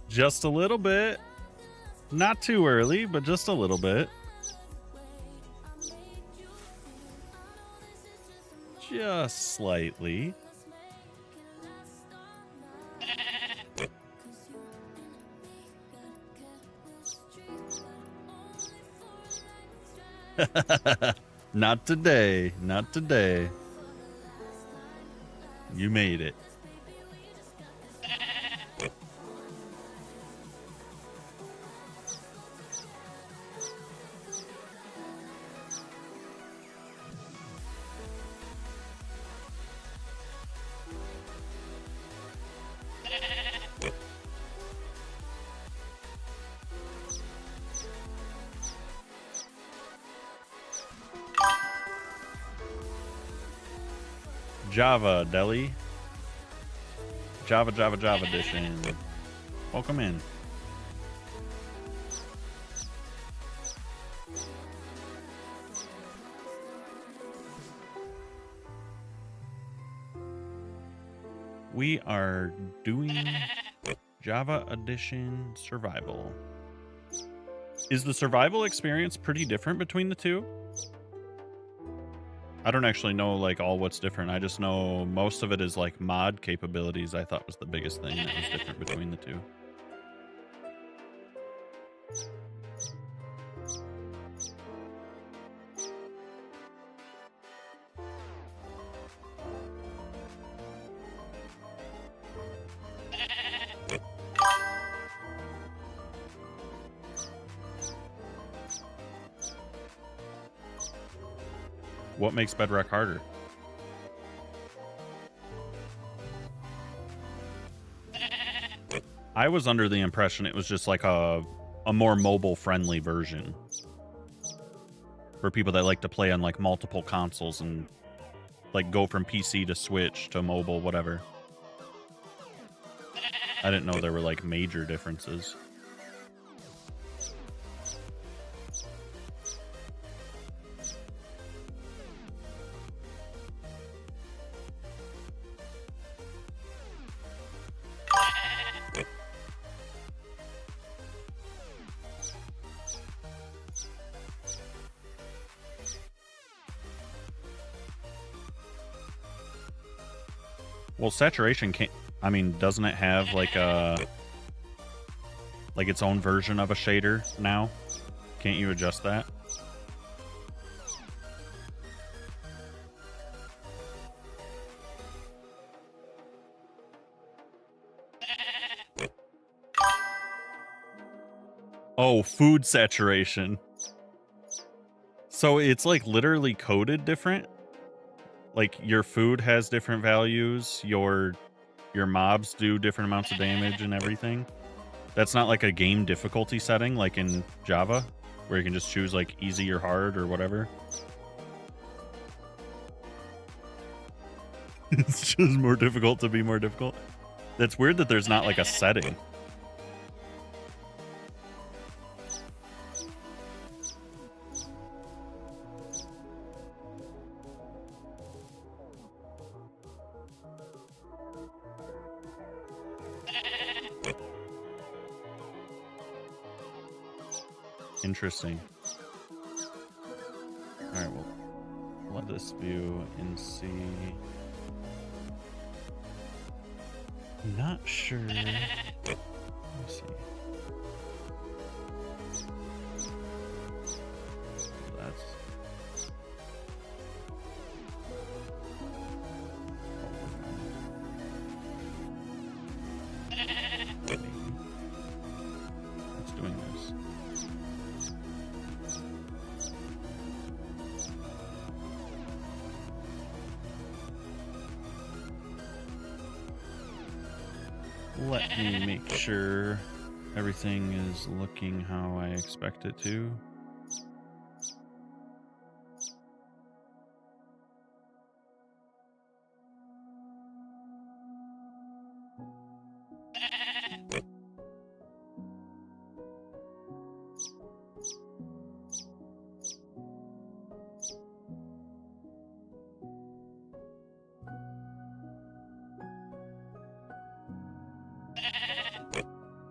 Just a little bit. Not too early, but just a little bit. Just slightly. Not today. Not today. You made it. Java, Deli. Java edition. Welcome in. We are doing Java Edition Survival. Is the survival experience pretty different between the two? I don't actually know like all what's different. I just know most of it is like mod capabilities. I thought was the biggest thing that was different between the two. What makes Bedrock harder? I was under the impression it was just like a more mobile friendly version for people that like to play on like multiple consoles and like go from PC to Switch to mobile, whatever. I didn't know there were like major differences. Well, saturation can't. I mean, doesn't it have like its own version of a shader now? Can't you adjust that? Oh, food saturation. So it's like literally coded different. Like your food has different values, your mobs do different amounts of damage and everything. That's not like a game difficulty setting like in Java, where you can just choose like easy or hard or whatever. It's just more difficult to be more difficult. That's weird that there's not like a setting. Interesting. All right, well, let this view and see. Not sure. Let me see. That's. Maybe. It's doing this. Let me make sure everything is looking how I expect it to.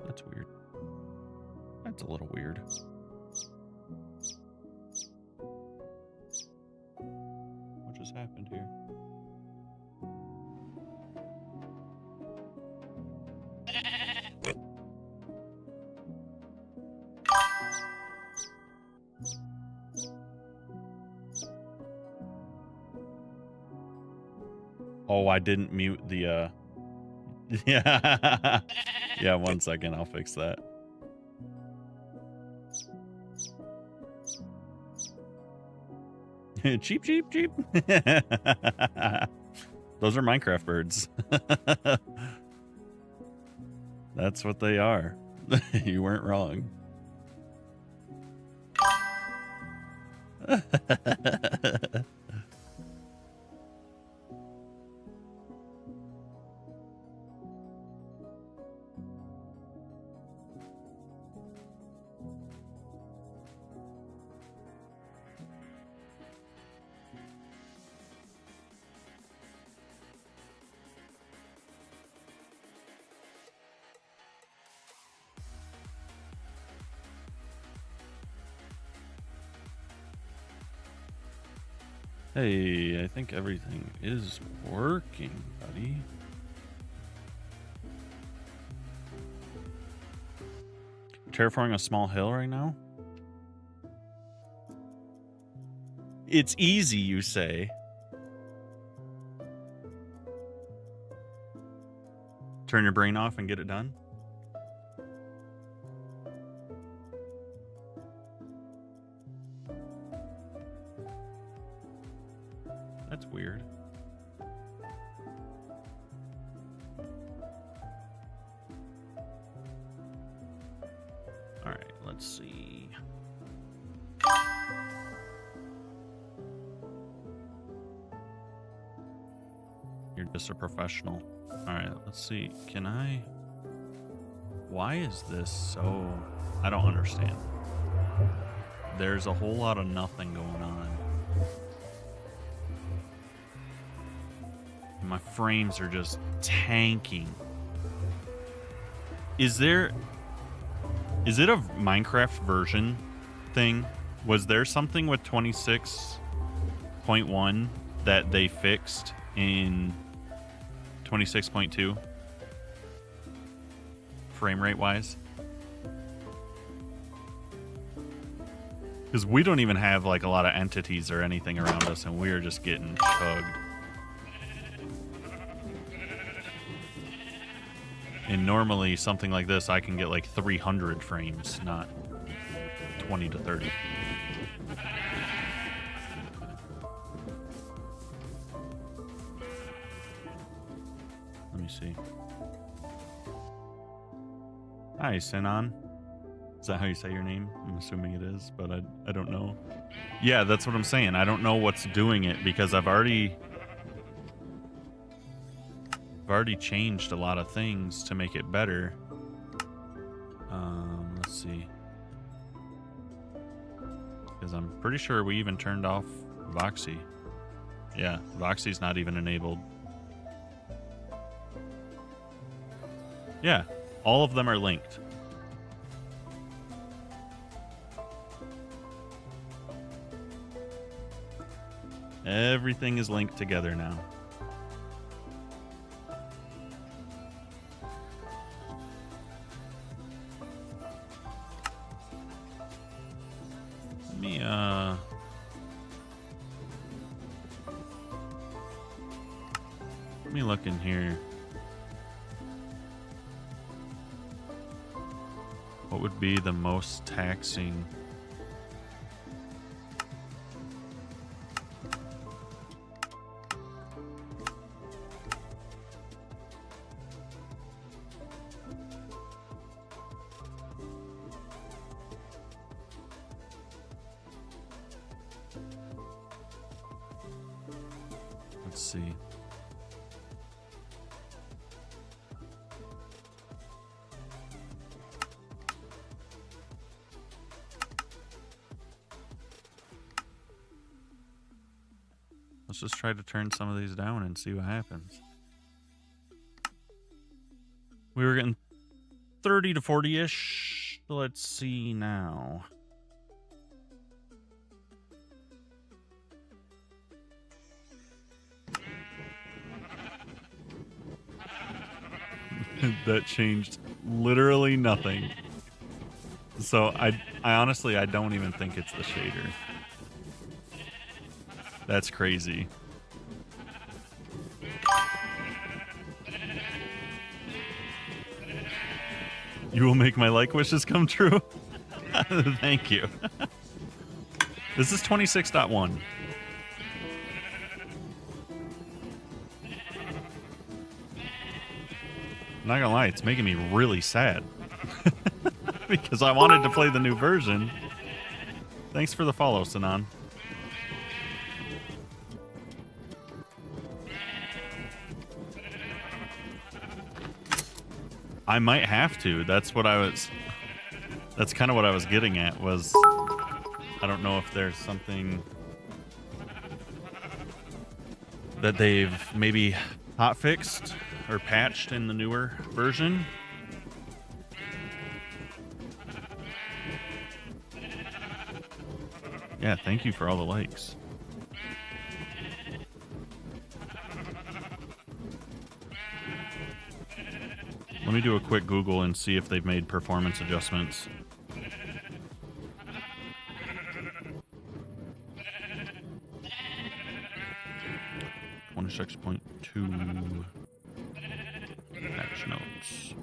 That's weird. That's a little weird. What just happened here? Oh, I didn't mute the yeah. Yeah, 1 second, I'll fix that. Cheap, cheap, cheap. Those are Minecraft birds. That's what they are. You weren't wrong. Hey, I think everything is working, buddy. Terraforming a small hill right now? It's easy, you say. Turn your brain off and get it done? That's weird. All right, let's see. You're just a professional. All right, let's see. Can I... Why is this so... I don't understand. There's a whole lot of nothing going on. My frames are just tanking. Is it a Minecraft version thing? Was there something with 26.1 that they fixed in 26.2 frame rate wise? Because we don't even have like a lot of entities or anything around us, and we are just getting chugged. And normally something like this, I can get like 300 frames, not 20 to 30. Let me see. Hi, Sinan. Is that how you say your name? I'm assuming it is, but I don't know. Yeah, that's what I'm saying. I don't know what's doing it because I've already changed a lot of things to make it better. Let's see. Because I'm pretty sure we even turned off Voxy. Yeah, Voxy's not even enabled. Yeah, all of them are linked. Everything is linked together now. Let me look in here. What would be the most taxing? Let's see. Let's just try to turn some of these down and see what happens. We were getting 30 to 40-ish. Let's see now. That changed literally nothing. So I honestly, I don't even think it's the shader. That's crazy. You will make my like wishes come true. Thank you. This is 26.1. Not gonna lie, it's making me really sad. Because I wanted to play the new version. Thanks for the follow, Sinan. I might have to. That's kind of what I was getting at was, I don't know if there's something that they've maybe hotfixed or patched in the newer version. Yeah, thank you for all the likes. Let me do a quick Google and see if they've made performance adjustments. .2 patch notes.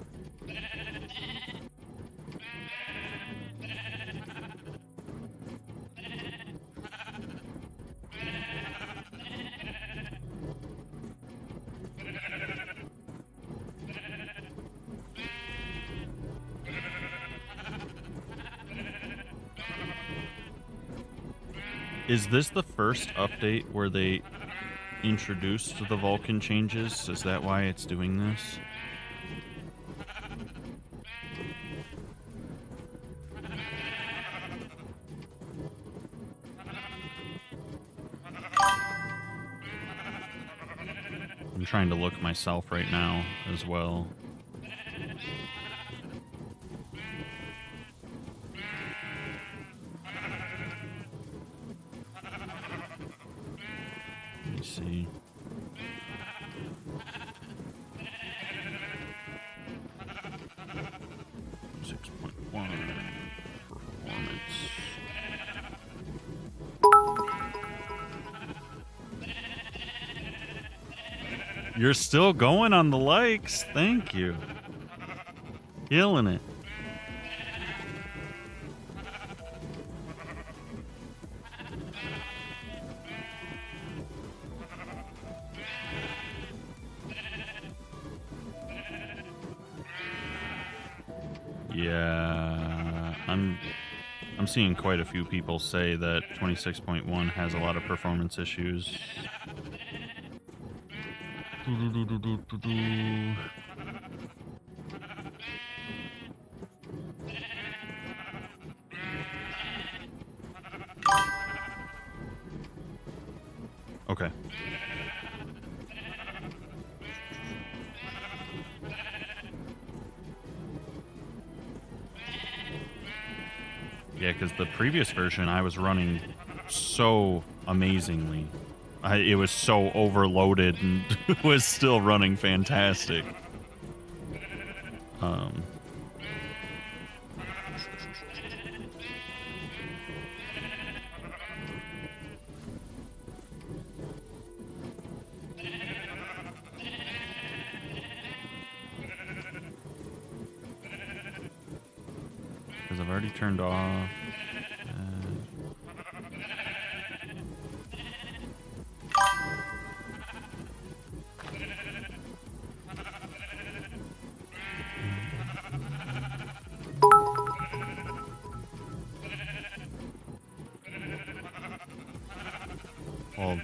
Is this the first update where they introduced the Vulkan changes? Is that why it's doing this? I'm trying to look myself right now as well. Let me see. Performance. You're still going on the likes. Thank you. Killing it. Yeah, I'm seeing quite a few people say that 26.1 has a lot of performance issues. Okay. Yeah, because the previous version I was running so amazingly. It was so overloaded and was still running fantastic. Because I've already turned off. Well,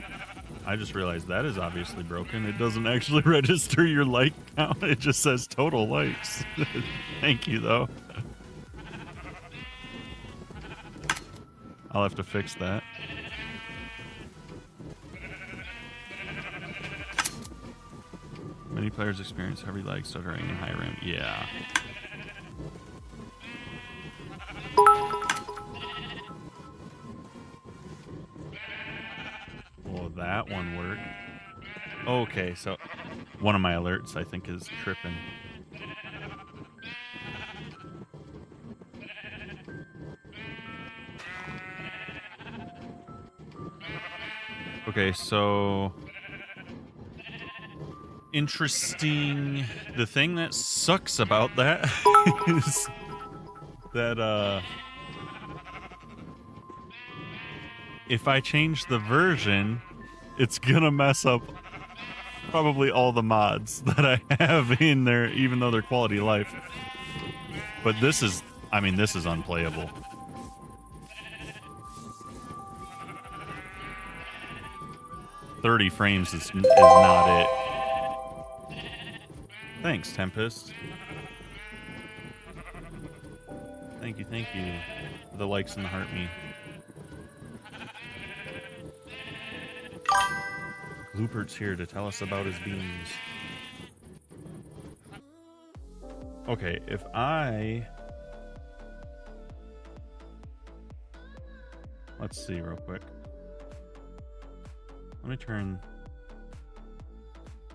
I just realized that is obviously broken. It doesn't actually register your like count. It just says total likes. Thank you, though. I'll have to fix that. Many players experience heavy lag, stuttering, and high RAM. Yeah. Well, that one worked. Okay, so one of my alerts, I think, is tripping. Okay, so interesting. The thing that sucks about that is that if I change the version, it's gonna mess up probably all the mods that I have in there, even though they're quality of life. But this is, I mean, this is unplayable. .30 frames is not it. Thanks, Tempest. Thank you for the likes and the heart me. Lupert's here to tell us about his beans. Okay, if I... Let's see real quick. Let me turn...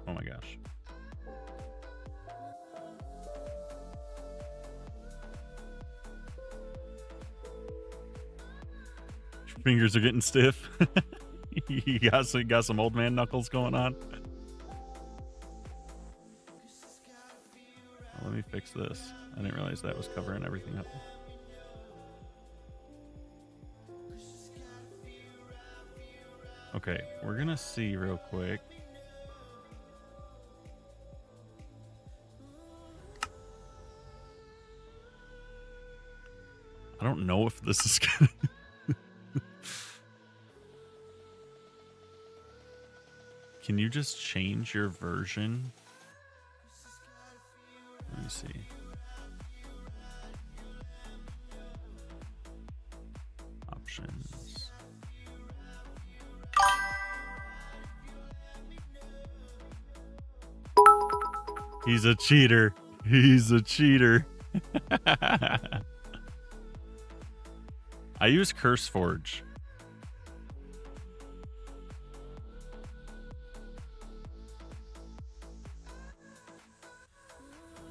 Oh my gosh. Your fingers are getting stiff. You got some old man knuckles going on. Let me fix this. I didn't realize that was covering everything up. Okay, we're gonna see real quick. I don't know if this is gonna... Can you just change your version? Let me see. Options. He's a cheater. He's a cheater. I use CurseForge.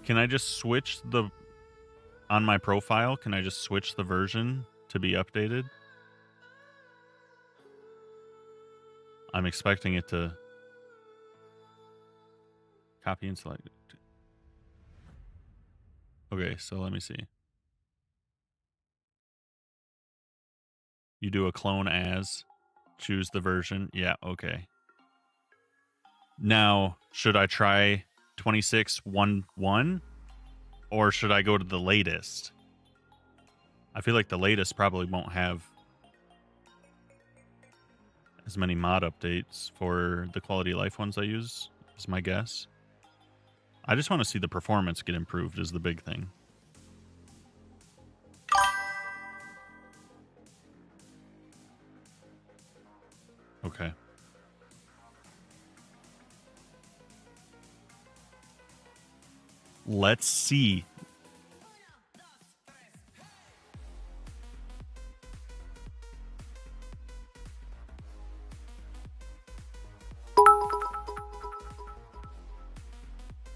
Can I just switch the... On my profile, can I just switch the version to be updated? I'm expecting it to... Copy and select it. Okay, so let me see. You do a clone as, choose the version. Yeah, okay. Now, should I try 26.1.1? Or should I go to the latest? I feel like the latest probably won't have as many mod updates for the quality of life ones I use, is my guess. I just want to see the performance get improved is the big thing. Okay. Let's see.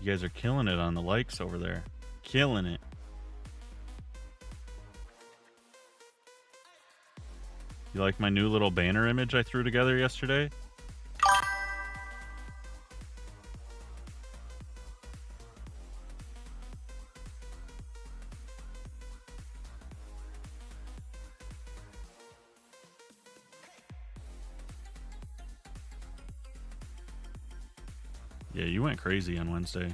You guys are killing it on the likes over there. Killing it. You like my new little banner image I threw together yesterday? Yeah, you went crazy on Wednesday.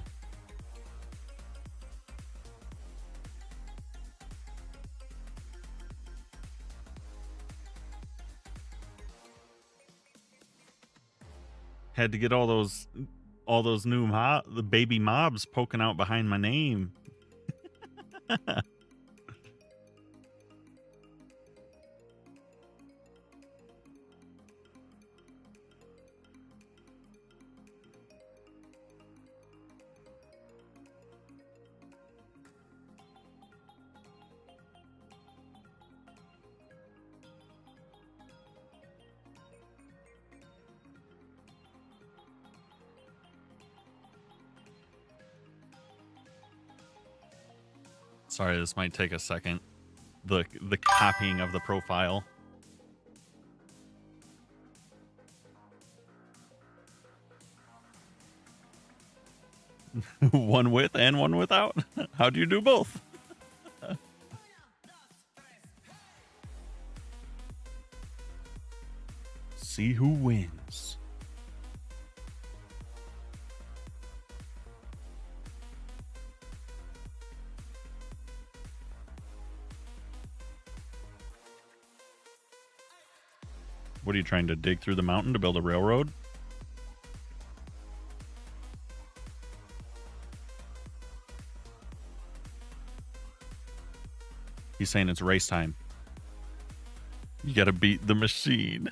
Had to get all those new the baby mobs poking out behind my name. Sorry, this might take a second. The copying of the profile. One with and one without? How do you do both? See who wins. What are you trying to dig through the mountain to build a railroad? He's saying it's race time. You gotta beat the machine.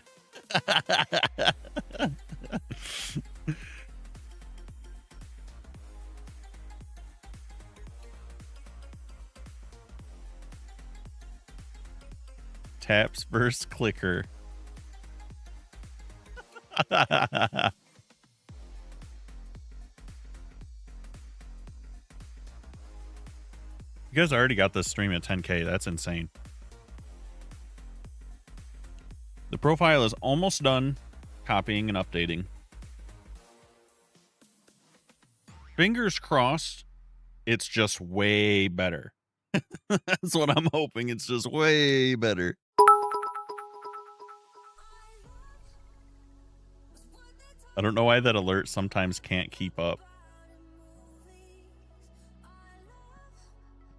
Taps versus clicker. You guys already got this stream at 10K. That's insane. The profile is almost done copying and updating. Fingers crossed, it's just way better. That's what I'm hoping. It's just way better. I don't know why that alert sometimes can't keep up.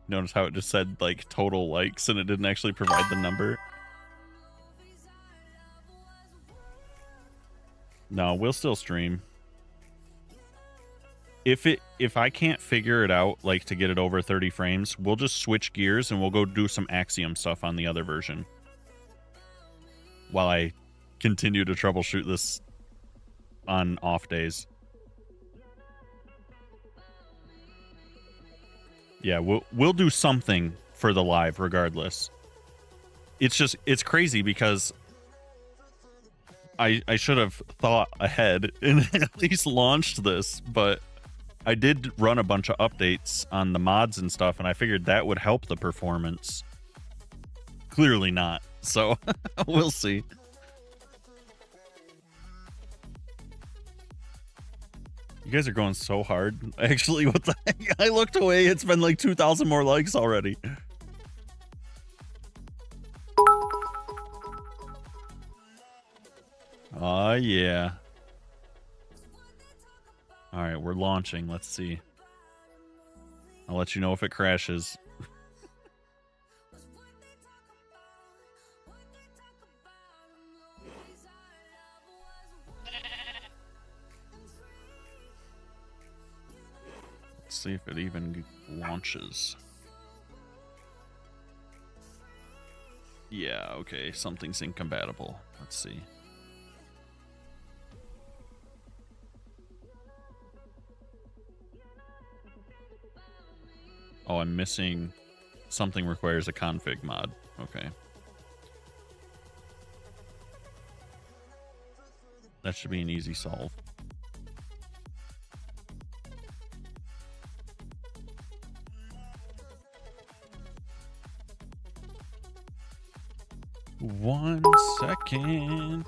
Notice how it just said like total likes and it didn't actually provide the number. No, we'll still stream. If I can't figure it out, like to get it over 30 frames, we'll just switch gears and we'll go do some Axiom stuff on the other version. While I continue to troubleshoot this on off days. Yeah, we'll do something for the live regardless. It's crazy because I should have thought ahead and at least launched this, but I did run a bunch of updates on the mods and stuff, and I figured that would help the performance. Clearly not, so we'll see. You guys are going so hard. Actually, what the heck? I looked away. It's been like 2,000 more likes already. Oh, yeah. All right, we're launching. Let's see. I'll let you know if it crashes. Let's see if it even launches. Yeah, okay, something's incompatible. Let's see. Oh, I'm missing something requires a config mod. Okay. That should be an easy solve. One second.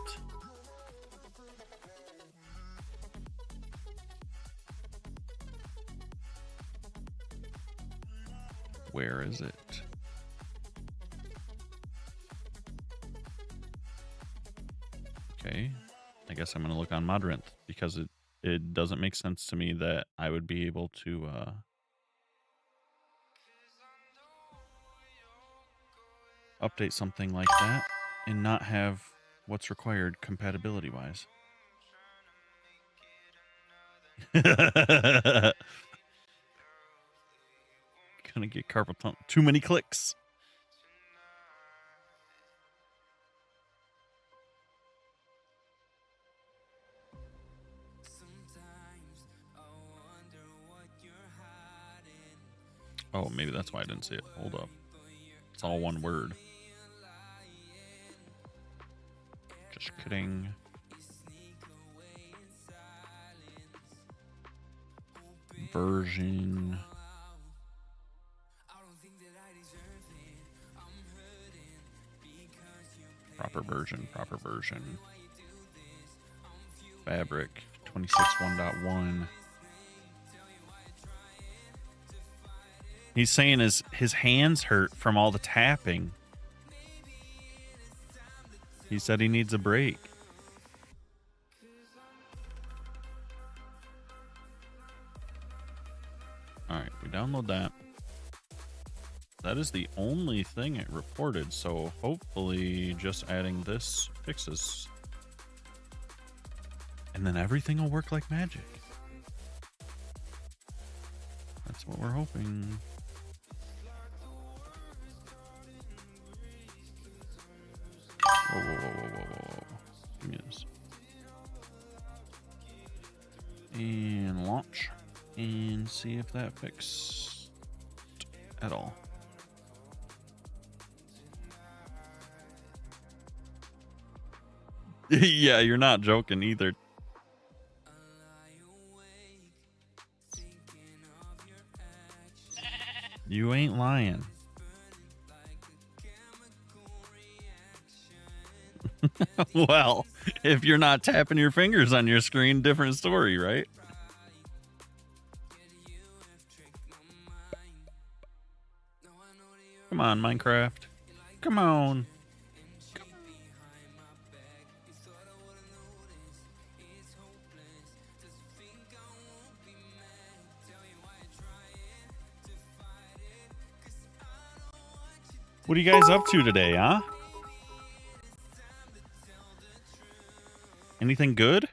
Where is it? Okay. I guess I'm going to look on Modrinth because it doesn't make sense to me that I would be able to update something like that and not have what's required compatibility wise. Gonna get carpal tunnel. Too many clicks. Oh, maybe that's why I didn't see it. Hold up. It's all one word. Just kidding. Version. Proper version, proper version. Fabric 26.1.1. He's saying his hands hurt from all the tapping. He said he needs a break. Alright, we download that. That is the only thing it reported, so hopefully just adding this fixes. And then everything will work like magic. That's what we're hoping. Whoa, whoa, whoa, whoa, whoa, whoa. Give me this. And launch. And see if that fixed at all. Yeah, you're not joking either. You ain't lying. Well, if you're not tapping your fingers on your screen, different story, right? Come on, Minecraft. Come on. What are you guys up to today, huh? Anything good?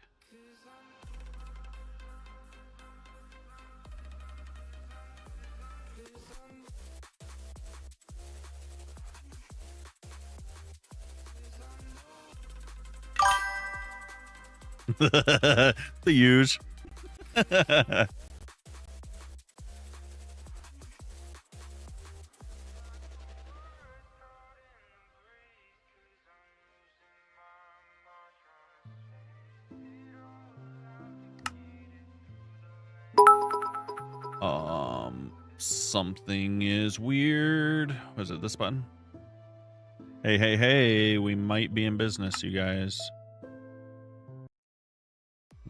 The huge. Something is weird. Was it this button? Hey, hey, hey, we might be in business, you guys.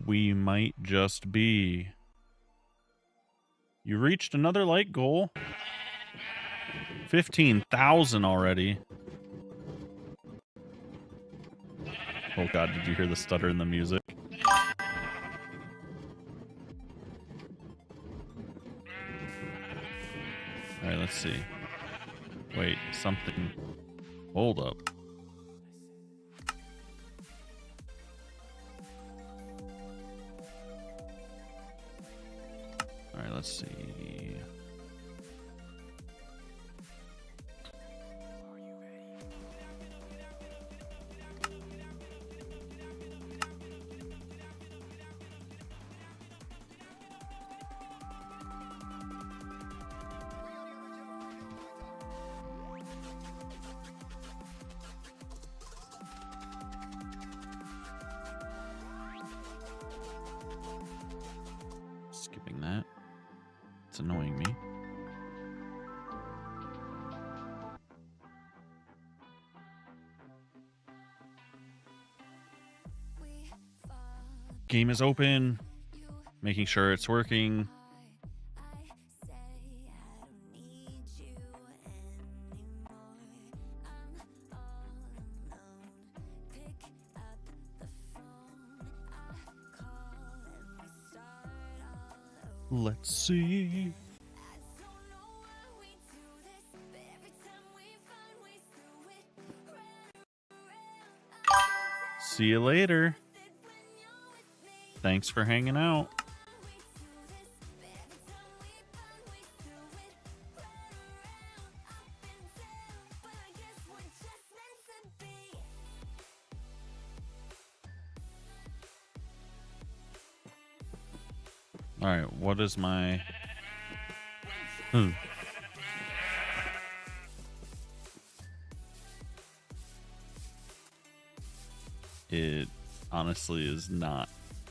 We might just be. You reached another like goal. 15,000 already. Oh god, did you hear the stutter in the music? All right, let's see. Wait, something. Hold up. All right, let's see. Skipping that. It's annoying me. Game is open. Making sure it's working. Let's see. See you later. Thanks for hanging out. All right, what is my... It honestly is not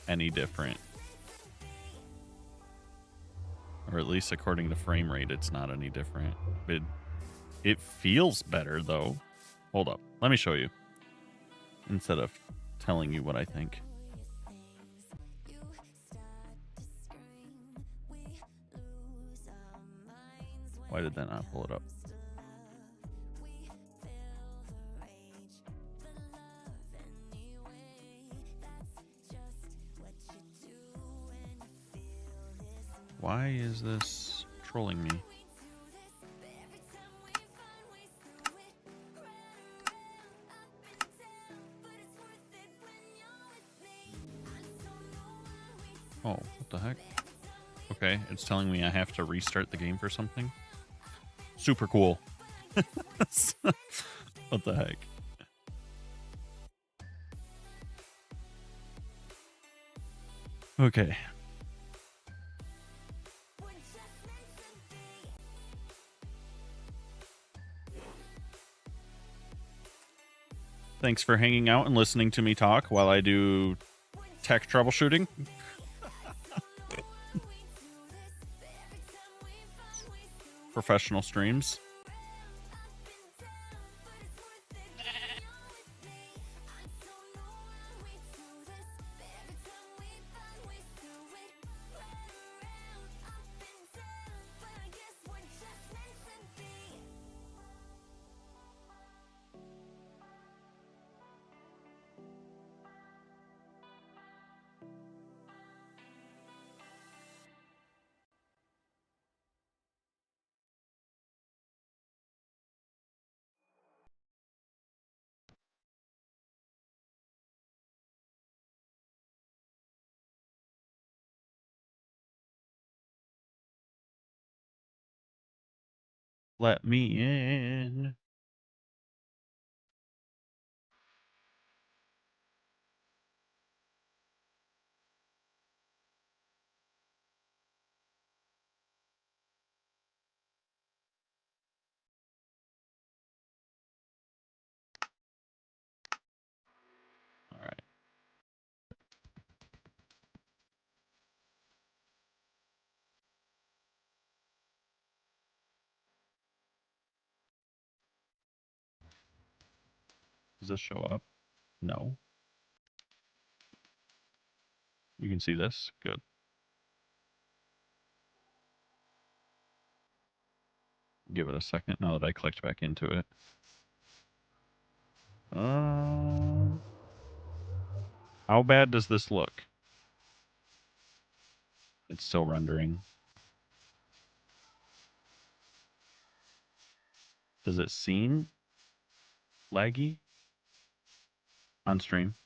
any different. Or at least according to frame rate, it's not any different. It feels better, though. Hold up. Let me show you. Instead of telling you what I think. Why did that not pull it up? Why is this trolling me? Oh, what the heck? Okay, it's telling me I have to restart the game for something. Super cool. What the heck? Okay. Thanks for hanging out and listening to me talk while I do tech troubleshooting. Professional streams. Let me in. All right. Does this show up? No. You can see this? Good. Give it a second now that I clicked back into it. How bad does this look? It's still rendering. Does it seem laggy on stream?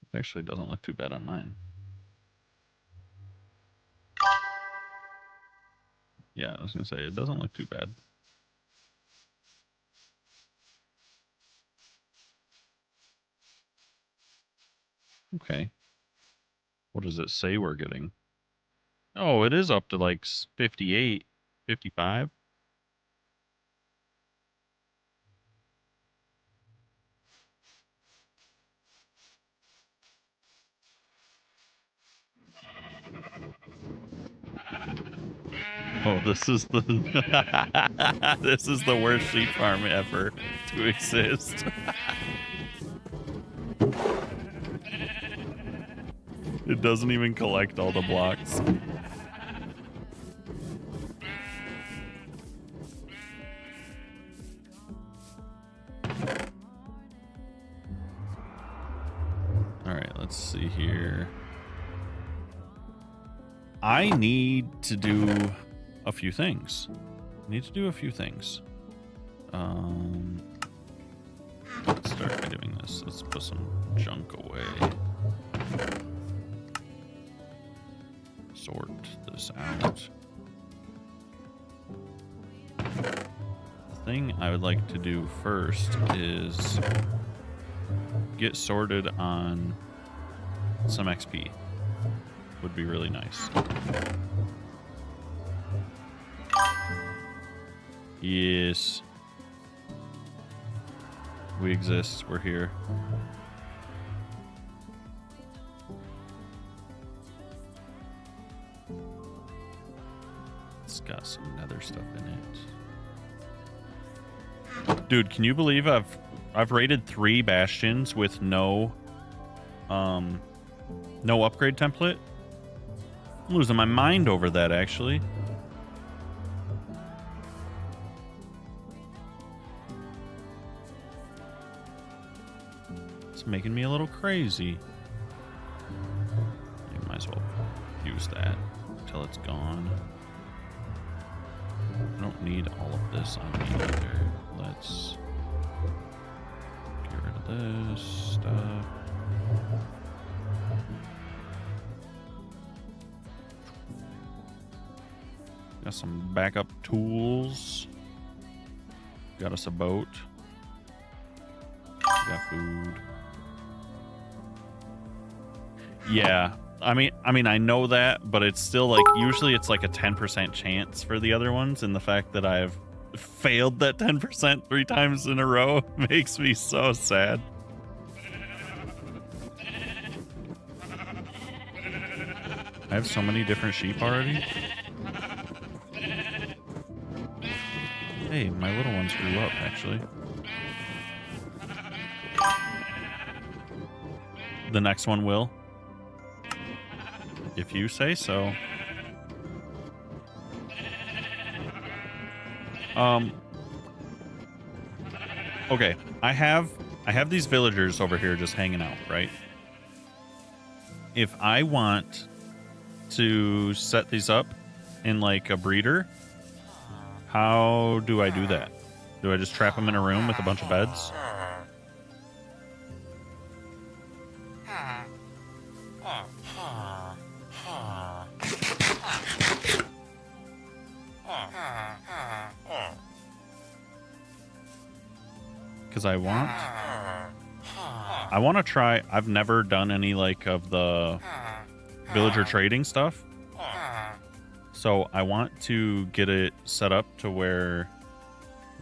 It actually doesn't look too bad on mine. Yeah, I was gonna say it doesn't look too bad. Okay. What does it say we're getting? Oh, it is up to like 58, 55. Oh, this is the this is the worst sheep farm ever to exist. It doesn't even collect all the blocks. All right, let's see here. I need to do a few things. Let's start by doing this. Let's put some junk away. Sort this out. The thing I would like to do first is get sorted on some XP. Would be really nice. Yes. We exist. We're here. It's got some nether stuff in it. Dude, can you believe I've raided 3 bastions with no upgrade template? I'm losing my mind over that, actually. It's making me a little crazy. You might as well use that until it's gone. I don't need all of this on me either. Let's get rid of this stuff. Got some backup tools. Got us a boat. Got food. Yeah, I mean, I know that, but it's still like usually it's like a 10% chance for the other ones, and the fact that I've failed that 10% 3 times in a row makes me so sad. I have so many different sheep already. Hey, my little ones grew up, actually. The next one will. If you say so. Okay, I have these villagers over here just hanging out, right? If I want to set these up in like a breeder, how do I do that? Do I just trap them in a room with a bunch of beds? Because I want to try. I've never done any like of the villager trading stuff, so I want to get it set up to where,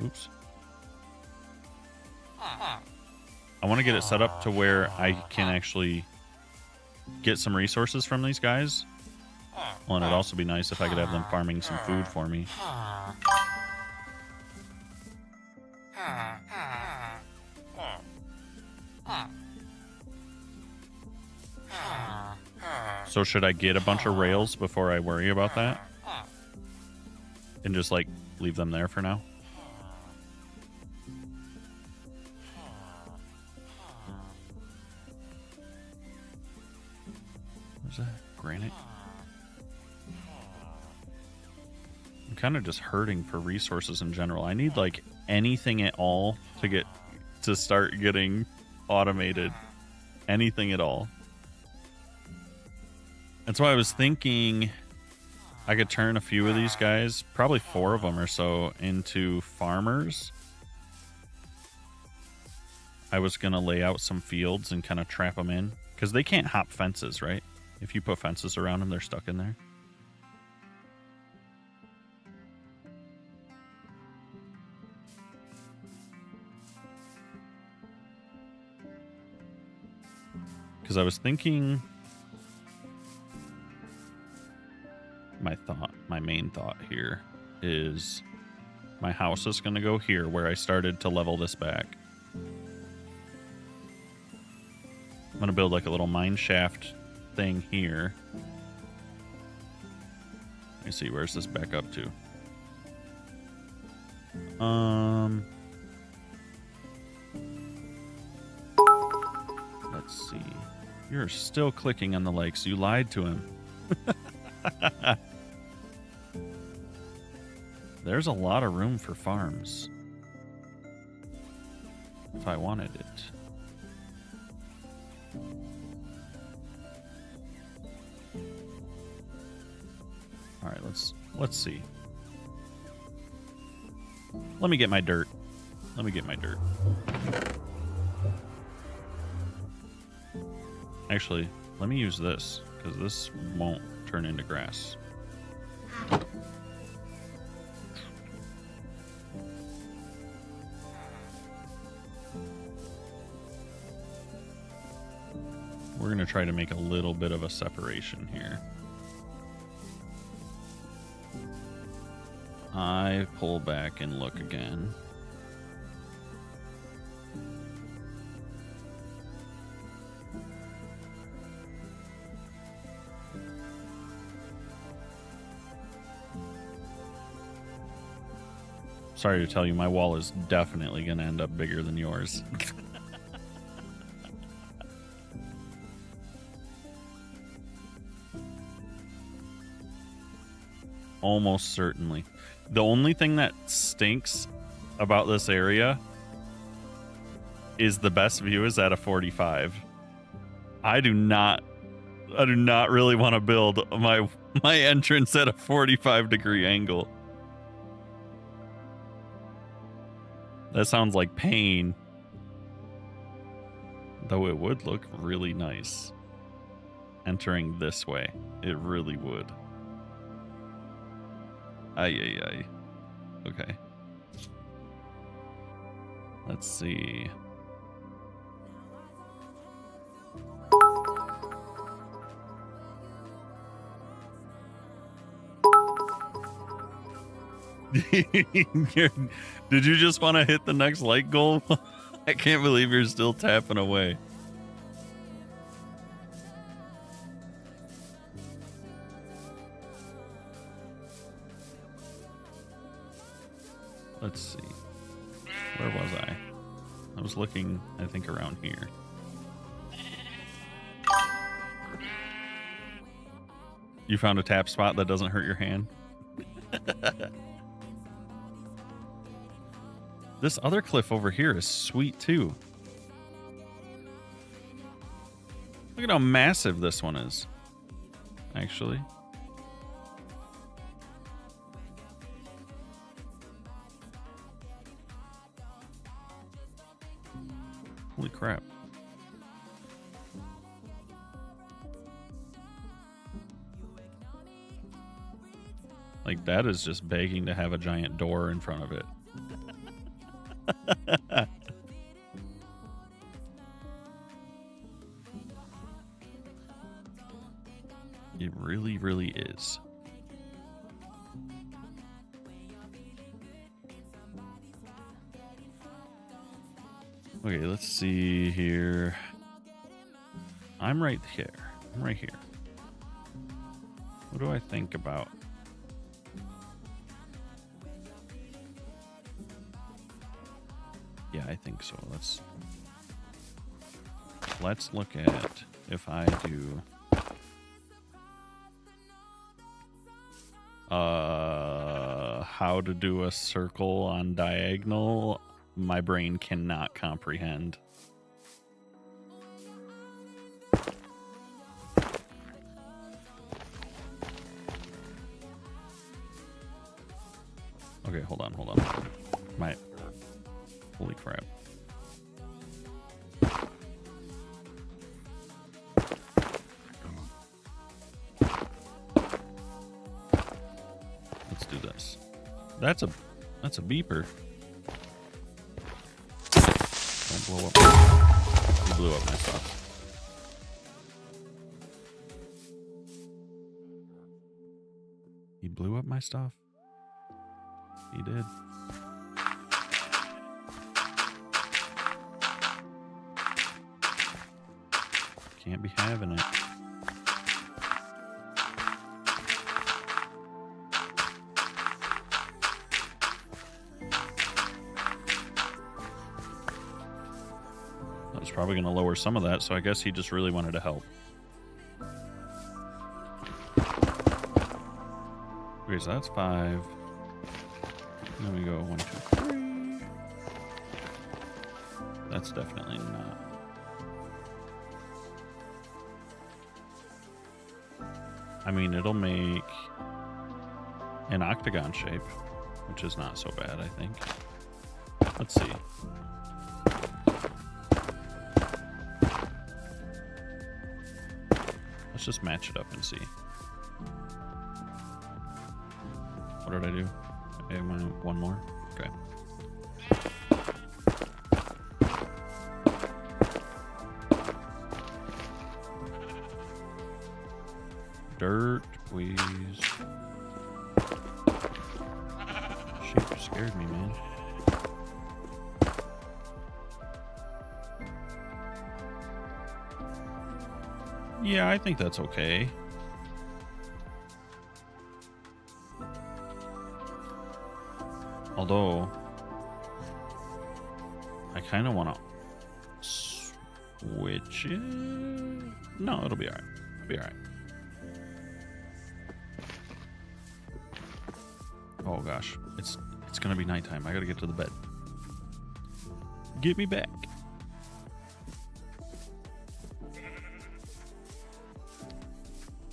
oops, I want to get it set up to where I can actually get some resources from these guys. Well, and it'd also be nice if I could have them farming some food for me. So should I get a bunch of rails before I worry about that? And just like leave them there for now? Where's that? Granite? kind of just hurting for resources in general. I need like anything at all to start getting automated. Anything at all. That's why I was thinking I could turn a few of these guys, probably 4 of them or so, into farmers. I was going to lay out some fields and kind of trap them in. Because they can't hop fences, right? If you put fences around them, they're stuck in there. Because I was thinking... My main thought here is my house is going to go here where I started to level this back. I'm going to build like a little mine shaft thing here. Let me see, where's this back up to? Let's see. You're still clicking on the likes. You lied to him. There's a lot of room for farms. If I wanted it. All right, let's see. Let me get my dirt. Actually, let me use this because this won't turn into grass. We're going to try to make a little bit of a separation here. I pull back and look again. Sorry to tell you, my wall is definitely going to end up bigger than yours. Almost certainly. The only thing that stinks about this area is the best view is at a 45. I do not really want to build my entrance at a 45-degree angle. That sounds like pain. Though it would look really nice entering this way. It really would. Ay. Okay. Let's see. Did you just want to hit the next like goal? I can't believe you're still tapping away. Let's see. Where was I? I was looking, I think, around here. You found a tap spot that doesn't hurt your hand? This other cliff over here is sweet, too. Look at how massive this one is, actually. Holy crap. Like, that is just begging to have a giant door in front of it. It really, really is. Okay, let's see here. I'm right here. I'm right here. What do I think about? Yeah, I think so. Let's look at if I do how to do a circle on diagonal, my brain cannot comprehend. Okay, hold on. Holy crap. Let's do this. That's a beeper. Don't blow up. You blew up my stuff. He blew up my stuff. He did. Can't be having it. I was probably going to lower some of that, so I guess he just really wanted to help. Okay, so that's 5. Then we go 1, 2, 3. That's definitely not. I mean, it'll make an octagon shape, which is not so bad, I think. Let's see. Let's just match it up and see. What did I do? Okay, one more. Okay. Dirt, please. Sheep scared me, man. Yeah, I think that's okay. Although, I kind of want to switch it. No, it'll be alright. It'll be alright. Oh gosh, it's gonna be nighttime. I gotta get to the bed. Get me back.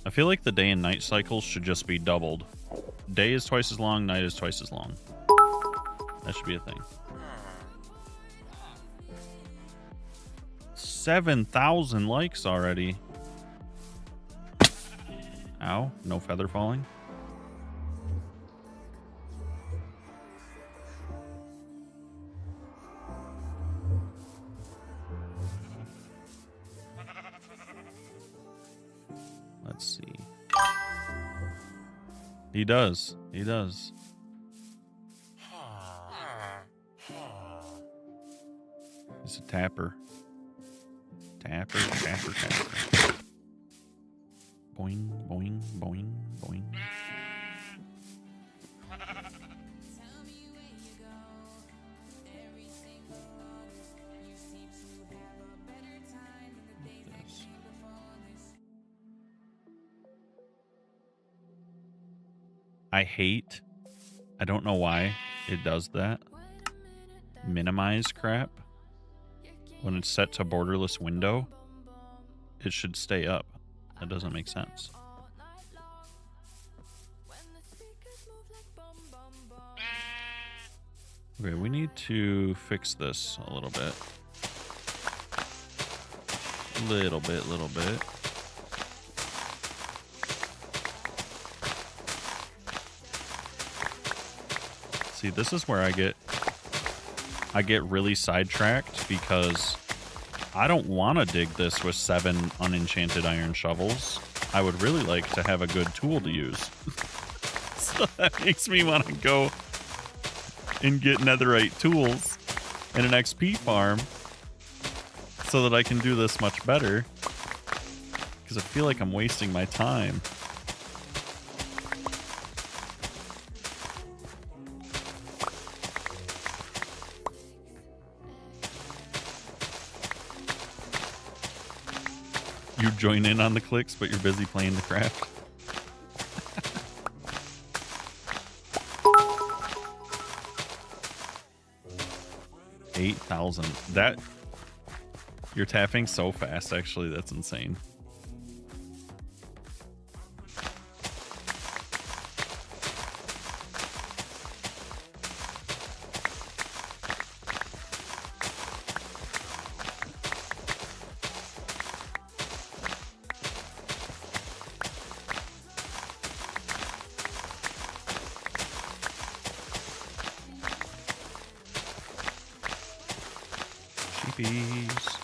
I feel like the day and night cycles should just be doubled. Day is twice as long, night is twice as long. That should be a thing. 7,000 likes already. Ow, no feather falling. Let's see. He does. He does. He's a tapper. Tapper. Boing, boing, boing, boing. I don't know why it does that. Minimize crap. When it's set to borderless window, it should stay up. That doesn't make sense. Okay, we need to fix this a little bit. Little bit. See, this is where I get really sidetracked because I don't want to dig this with 7 unenchanted iron shovels. I would really like to have a good tool to use. So that makes me want to go and get netherite tools and an XP farm so that I can do this much better. Because I feel like I'm wasting my time. You join in on the clicks, but you're busy playing the craft. 8,000. That you're tapping so fast. Actually, that's insane. Sheepies.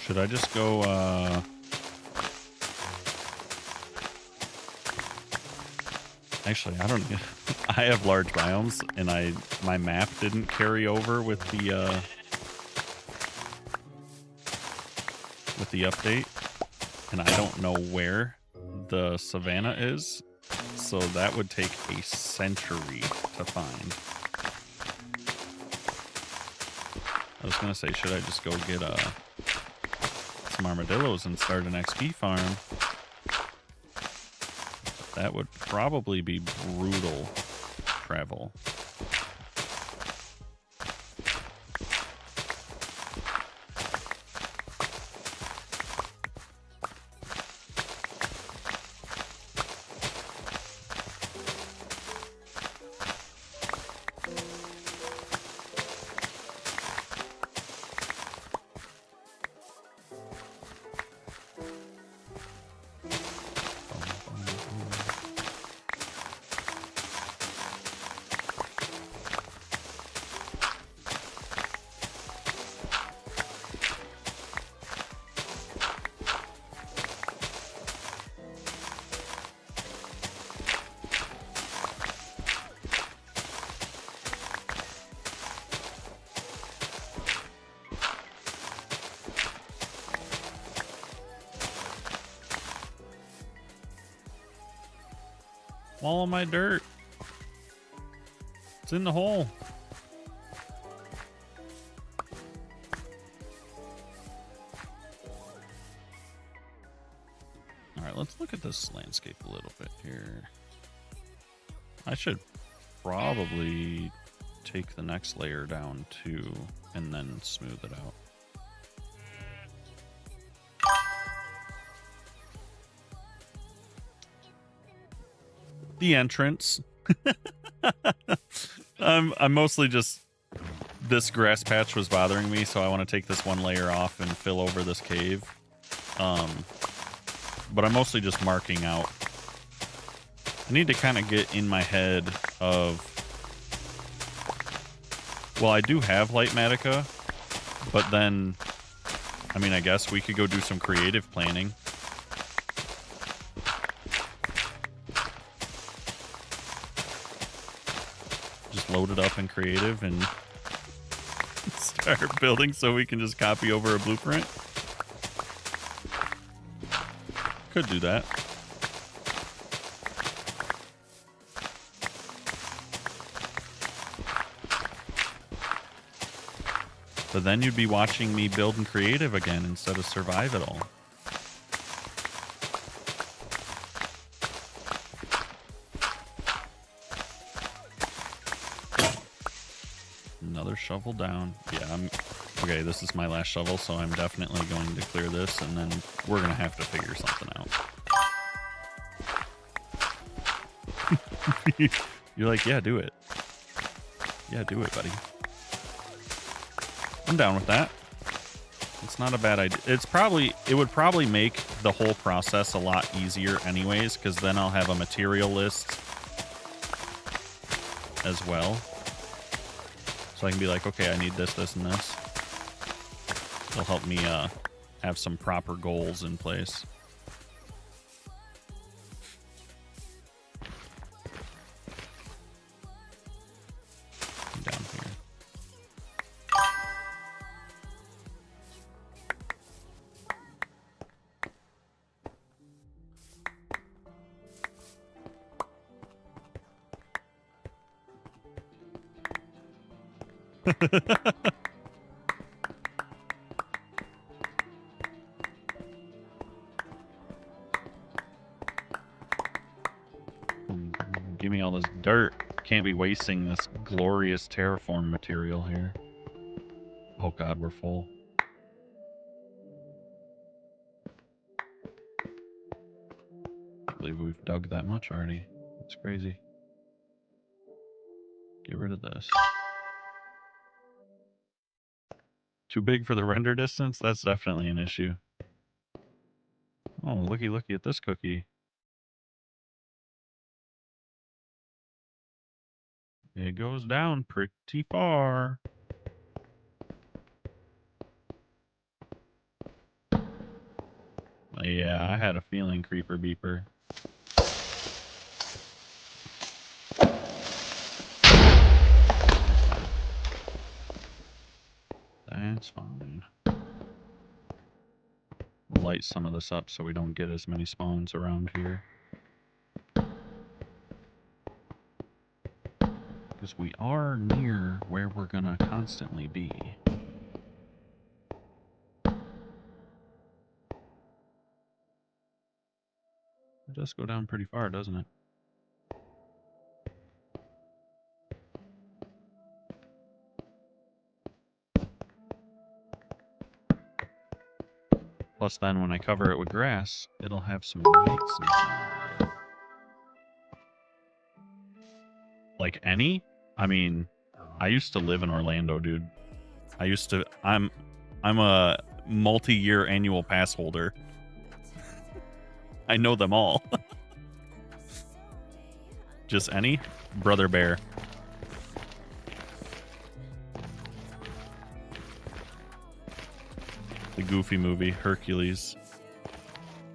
Should I just go, actually, I don't, I have large biomes, and my map didn't carry over with the update, and I don't know where the savanna is, so that would take a century to find. I was gonna say, should I just go get some armadillos and start an XP farm? That would probably be brutal travel. All of my dirt. It's in the hole. All right, let's look at this landscape a little bit here. I should probably take the next layer down too, and then smooth it out. The entrance. I'm mostly just, this grass patch was bothering me, so I want to take this one layer off and fill over this cave. But I'm mostly just marking out. I need to kind of get in my head of, well, I do have Light Matica, but then, I mean, I guess we could go do some creative planning. Load it up in creative and start building so we can just copy over a blueprint. Could do that. But then you'd be watching me build in creative again instead of survive it all. Shovel down. Yeah, okay, this is my last shovel, so I'm definitely going to clear this, and then we're gonna have to figure something out. You're like, yeah, do it. Yeah, do it, buddy. I'm down with that. It's not a bad idea. It would probably make the whole process a lot easier anyways, because then I'll have a material list as well. So I can be like, okay, I need this, this, and this. It'll help me have some proper goals in place. Down here. Give me all this dirt. Can't be wasting this glorious terraform material here. Oh god, we're full. I believe we've dug that much already. That's crazy. Get rid of this. Too big for the render distance? That's definitely an issue. Oh, looky at this cookie. It goes down pretty far. Yeah, I had a feeling, Creeper Beeper. That's fine. We'll light some of this up so we don't get as many spawns around here. Because we are near where we're gonna constantly be. It does go down pretty far, doesn't it? Plus then when I cover it with grass, it'll have some lights inside. Like any? I mean, I used to live in Orlando, dude. I'm a multi-year annual pass holder. I know them all. Just any? Brother Bear. The Goofy movie, Hercules.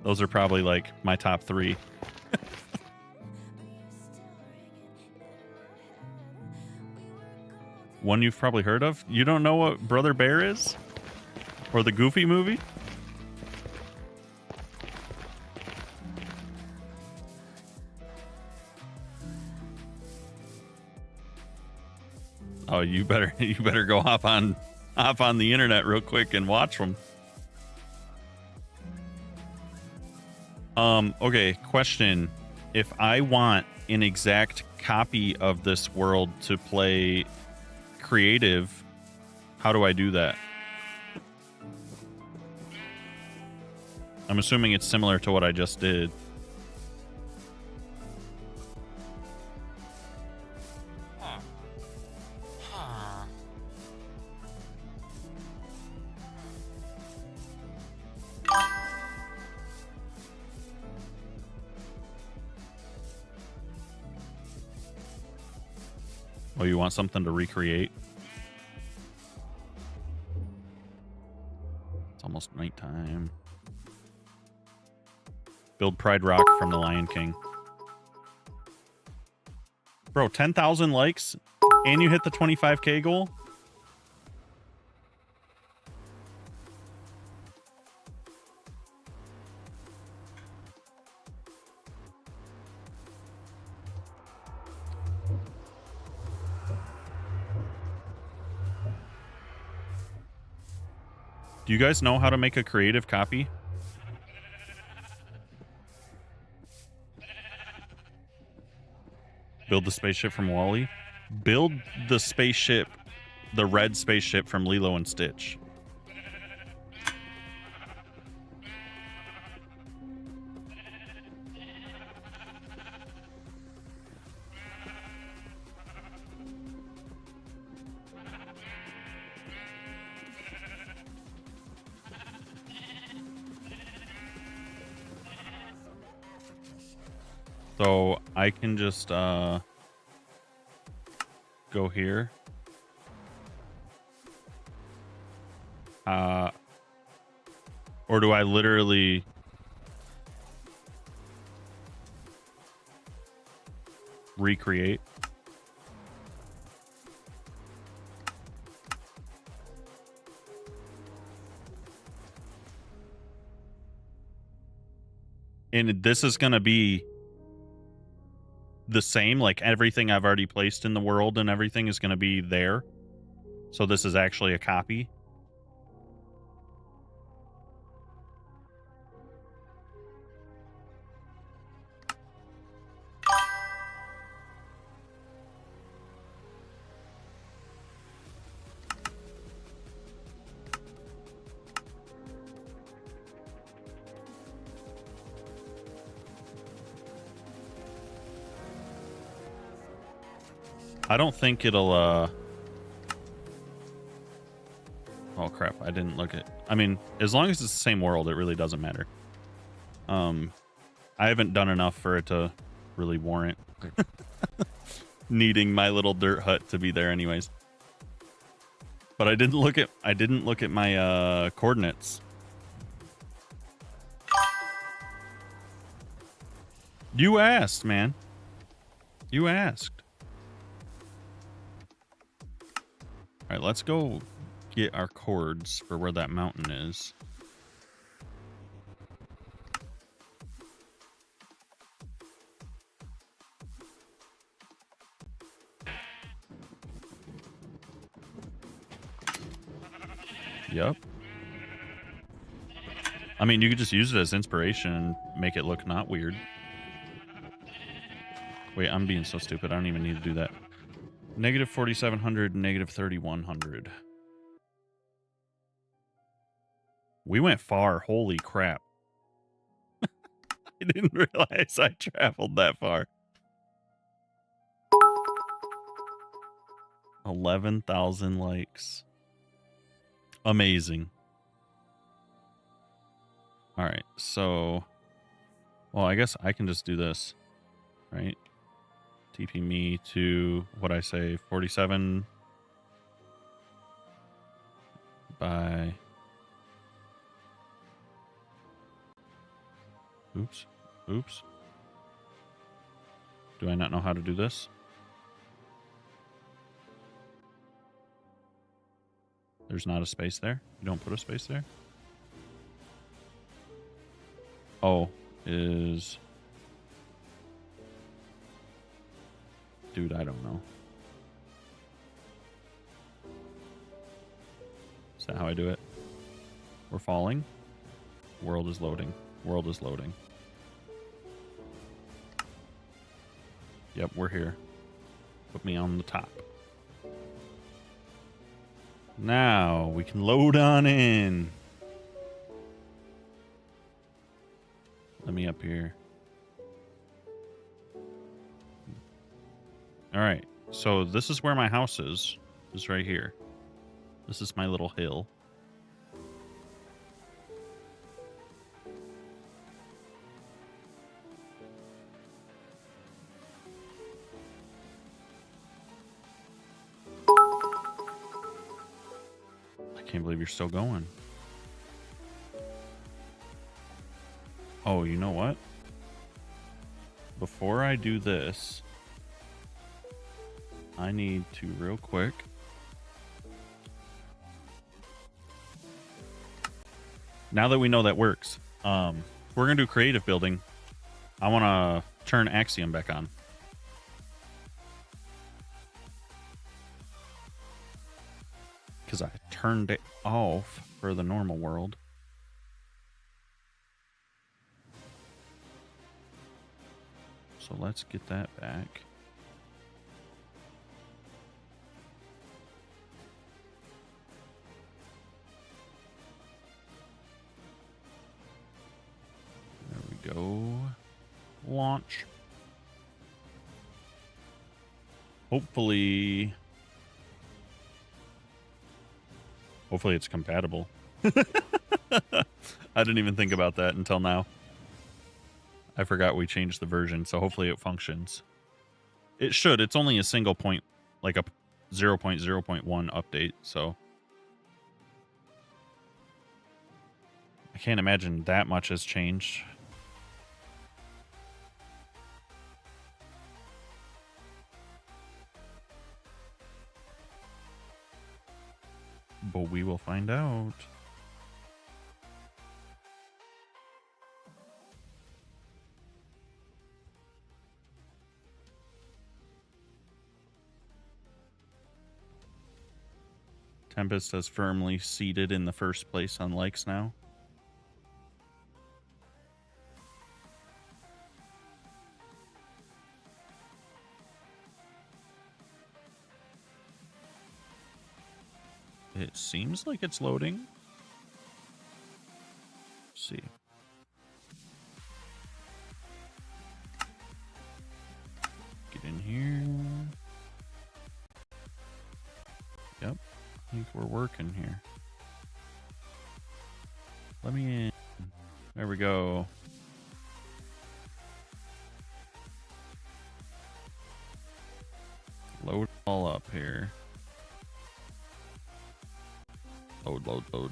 Those are probably like my top 3. One you've probably heard of? You don't know what Brother Bear is? Or the Goofy movie? Oh, you better go hop on the internet real quick and watch them. Okay, question. If I want an exact copy of this world to play creative, how do I do that? I'm assuming it's similar to what I just did. Oh, you want something to recreate? It's almost nighttime. Build Pride Rock from The Lion King. Bro, 10,000 likes and you hit the 25K goal? Do you guys know how to make a creative copy? Build the spaceship from WALL-E? Build the spaceship, the red spaceship from Lilo and Stitch. So I can just go here. Or do I literally recreate? And this is going to be the same, like everything I've already placed in the world and everything is going to be there. So this is actually a copy. I don't think it'll, oh crap, I didn't look at... I mean, as long as it's the same world, it really doesn't matter. I haven't done enough for it to really warrant needing my little dirt hut to be there anyways. But I didn't look at my coordinates. You asked, man. You asked. All right, let's go get our chords for where that mountain is. Yep. I mean, you could just use it as inspiration and make it look not weird. Wait, I'm being so stupid. I don't even need to do that. Negative 4,700, negative 3,100. We went far. Holy crap. I didn't realize I traveled that far. 11,000 likes. Amazing. All right, so... Well, I guess I can just do this, right? TP me to, what I say, 47 by... Oops. Oops. Do I not know how to do this? There's not a space there? You don't put a space there? Oh, is... Dude, I don't know. Is that how I do it? We're falling. World is loading. World is loading. Yep, we're here. Put me on the top. Now we can load on in. Let me up here. All right. So this is where my house is. It's right here. This is my little hill. I can't believe you're still going. Oh, you know what? Before I do this, I need to real quick now that we know that works, we're gonna do creative building. I want to turn Axiom back on. Because I turned it off for the normal world. So let's get that back. There we go. Launch. Hopefully it's compatible. I didn't even think about that until now. I forgot we changed the version, so hopefully it functions. It should. It's only a single point, like a 0.0.1 update, so I can't imagine that much has changed. But we will find out. Tempest has firmly seated in the first place on likes now. It seems like it's loading. Let's see. Get in here. Yep. I think we're working here. Let me in. There we go. Load it all up here. Load, load, load.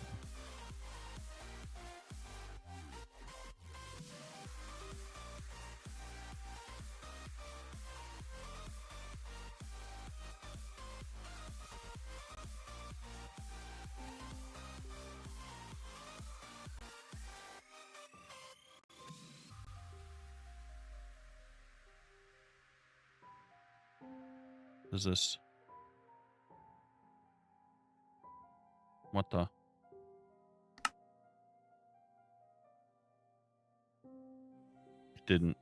What is this? What the? It didn't.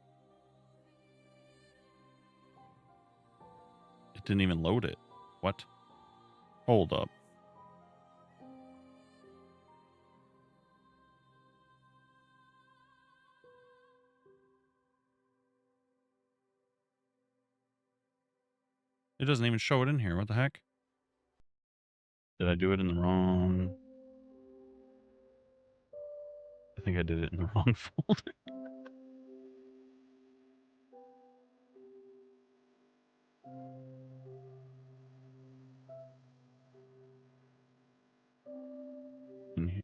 It didn't even load it. What? Hold up. It doesn't even show it in here. What the heck? Did I do it in the wrong? I think I did it in the wrong folder.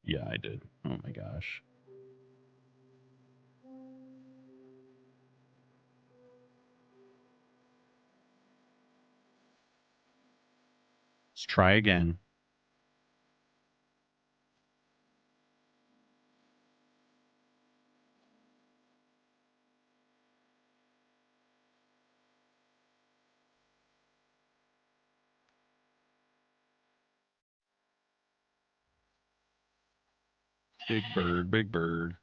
Yeah, I did. Oh my gosh. Let's try again. Big bird, big bird.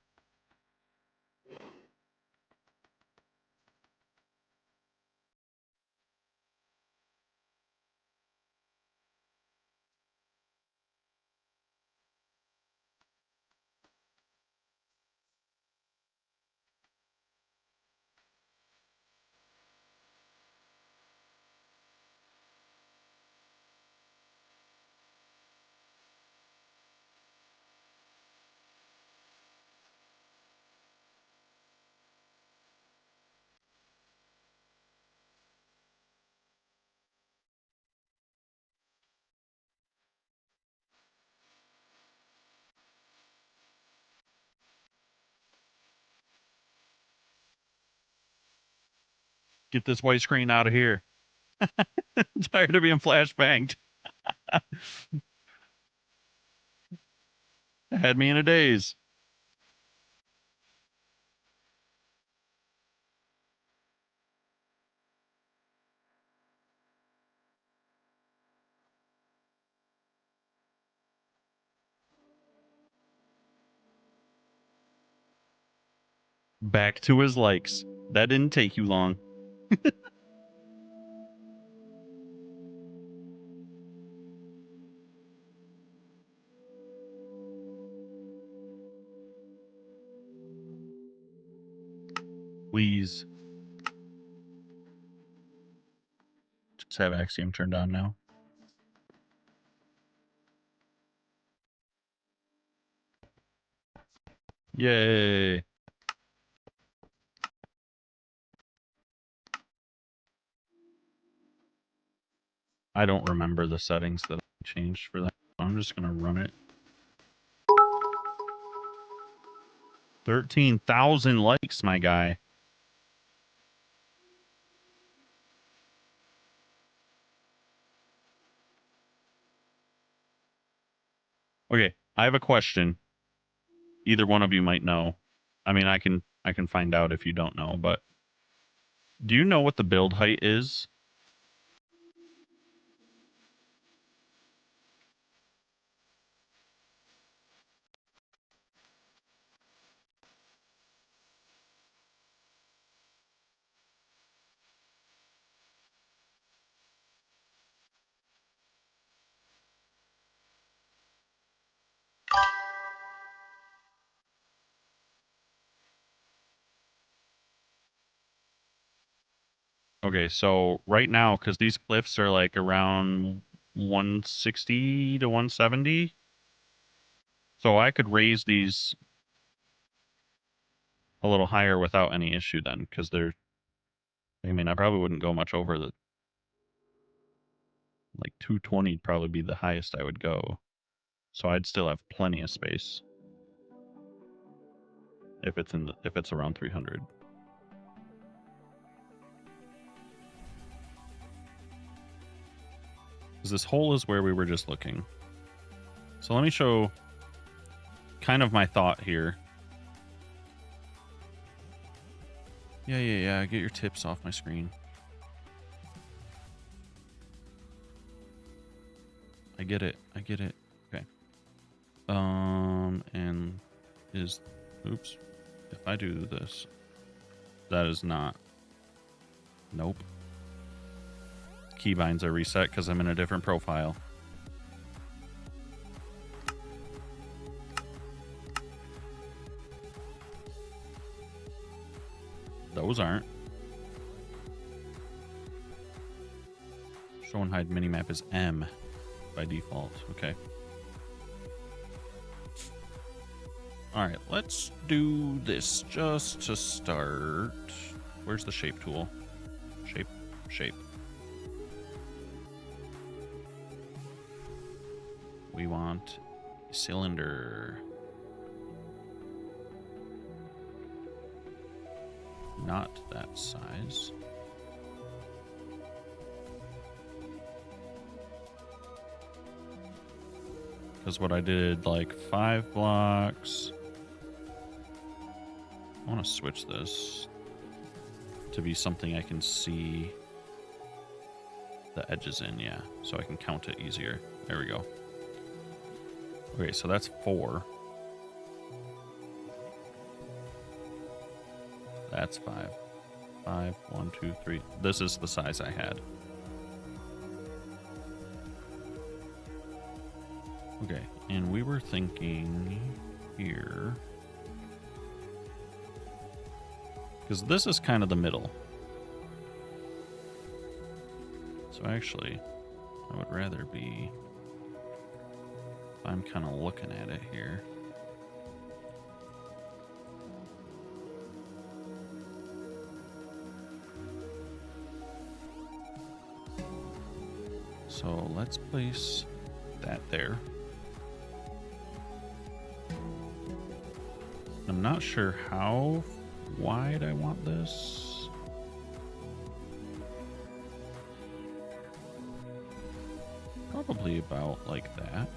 Get this white screen out of here. I'm tired of being flashbanged. Had me in a daze. Back to his likes. That didn't take you long. Please. Just have Axiom turned on now. Yay. I don't remember the settings that I changed for that. I'm just going to run it. 13,000 likes, my guy. Okay, I have a question. Either one of you might know. I mean, I can find out if you don't know, but do you know what the build height is? Okay, so right now, because these cliffs are like around 160 to 170, so I could raise these a little higher without any issue then, because they're, I mean, I probably wouldn't go much over the, like 220 would probably be the highest I would go. So I'd still have plenty of space if it's around 300. Because this hole is where we were just looking. So let me show kind of my thought here. Yeah. Get your tips off my screen. I get it. Okay. And is, oops. If I do this, that is not, nope. Keybinds are reset because I'm in a different profile. Those aren't. Show and hide minimap is M by default. Okay. Alright, let's do this just to start. Where's the shape tool? Shape. We want a cylinder. Not that size. Because what I did, like 5 blocks. I want to switch this to be something I can see the edges in, yeah. So I can count it easier. There we go. Okay, so that's 4. That's 5. 5, 1, 2, 3. This is the size I had. Okay, and we were thinking here, because this is kind of the middle. So actually, I would rather be, I'm kind of looking at it here. So let's place that there. I'm not sure how wide I want this. Probably about like that.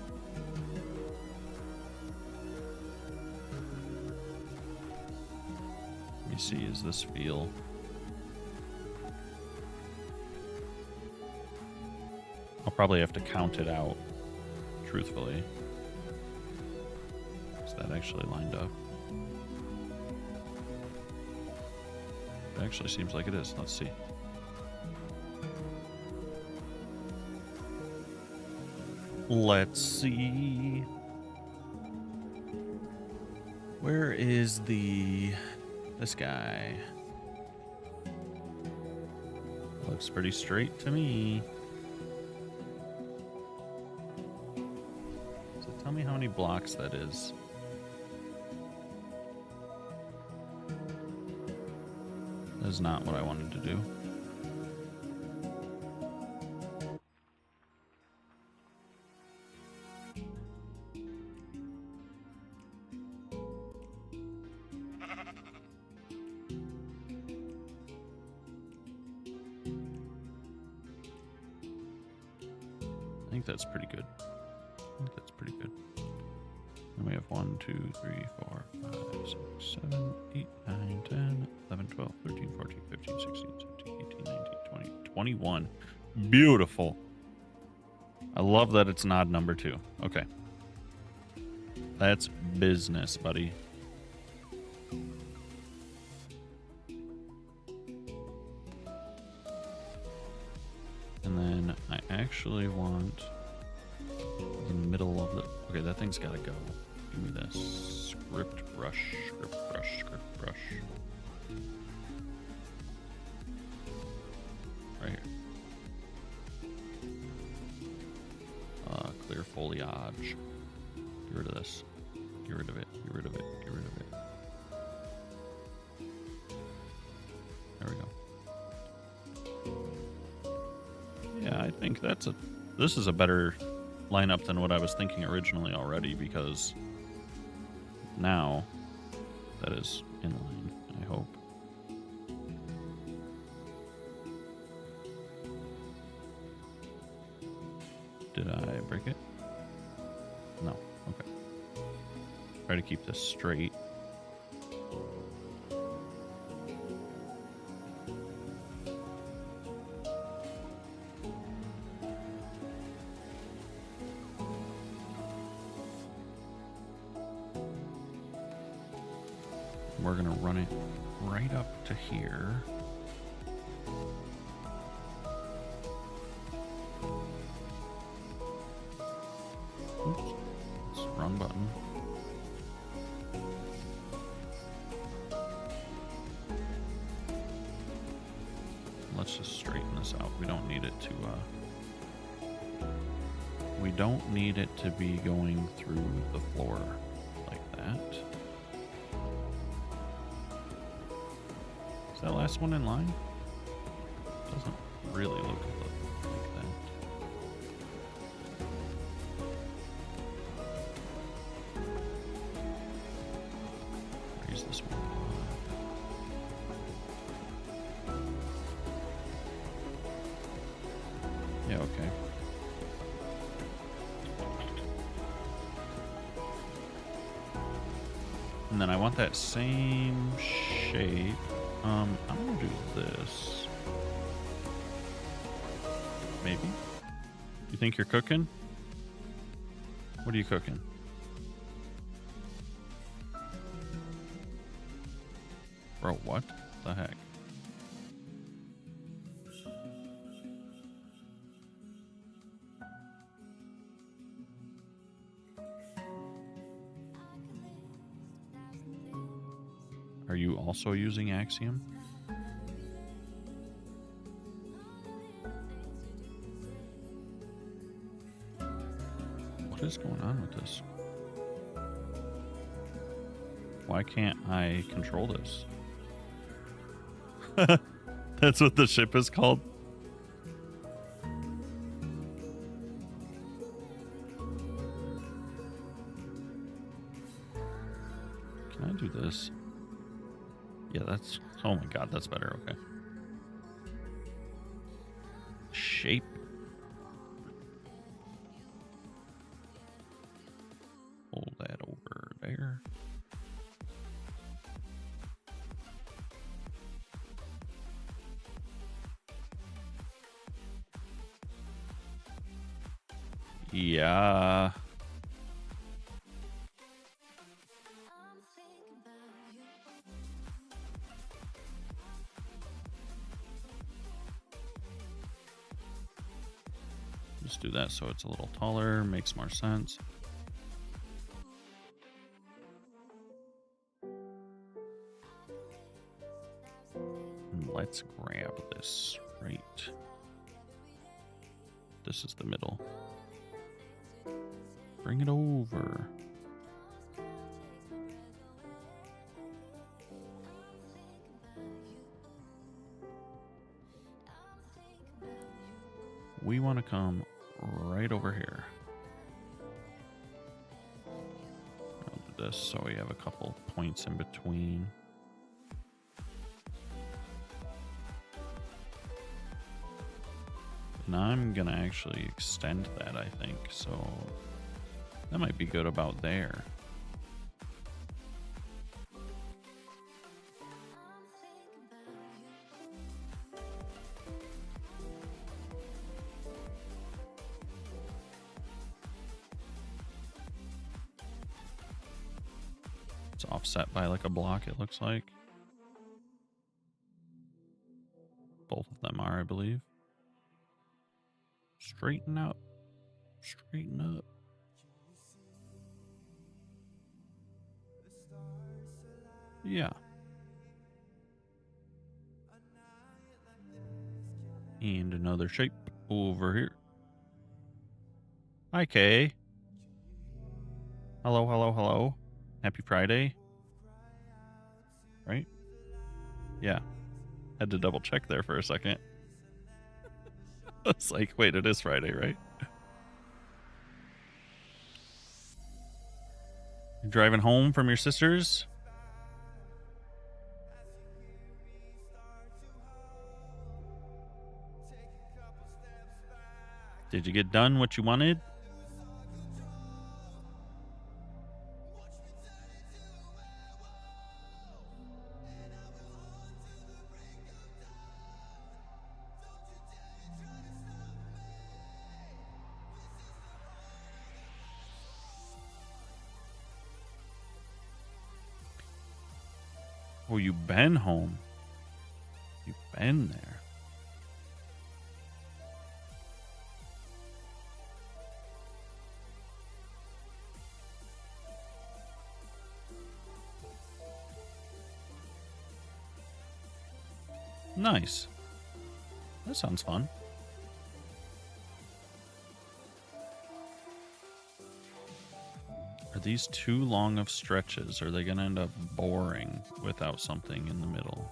Let me see, is this feel? I'll probably have to count it out, truthfully. Is that actually lined up? It actually seems like it is. Let's see. Let's see. Where is this guy? Looks pretty straight to me. So tell me how many blocks that is. That is not what I wanted to do. I think that's pretty good. And we have 1, 2, 3, 4, 5, 6, 7, 8, 9, 10, 11, 12, 13, 14, 15, 16, 17, 18, 19, 20, 21. Beautiful. I love that it's node number 2. Okay. That's business, buddy. And then I actually want the middle of the... Okay, that thing's got to go. Give me this. Script brush. much. Get rid of this. Get rid of it. Get rid of it. Get rid of it. There we go. Yeah, I think this is a better lineup than what I was thinking originally already, because now that is in line, I hope. Did I break it? No. Okay. Try to keep this straight. We're going to run it right up to here. Oops, it's the wrong button. Let's just straighten this out. We don't need it to, we don't need it to be going through the floor like that. Is that last one in line? Doesn't really look like that. Raise this one. Yeah, okay. And then I want that same shape. I'm gonna do this. Maybe? You think you're cooking? What are you cooking? Bro, what the heck? Are you also using Axiom? What is going on with this? Why can't I control this? That's what the ship is called? Can I do this? Yeah, that's... Oh my god, that's better. Okay. Shape. Hold that over there. Yeah. Just do that so it's a little taller, makes more sense. And let's grab this right. This is the middle. Bring it over. We want to come right over here. I'll do this so we have a couple points in between. And I'm gonna actually extend that, I think, so that might be good about there. It's offset by like a block, it looks like. Both of them are, I believe. Straighten up. Straighten up. Yeah. And another shape over here. Hi, Kay. Hello, hello, hello. Happy Friday. Right? Yeah. Had to double check there for a second. It's like, wait, it is Friday, right? You driving home from your sister's? Did you get done what you wanted? Oh, you been home. You been there. Nice. That sounds fun. Are these too long of stretches? Are they going to end up boring without something in the middle?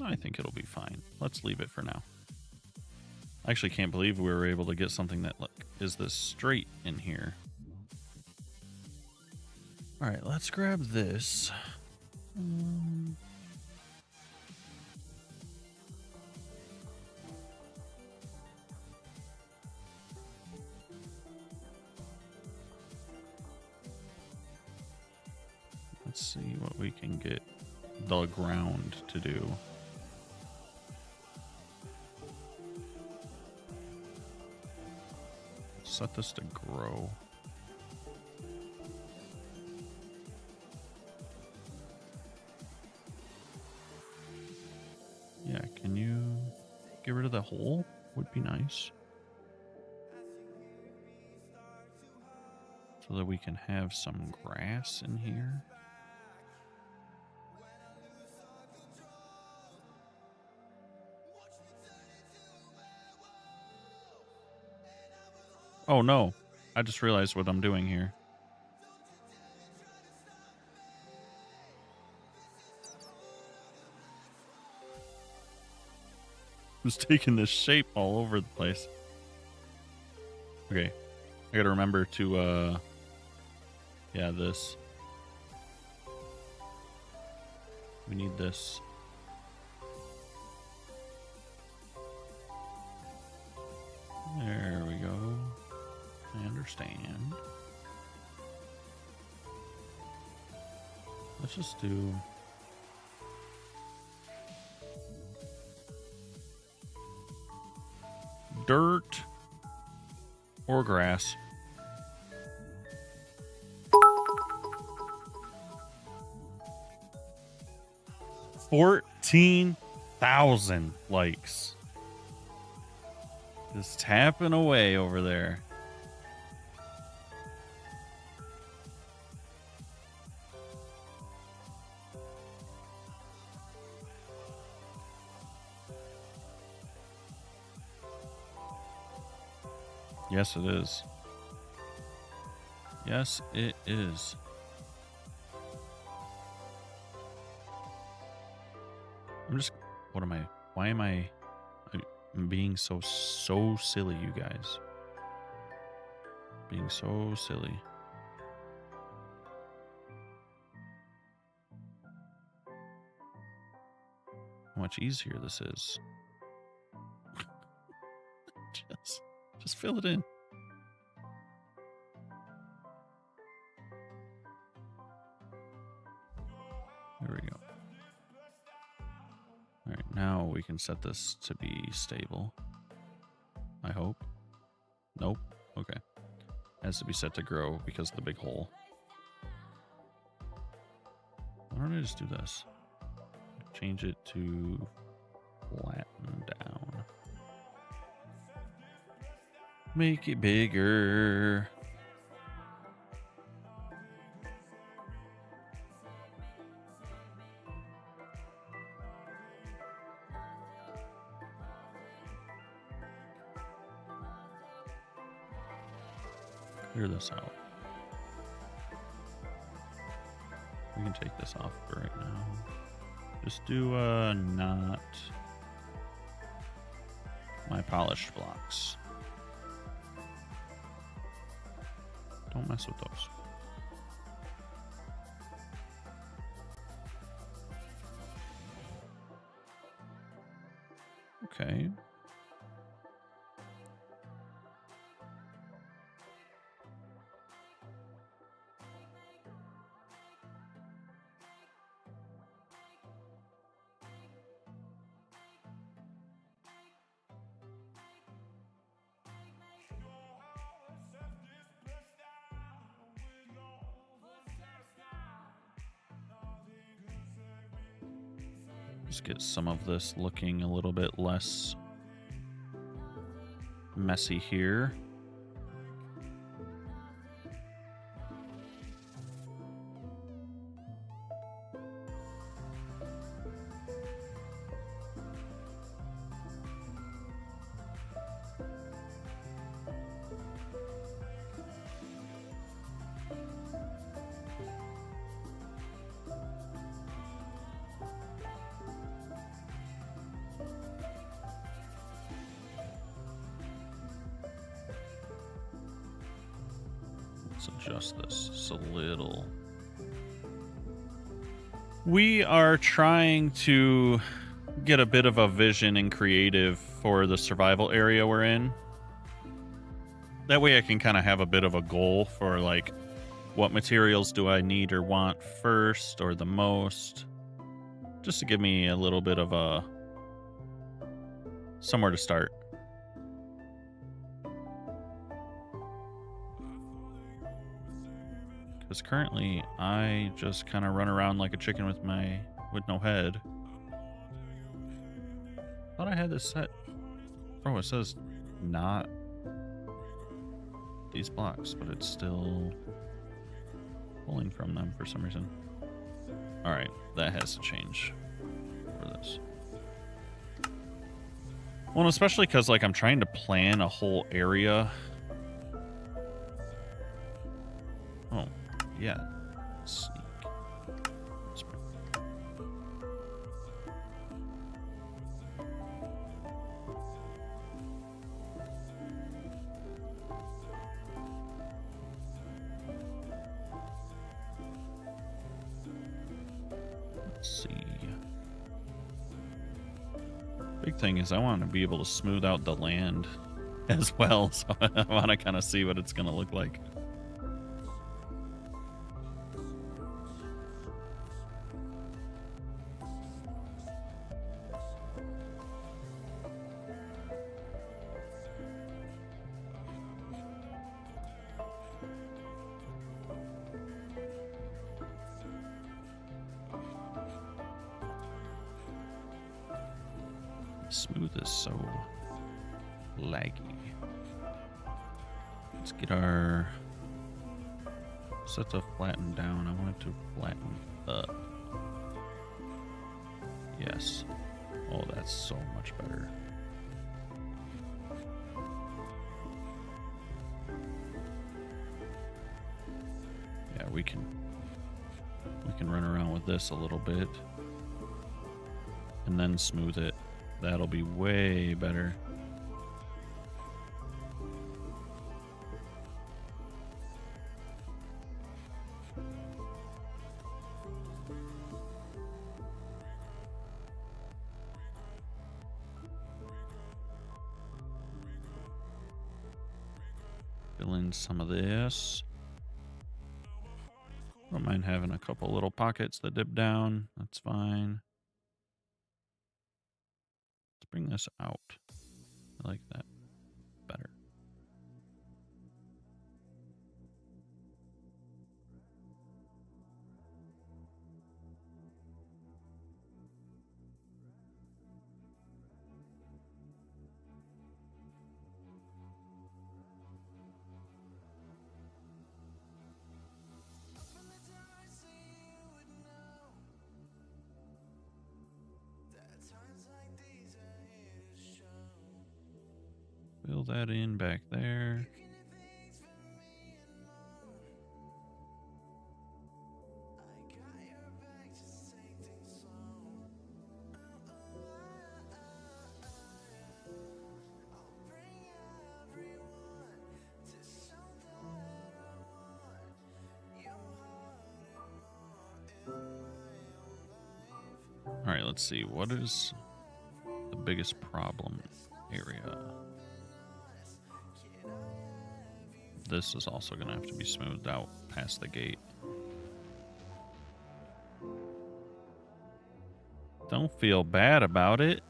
I think it'll be fine. Let's leave it for now. I actually can't believe we were able to get something that is this straight in here. All right, let's grab this. Let's see what we can get the ground to do. Set this to grow. Yeah, can you get rid of the hole? Would be nice. So that we can have some grass in here. Oh no, I just realized what I'm doing here. I'm just taking this shape all over the place. Okay, I gotta remember to, yeah, this. We need this. There we go. I understand. Let's just do... dirt or grass. $14,000 likes. Just tapping away over there. Yes, it is. Yes, it is. I'm just... what am I... why am I... I'm being so silly, you guys. Being so silly. How much easier this is. Just fill it in. There we go. All right, now we can set this to be stable. I hope. Nope. Okay. Has to be set to grow because of the big hole. Why don't I just do this? Change it to flatten down. Make it bigger. Clear this out. We can take this off for right now. Just do not my polished blocks. Don't mess with those. Okay. Just get some of this looking a little bit less messy here. Let's adjust this just a little. We are trying to get a bit of a vision and creative for the survival area we're in. That way I can kind of have a bit of a goal for like what materials do I need or want first or the most. Just to give me a little bit of a somewhere to start. Because currently I just kind of run around like a chicken with no head. Thought I had this set. Oh, it says not these blocks, but it's still pulling from them for some reason. All right, that has to change for this. Well, especially because like I'm trying to plan a whole area. Oh, yeah. Sneak. Let's see. Big thing is I want to be able to smooth out the land as well, so I want to kind of see what it's going to look like. Smooth is so laggy. Let's get our set to flatten down. I want it to flatten up. Yes. Oh, that's so much better. Yeah, we can run around with this a little bit and then smooth it. That'll be way better. Fill in some of this. Don't mind having a couple little pockets that dip down. That's fine. Let's bring this out. I like that better. Fill that in back there. let's see. What is the biggest problem area? This is also going to have to be smoothed out past the gate. Don't feel bad about it.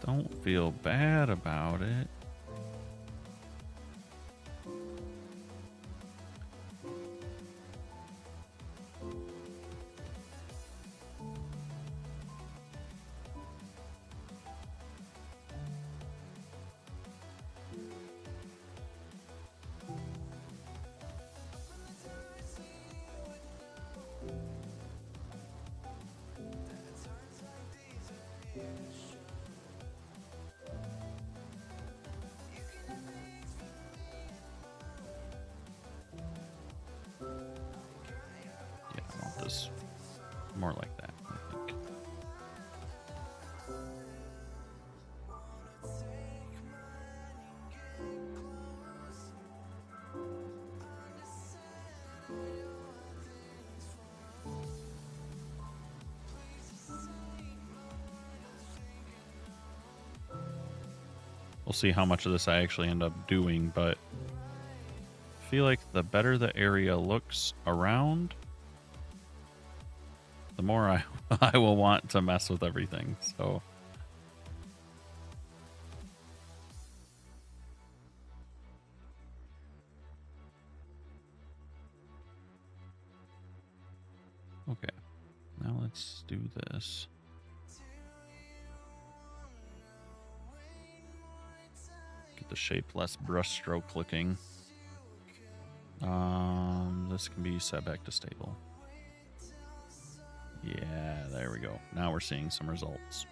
Don't feel bad about it. More like that, I think. We'll see how much of this I actually end up doing, but I feel like the better the area looks around, the more I will want to mess with everything. So okay, now let's do this. Get the shape less brushstroke looking. This can be set back to stable. Yeah, there we go. Now we're seeing some results.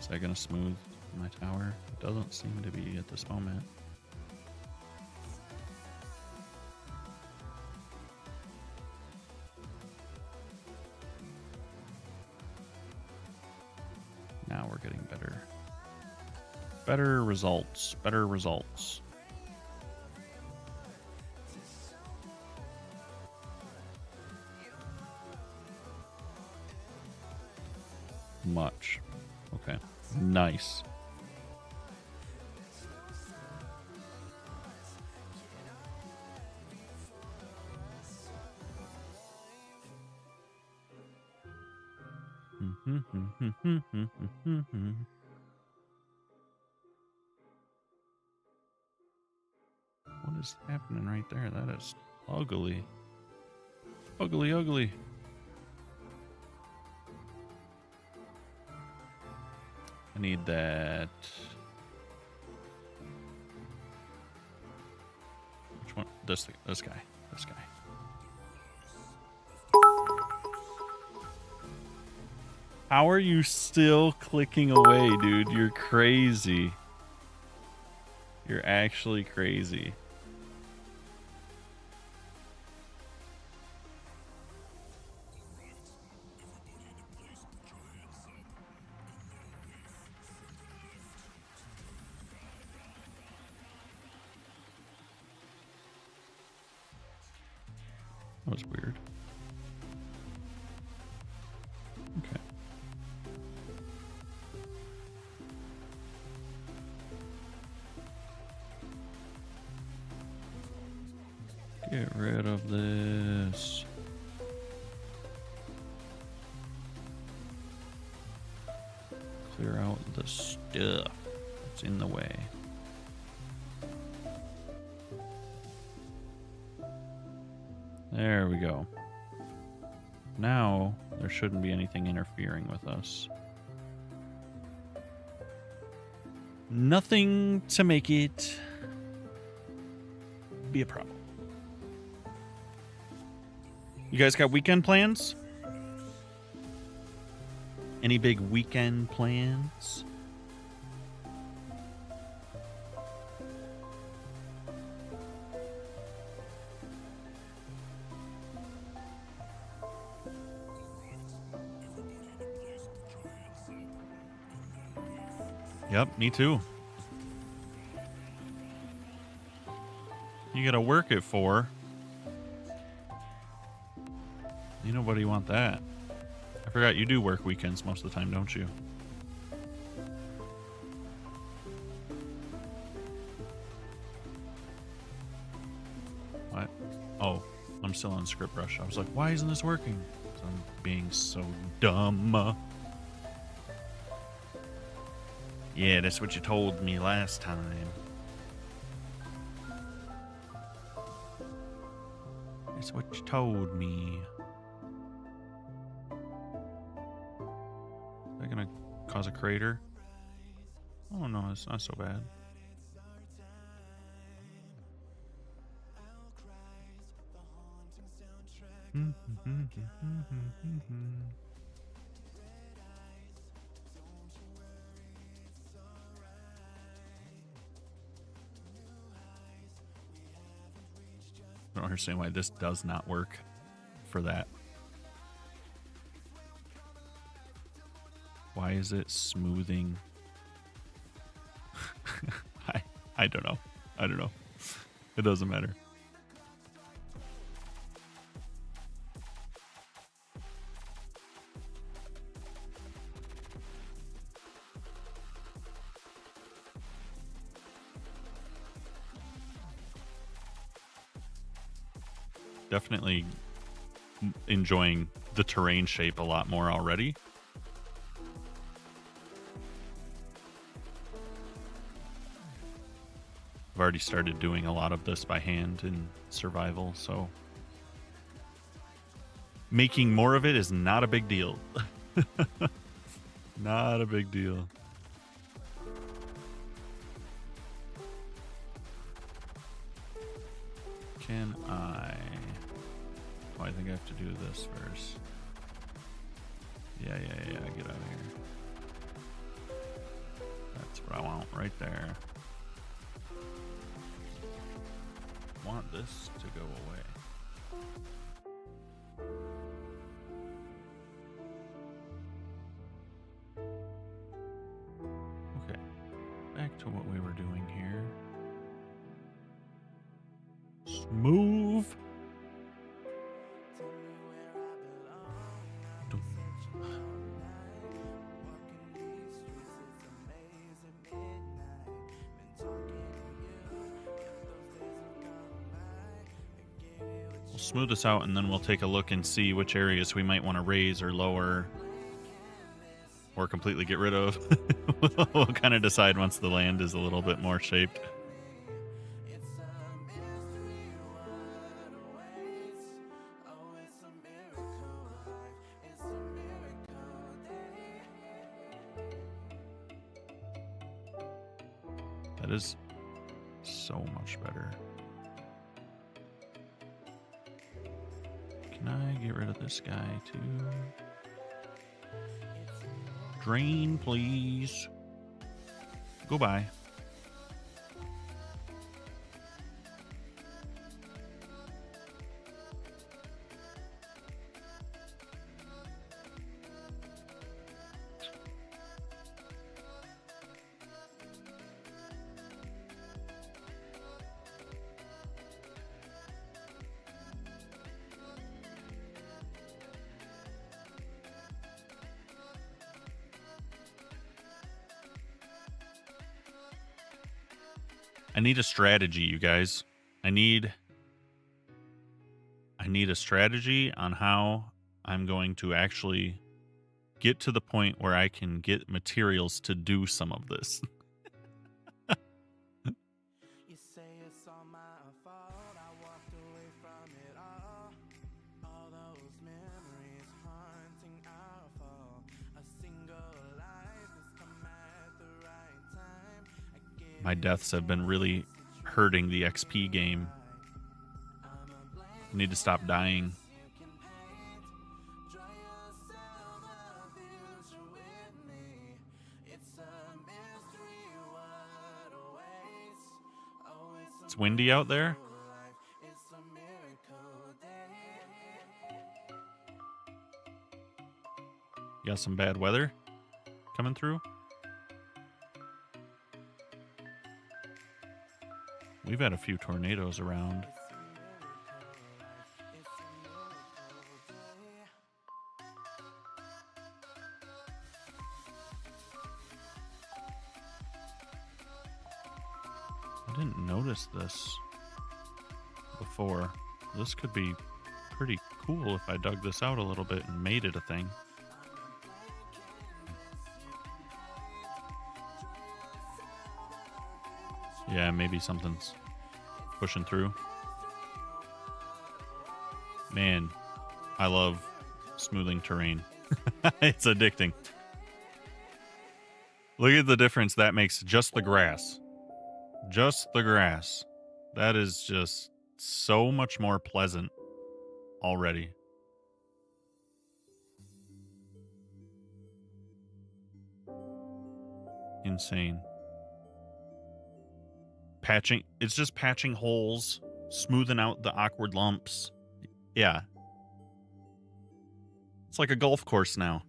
Is that going to smooth my tower? It doesn't seem to be at this moment. Now we're getting better. Better results. Better results. Much. Okay. Nice. What is happening right there? That is ugly. Ugly, ugly. I need that. Which one? This guy. This guy. How are you still clicking away, dude? You're crazy. You're actually crazy. That was weird. Okay. Get rid of this. Clear out the stuff that's in the way. There we go. Now, there shouldn't be anything interfering with us. Nothing to make it be a problem. You guys got weekend plans? Any big weekend plans? Yep, me too. You gotta work at 4. Ain't nobody want that. I forgot you do work weekends most of the time, don't you? What? Oh, I'm still on Script Rush. I was like, why isn't this working? 'Cause I'm being so dumb. Yeah, that's what you told me last time. That's what you told me. Is that gonna cause a crater? Oh no, it's not so bad. I don't understand why this does not work for that. Why is it smoothing? I don't know. I don't know. It doesn't matter. Definitely enjoying the terrain shape a lot more already. I've already started doing a lot of this by hand in survival, so making more of it is not a big deal. Not a big deal. Can I... Oh, I think I have to do this first. Yeah, get out of here. That's what I want right there. Want this to go away. Okay, back to what we were doing here. Smooth. We'll smooth this out and then we'll take a look and see which areas we might want to raise or lower or completely get rid of. We'll kind of decide once the land is a little bit more shaped. That is so much better. Can I get rid of this guy too? Drain, please. Goodbye. I need a strategy, you guys. I need a strategy on how I'm going to actually get to the point where I can get materials to do some of this. You say it's all my fault. I walked away from it all those memories haunting our fall. A single life has come at the right time. My deaths have been really hurting the XP game. I need to stop dying. It's windy out there. You got some bad weather coming through? We've had a few tornadoes around. I didn't notice this before. This could be pretty cool if I dug this out a little bit and made it a thing. Yeah, maybe something's pushing through. Man, I love smoothing terrain. It's addicting. Look at the difference that makes. Just the grass. Just the grass. That is just so much more pleasant already. Insane. Patching. It's just patching holes, smoothing out the awkward lumps. Yeah. It's like a golf course now.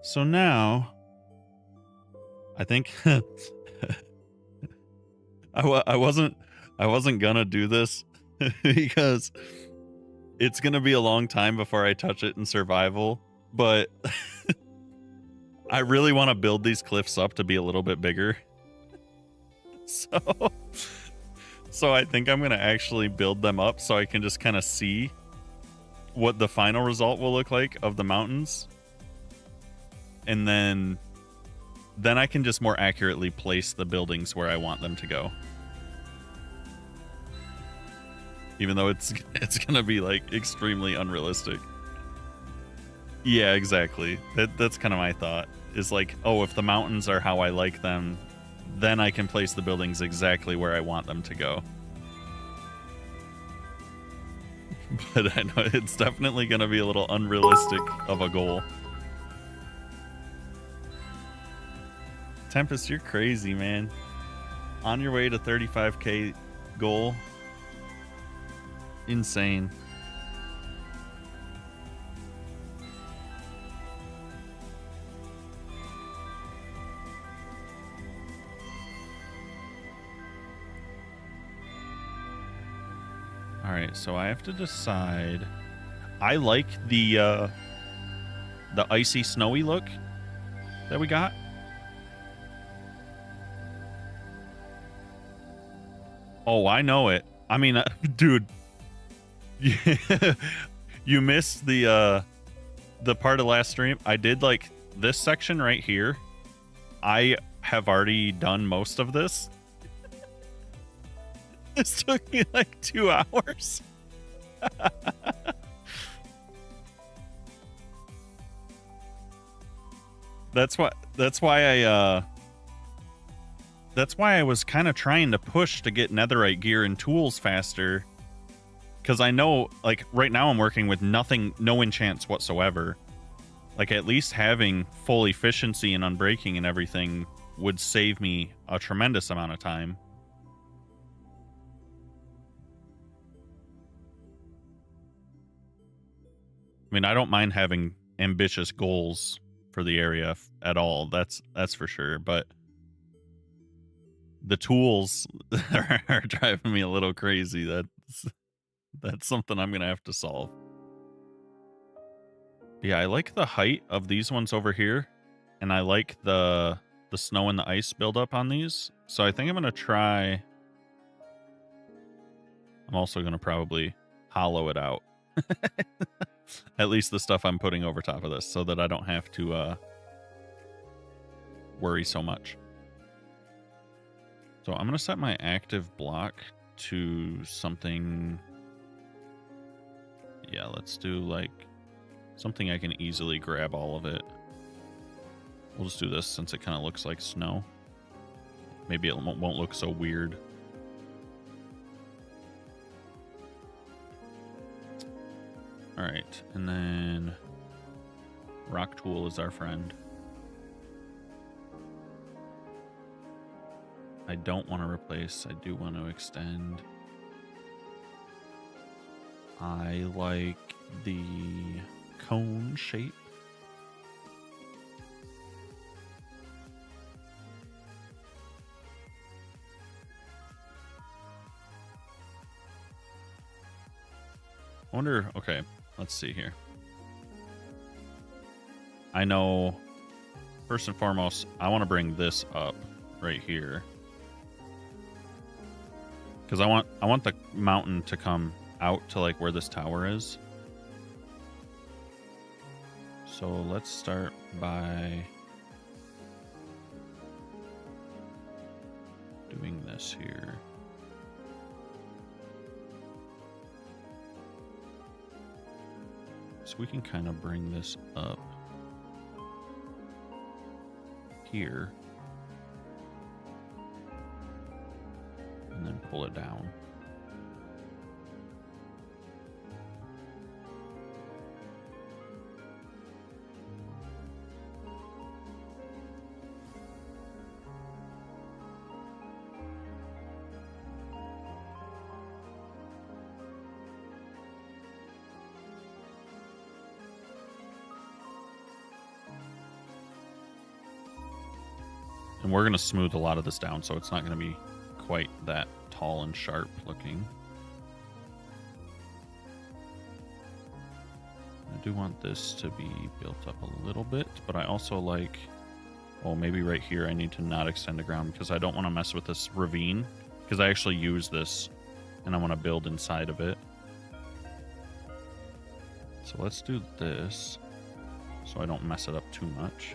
So now, I think I wasn't gonna do this because it's gonna be a long time before I touch it in survival, but I really want to build these cliffs up to be a little bit bigger. So I think I'm gonna actually build them up so I can just kind of see what the final result will look like of the mountains. And then I can just more accurately place the buildings where I want them to go. Even though it's gonna be like extremely unrealistic. Yeah, exactly. That's kind of my thought. Is like, oh, if the mountains are how I like them, then I can place the buildings exactly where I want them to go. But I know it's definitely gonna be a little unrealistic of a goal. Tempest, you're crazy, man. On your way to 35k goal. Insane. All right, so I have to decide. I like the icy snowy look that we got. Oh, I know it. I mean, dude, you missed the part of last stream. I did like this section right here. I have already done most of this. This took me like 2 hours. That's why I was kind of trying to push to get netherite gear and tools faster. Because I know, like, right now I'm working with no enchants whatsoever. Like, at least having full efficiency and unbreaking and everything would save me a tremendous amount of time. I mean, I don't mind having ambitious goals for the area at all. That's for sure. But the tools are driving me a little crazy. That's something I'm gonna have to solve. Yeah, I like the height of these ones over here, and I like the snow and the ice buildup on these. So I think I'm gonna try. I'm also gonna probably hollow it out. At least the stuff I'm putting over top of this, so that I don't have to worry so much. So I'm gonna set my active block to something. Yeah, let's do like something I can easily grab all of it. We'll just do this since it kind of looks like snow. Maybe it won't look so weird. All right, and then rock tool is our friend. I don't want to replace, I do want to extend. I like the cone shape. I wonder, okay, let's see here. I know, first and foremost, I want to bring this up right here. Because I want the mountain to come out to like where this tower is. So let's start by doing this here. So we can kind of bring this up here and then pull it down. And we're going to smooth a lot of this down, so it's not going to be quite that tall and sharp looking. I do want this to be built up a little bit, but I also like, oh, maybe right here I need to not extend the ground because I don't want to mess with this ravine, because I actually use this and I want to build inside of it. So let's do this so I don't mess it up too much.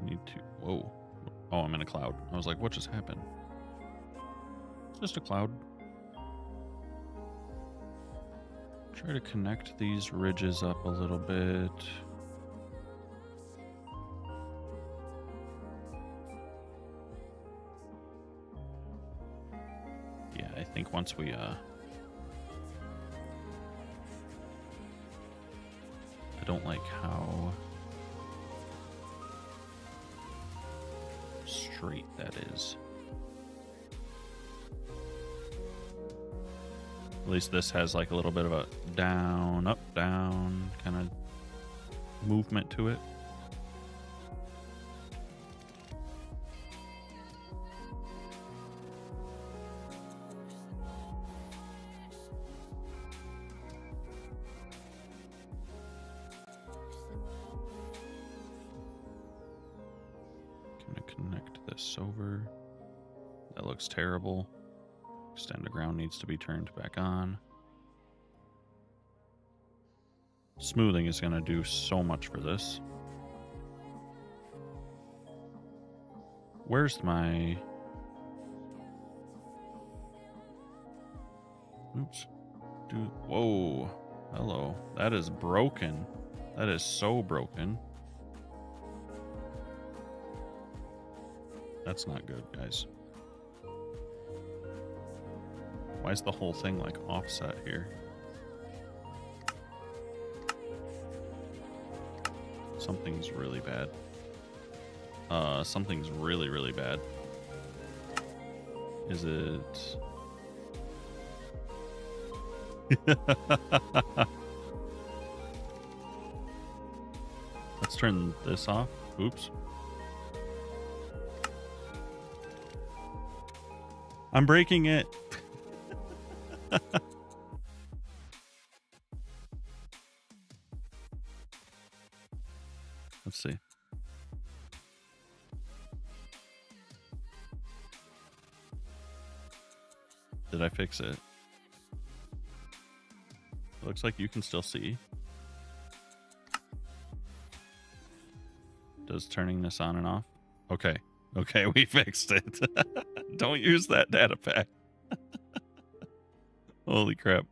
Need to, whoa. Oh, I'm in a cloud. I was like, what just happened? It's just a cloud. Try to connect these ridges up a little bit. Yeah, I think once we, I don't like how straight that is. At least this has like a little bit of a down, up, down kind of movement to it. Gonna connect this over. That looks terrible. Extend the ground needs to be turned back on. Smoothing is going to do so much for this. Where's my... Oops. Dude, whoa. Hello. That is broken. That is so broken. That's not good, guys. Why is the whole thing like offset here? Something's really bad. Something's really, really bad. Is it... Let's turn this off. Oops. I'm breaking it. Let's see. Did I fix it? It looks like you can still see. Does turning this on and off? Okay. Okay, we fixed it. Don't use that data pack. Holy crap.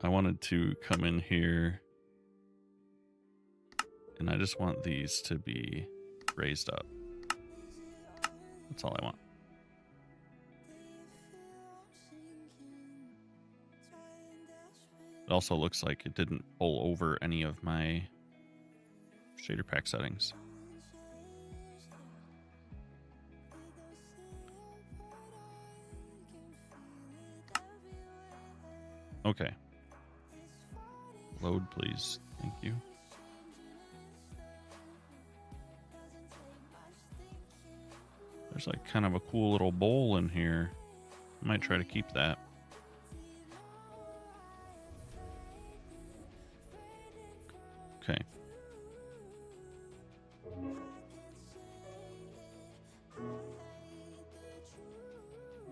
I wanted to come in here and I just want these to be raised up. That's all I want. It also looks like it didn't pull over any of my shader pack settings. Okay. Load, please. Thank you. There's like kind of a cool little bowl in here. Might try to keep that. Okay.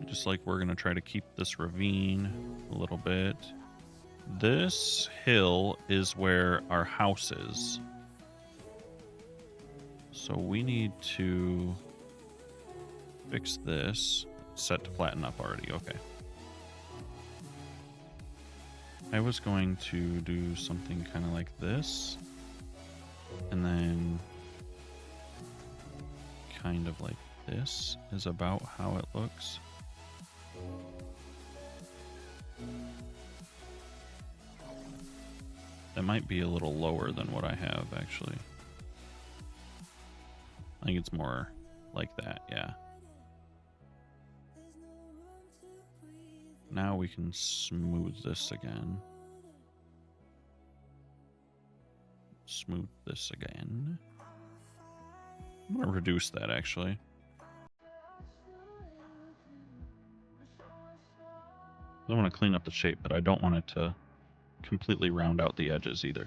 Just like we're going to try to keep this ravine a little bit. This hill is where our house is. So we need to fix this. Set to flatten up already. Okay. I was going to do something kind of like this. And then kind of like this is about how it looks. That might be a little lower than what I have, actually. I think it's more like that, yeah. Now we can smooth this again. Smooth this again. I'm going to reduce that, actually. I want to clean up the shape, but I don't want it to completely round out the edges either.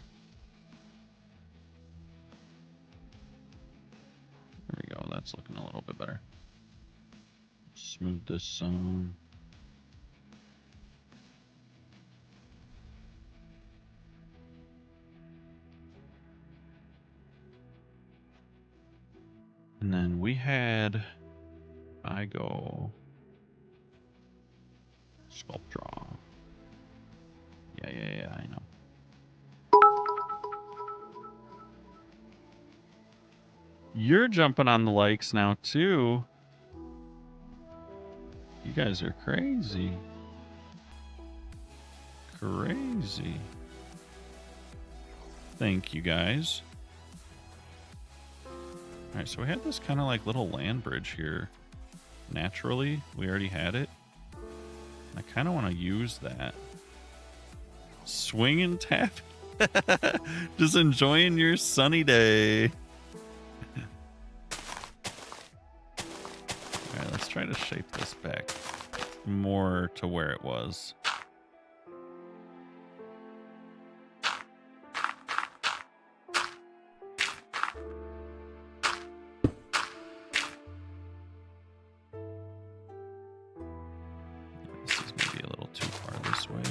There we go. That's looking a little bit better. Smooth this some. And then we had, I go sculpt draw. Yeah, I know. You're jumping on the likes now too. You guys are crazy. Crazy. Thank you guys. Alright, so we had this kind of like little land bridge here. Naturally, we already had it. I kind of want to use that. Swing and tap. Just enjoying your sunny day. Alright, let's try to shape this back more to where it was. This is maybe a little too far this way.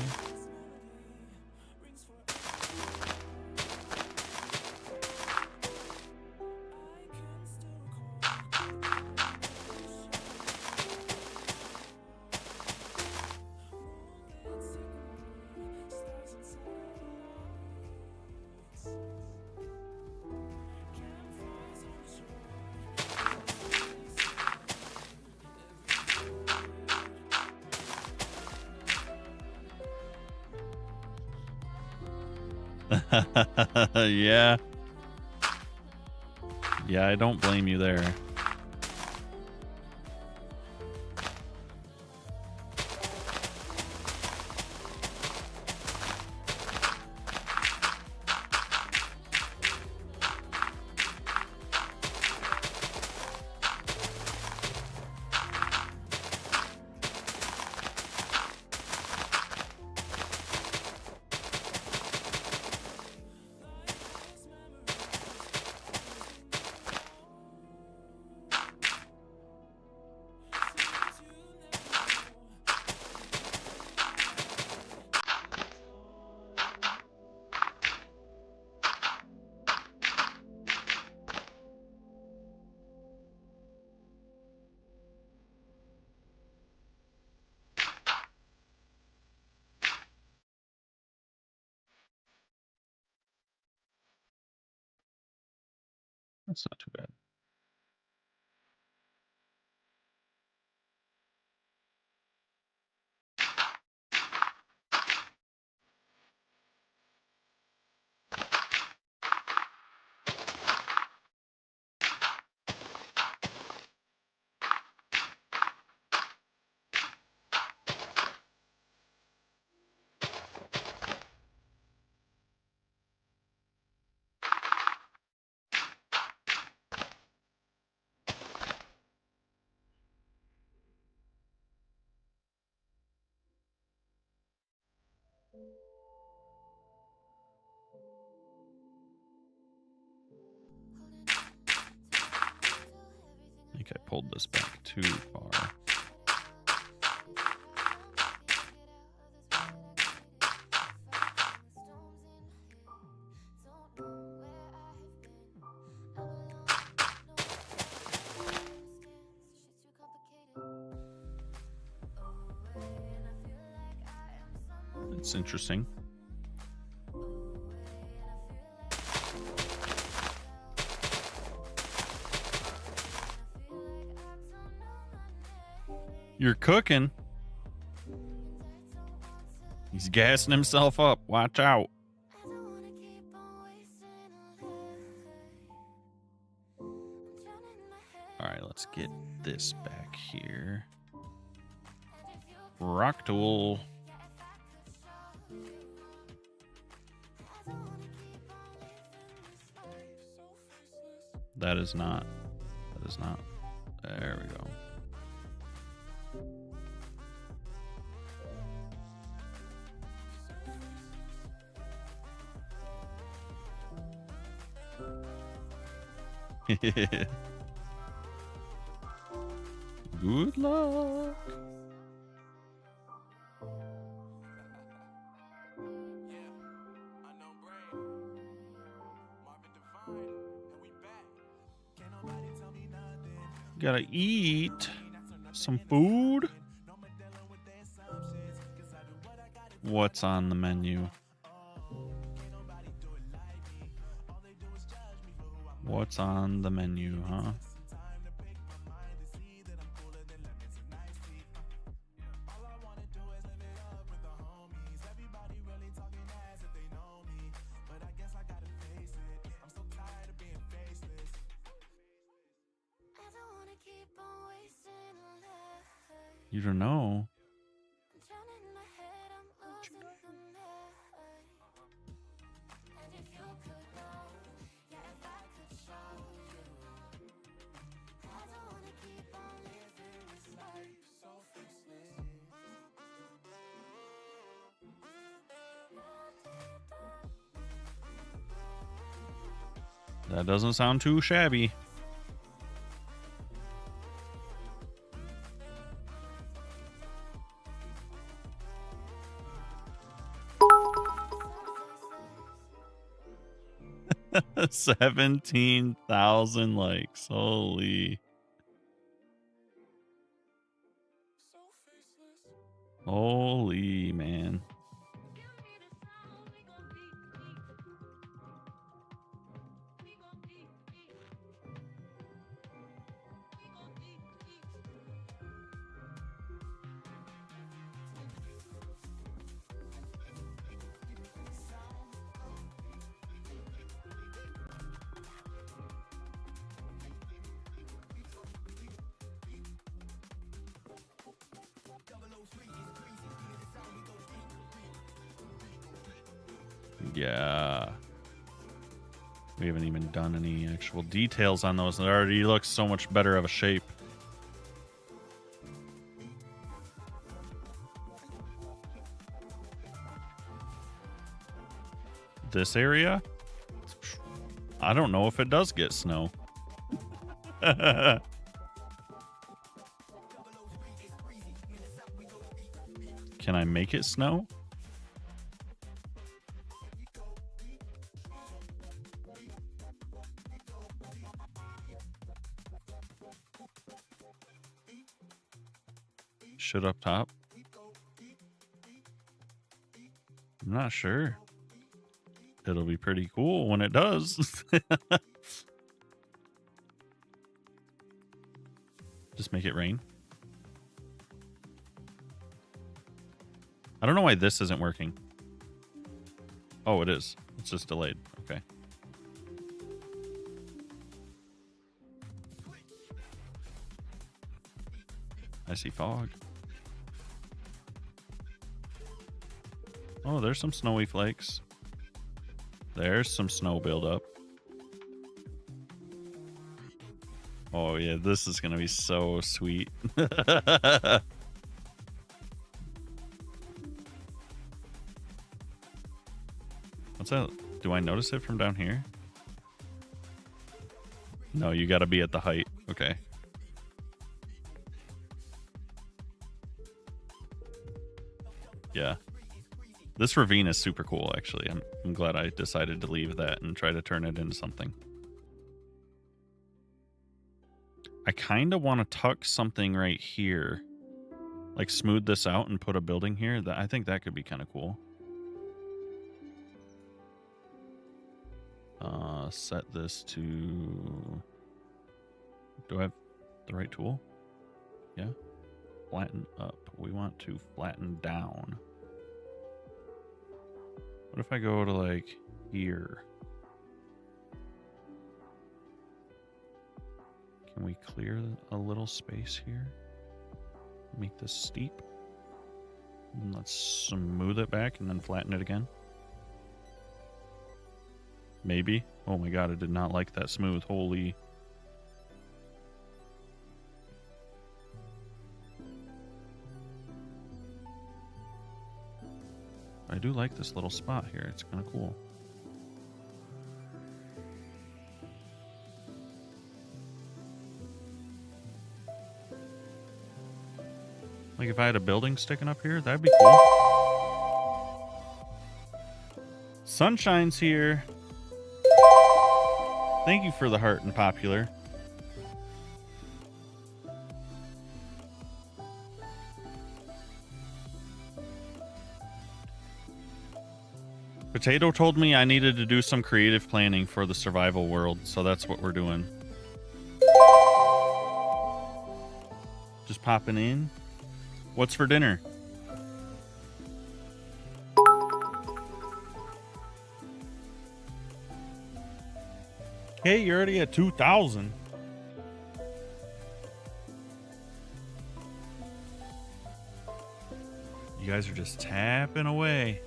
Yeah. Yeah, I don't blame you there. That's not too bad. I think I pulled this back too far. It's interesting. You're cooking. He's gassing himself up. Watch out. All right, let's get this back here. Rock tool. That is not. That is not. There we go. Good luck. Gotta eat some food. What's on the menu? What's on the menu, huh? You don't know. That doesn't sound too shabby. $17,000 likes. Holy. Holy man. Yeah. We haven't even done any actual details on those. It already looks so much better of a shape. This area? I don't know if it does get snow. Can I make it snow? Shit up top. I'm not sure. It'll be pretty cool when it does. Just make it rain. I don't know why this isn't working. Oh, it is. It's just delayed. Okay. I see fog. Oh, there's some snowy flakes. There's some snow buildup. Oh, yeah, this is going to be so sweet. What's that? Do I notice it from down here? No, you gotta be at the height. Okay. Yeah. This ravine is super cool, actually. I'm glad I decided to leave that and try to turn it into something. I kind of want to tuck something right here. Like smooth this out and put a building here. I think that could be kind of cool. Set this to... Do I have the right tool? Yeah. Flatten up. We want to flatten down. What if I go to like here? Can we clear a little space here? Make this steep. And let's smooth it back and then flatten it again. Maybe. Oh my god, I did not like that smooth. Holy. I do like this little spot here. It's kind of cool. Like if I had a building sticking up here, that'd be cool. Sunshine's here. Thank you for the heart and popular. Potato told me I needed to do some creative planning for the survival world, so that's what we're doing. Just popping in. What's for dinner? Hey, you're already at 2,000. You guys are just tapping away.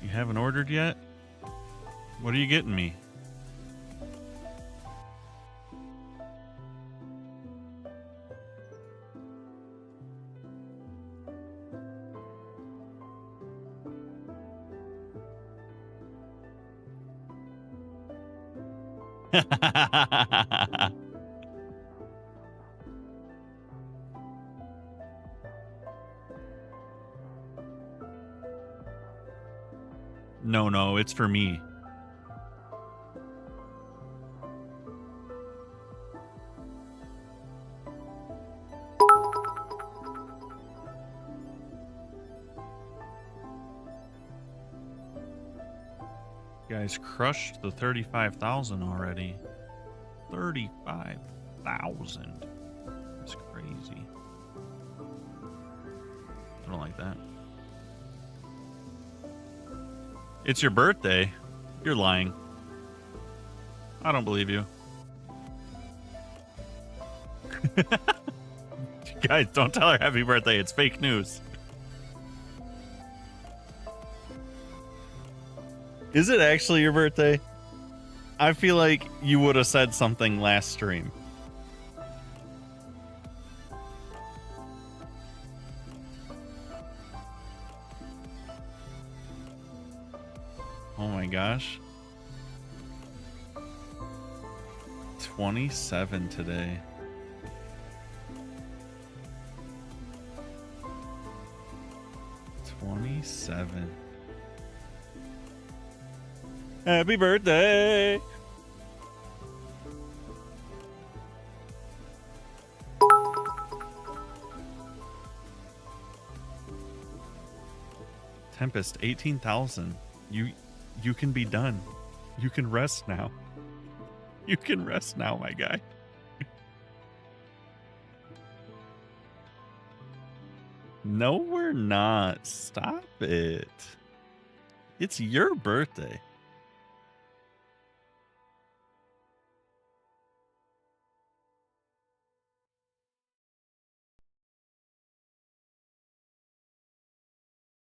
You haven't ordered yet? What are you getting me? No, it's for me. You guys crushed the 35,000 already. 35,000. That's crazy. I don't like that. It's your birthday. You're lying. I don't believe you. Guys, don't tell her happy birthday. It's fake news. Is it actually your birthday? I feel like you would have said something last stream. Oh my gosh. 27 today. Happy birthday! Tempest, 18,000. You can be done. You can rest now. You can rest now, my guy. No, we're not. Stop it. It's your birthday.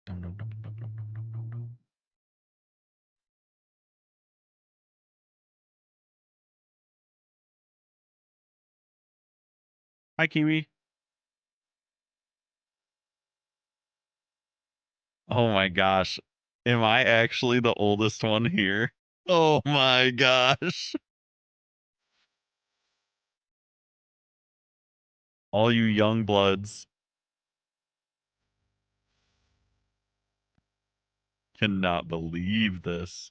Dum, dum, dum, dum, dum, dum, dum, dum. Hi, Kiwi. Oh my gosh. Am I actually the oldest one here? Oh my gosh. All you young bloods cannot believe this.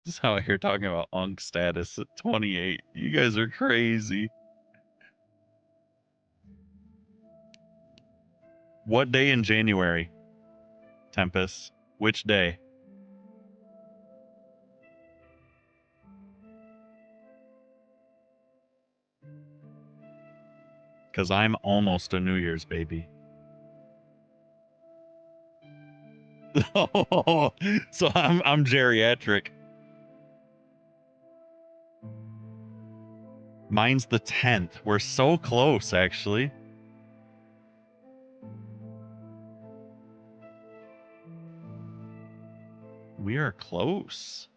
This is how I hear talking about Unk status at 28. You guys are crazy. What day in January? Tempest. Which day? Because I'm almost a New Year's baby. Oh, so I'm geriatric. Mine's the 10th. We're so close, actually. We are close.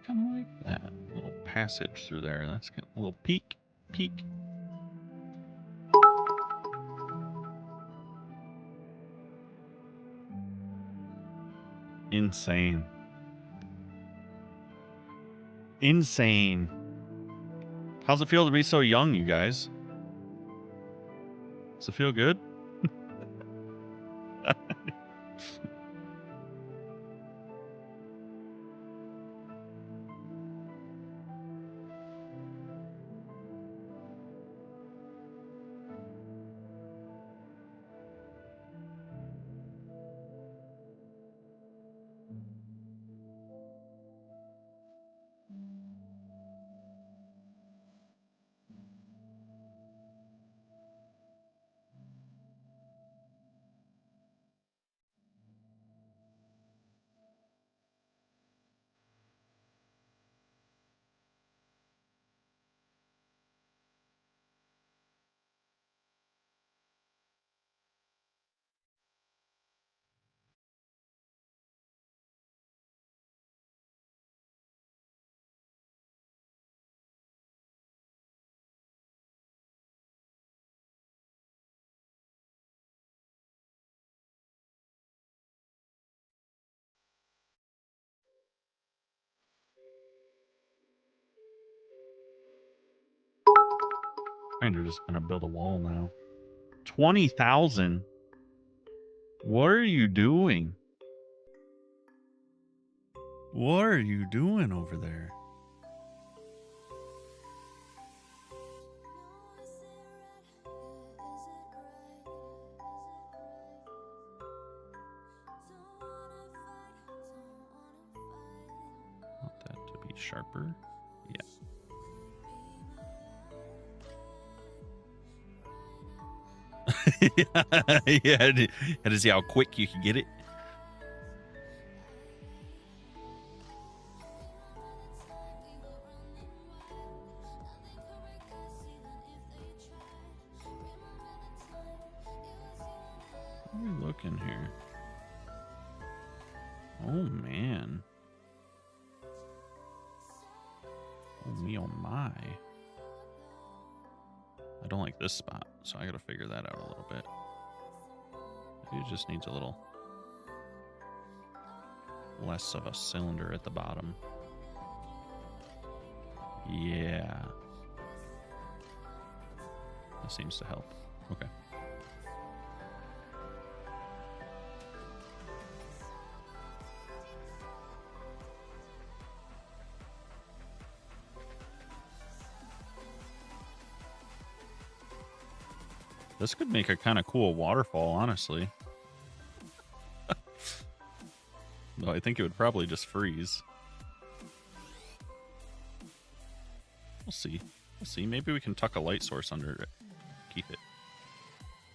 Kind of like that little passage through there. That's kind of a little peek, peek. Insane. Insane. How's it feel to be so young, you guys? Does it feel good? Kind of just gonna build a wall now. 20,000. What are you doing? What are you doing over there? Want that to be sharper. Yeah. Yeah, to see how quick you can get it. What are we looking here? Oh man. Oh me, oh my. I don't like this spot, so I gotta figure that out a little bit. Maybe it just needs a little less of a cylinder at the bottom. Yeah. That seems to help. Okay. This could make a kind of cool waterfall, honestly. Though I think it would probably just freeze. We'll see. We'll see. Maybe we can tuck a light source under it. Keep it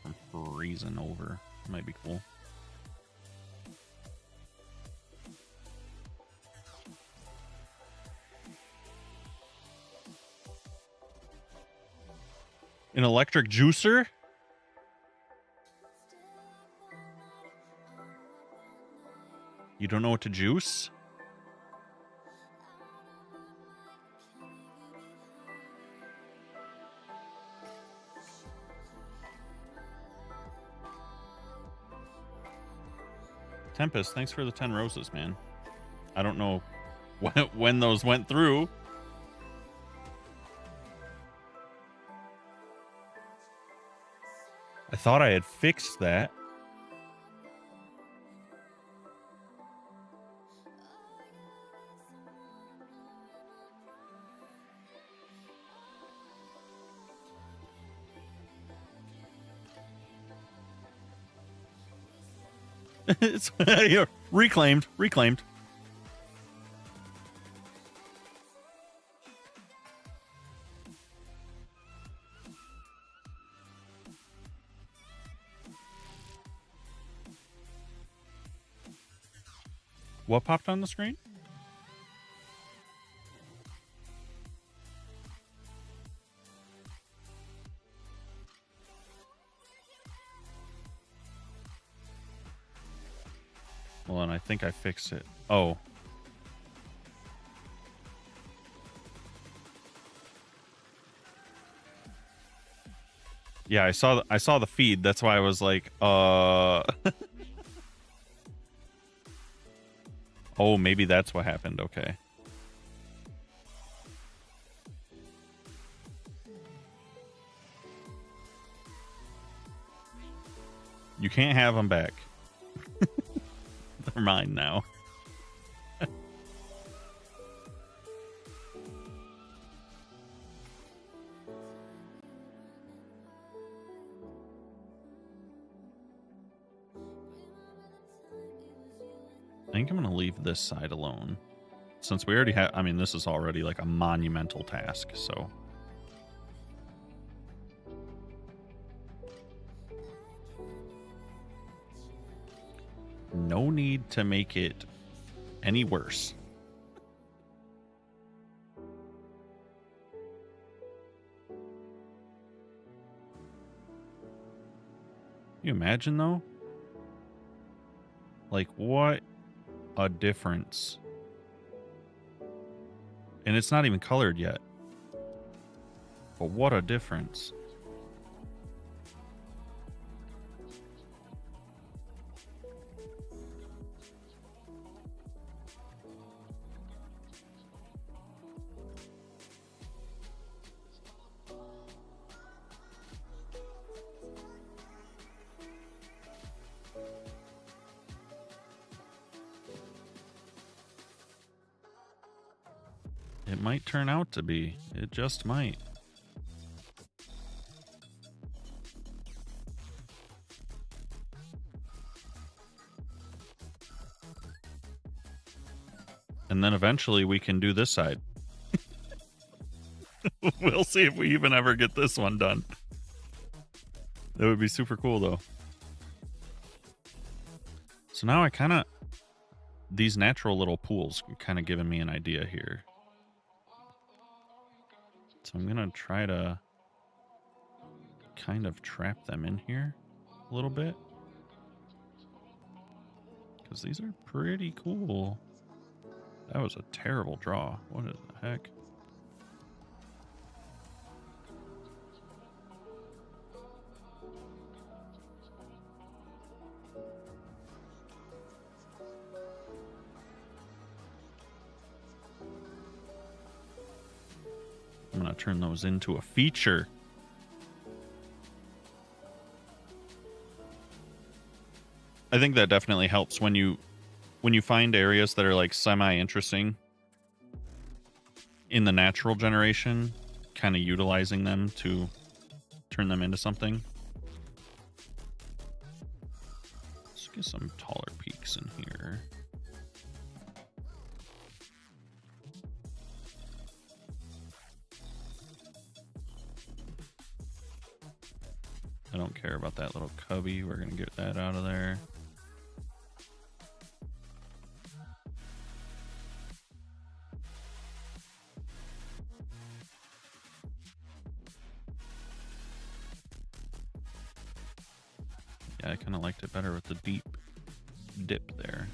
from freezing over. Might be cool. An electric juicer? You don't know what to juice? Tempest, thanks for the 10 roses, man. I don't know when those went through. I thought I had fixed that. It's reclaimed. What popped on the screen? Well, and I think I fixed it. Oh. Yeah, I saw the feed. That's why I was like, Oh, maybe that's what happened. Okay. You can't have them back. They're mine now. I think I'm going to leave this side alone. Since we already have... I mean, this is already like a monumental task, so... No need to make it any worse. You imagine, though? Like, what a difference. And it's not even colored yet. But what a difference. It might turn out to be. It just might. And then eventually we can do this side. We'll see if we even ever get this one done. That would be super cool, though. So now I kind of... These natural little pools kind of giving me an idea here. So I'm going to try to kind of trap them in here a little bit. Because these are pretty cool. That was a terrible draw. What the heck? I'm going to turn those into a feature. I think that definitely helps when you find areas that are like semi-interesting in the natural generation, kind of utilizing them to turn them into something. Let's get some taller peaks in here. I don't care about that little cubby. We're going to get that out of there. kind of liked it better with the deep dip there.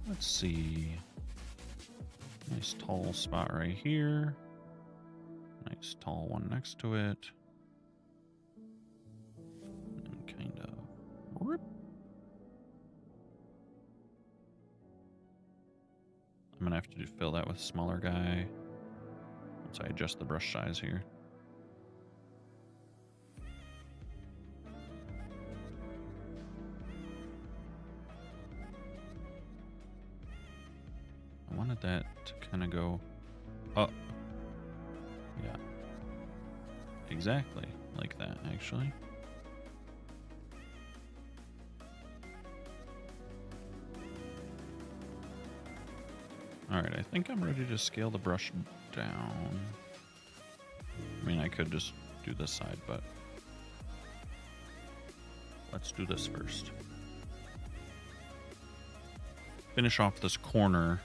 Let's see. Nice tall spot right here. Nice tall one next to it. And kind of rip. I'm gonna have to fill that with a smaller guy once I adjust the brush size here. I wanted that to kind of go up. Yeah. Exactly like that, actually. Alright, I think I'm ready to scale the brush down. I mean, I could just do this side, but let's do this first. Finish off this corner,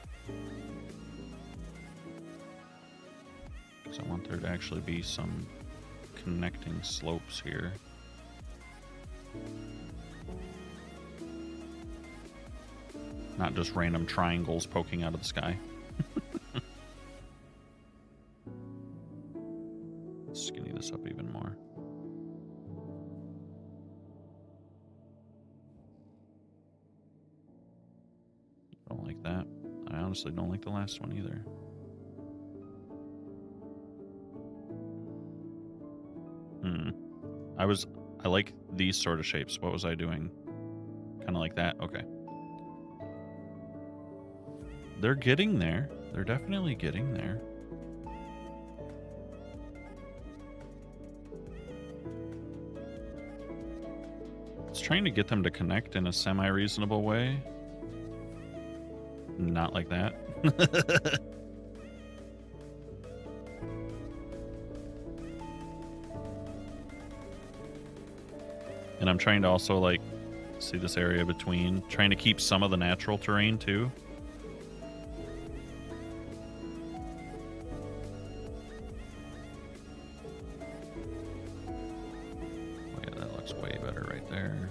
because I want there to actually be some connecting slopes here. Not just random triangles poking out of the sky. Let's skinny this up even more. Don't like that. I honestly don't like the last one either. I like these sort of shapes. What was I doing? Kind of like that? Okay. They're getting there. They're definitely getting there. It's trying to get them to connect in a semi-reasonable way. Not like that. And I'm trying to also, like, see this area between, trying to keep some of the natural terrain too. Oh yeah, that looks way better right there.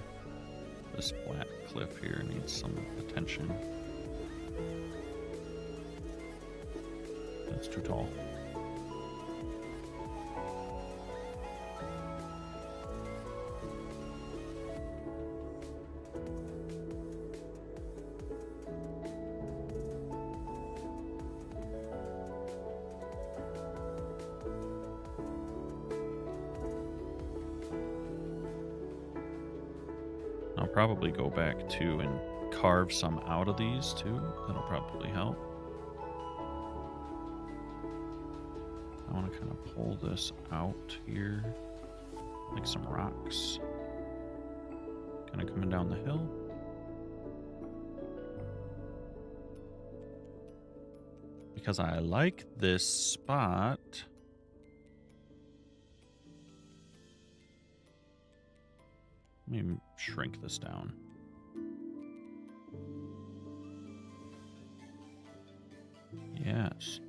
This flat cliff here needs some attention. That's too tall. I'll probably go back too and carve some out of these too. That'll probably help. I want to kind of pull this out here, like some rocks. Kind of coming down the hill. Because I like this spot. Let me shrink this down. Yes.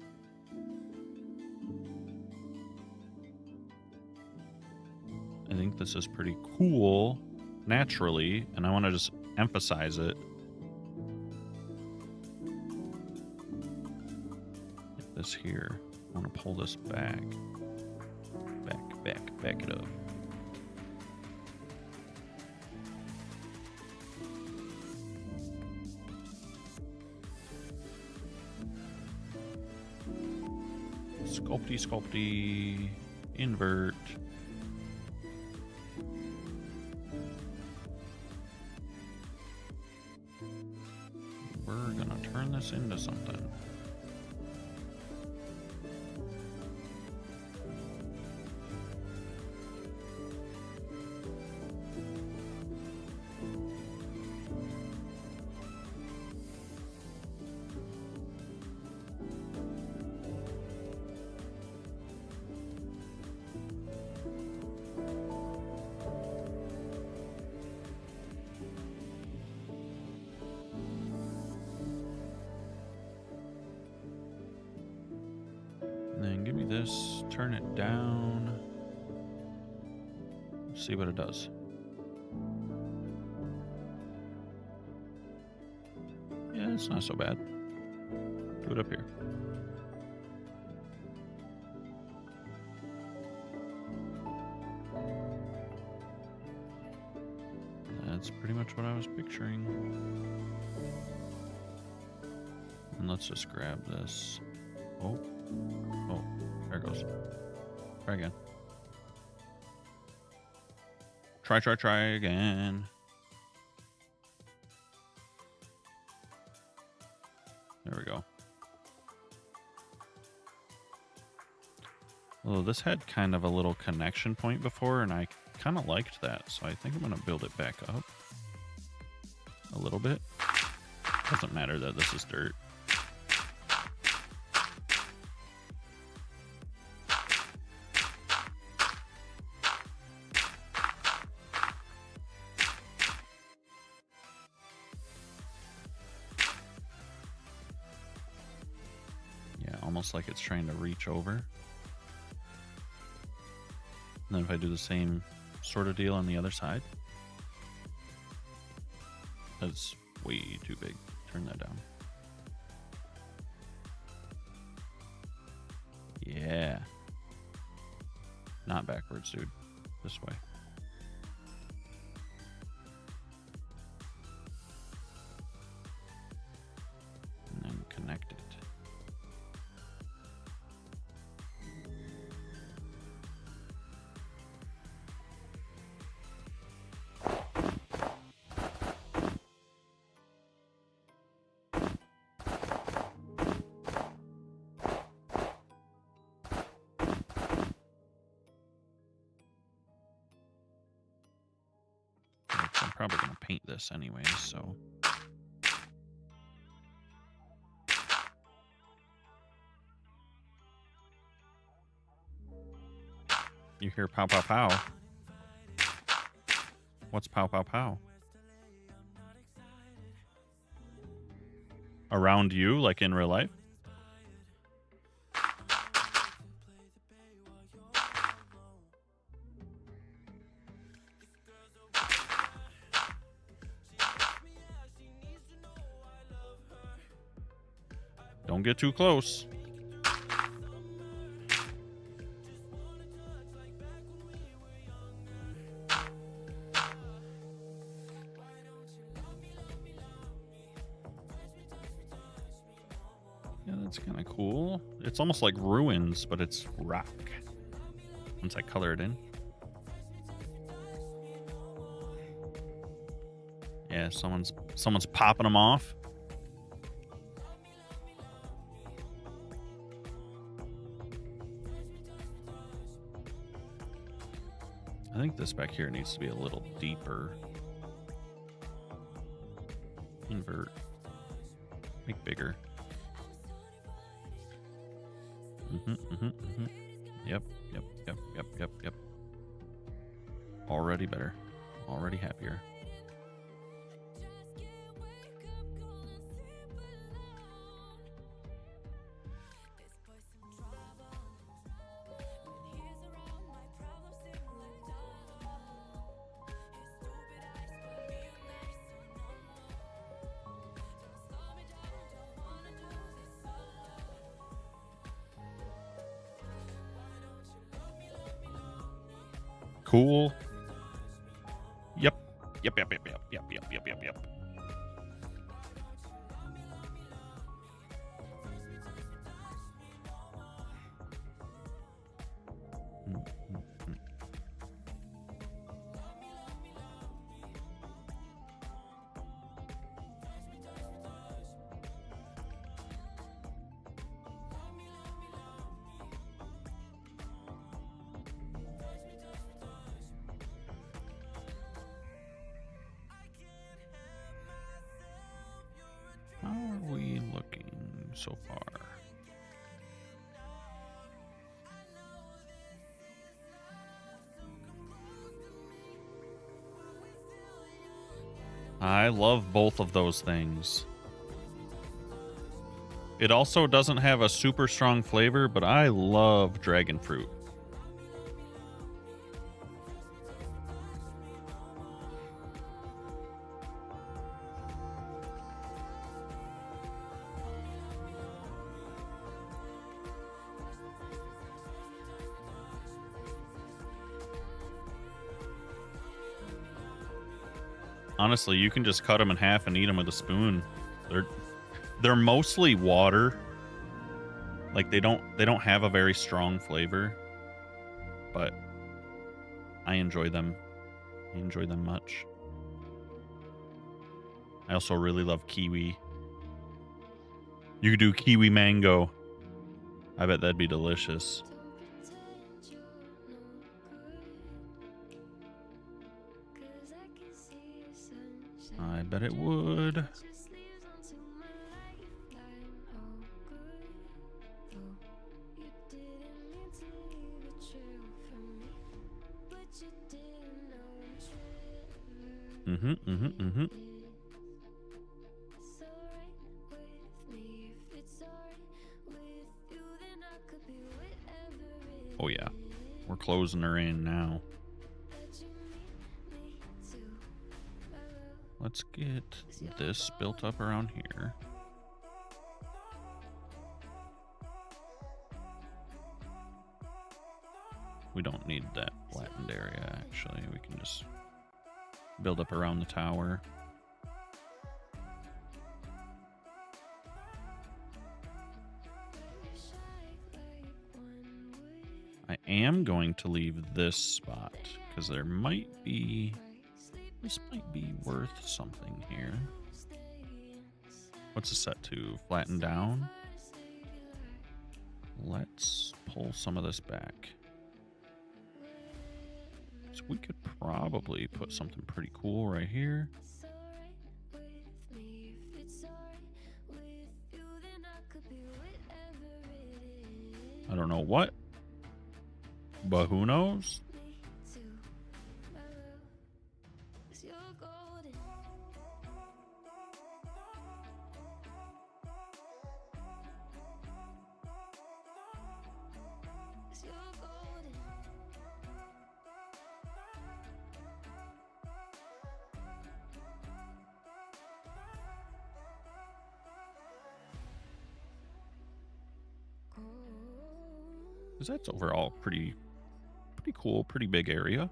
I think this is pretty cool naturally, and I want to just emphasize it. Like this here. I want to pull this back. Back it up. Sculpty, invert. We're gonna turn this into something. And then give me this, turn it down. See what it does. Yeah, it's not so bad. Do it up here. That's pretty much what I was picturing. And let's just grab this. Oh, there it goes. Try again. Try again. There we go. Well, this had kind of a little connection point before, and I kind of liked that, so I think I'm going to build it back up a little bit. Doesn't matter that this is dirt. Yeah, almost like it's trying to reach over. And then if I do the same sort of deal on the other side, that's way too big. Turn that down. Yeah. Not backwards, dude. This way. And then connect it. I'm probably going to paint this anyway, so. You hear pow, pow, pow. What's pow, pow, pow? Around you, like in real life? Don't get too close. Yeah, that's kind of cool. It's almost like ruins, but it's rock. Once I color it in. Yeah, someone's popping them off. I think this back here needs to be a little deeper. Invert. Make bigger. Yep. Already better. Already happier. Cool. Yep. How are we looking so far? I love both of those things. It also doesn't have a super strong flavor, but I love dragon fruit. Honestly, you can just cut them in half and eat them with a spoon. They're mostly water. Like they don't have a very strong flavor, but I enjoy them. I enjoy them much. I also really love kiwi. You could do kiwi mango. I bet that'd be delicious. I bet it would. Oh yeah, we're closing her in now. Let's get this built up around here. We don't need that flattened area, actually. We can just build up around the tower. I am going to leave this spot because there might be... This might be worth something here. What's it set to? Flatten down? Let's pull some of this back. So we could probably put something pretty cool right here. I don't know what, but who knows? Because that's overall pretty cool, pretty big area.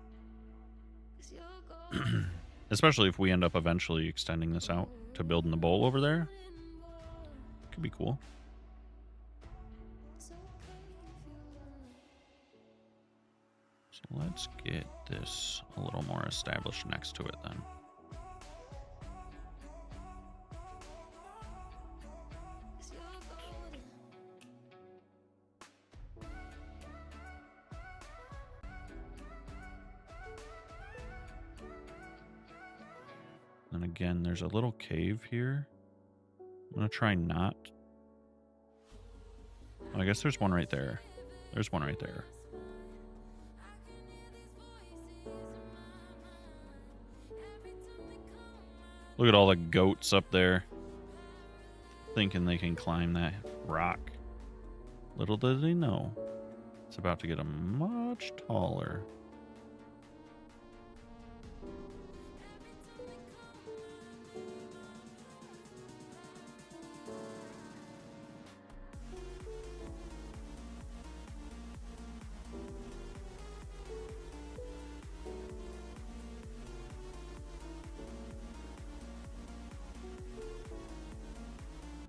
Especially if we end up eventually extending this out to building the bowl over there. Could be cool. So let's get this a little more established next to it then. And again, there's a little cave here. I'm going to try not. Oh, I guess there's one right there. There's one right there. Look at all the goats up there. Thinking they can climb that rock. Little did they know. It's about to get them much taller.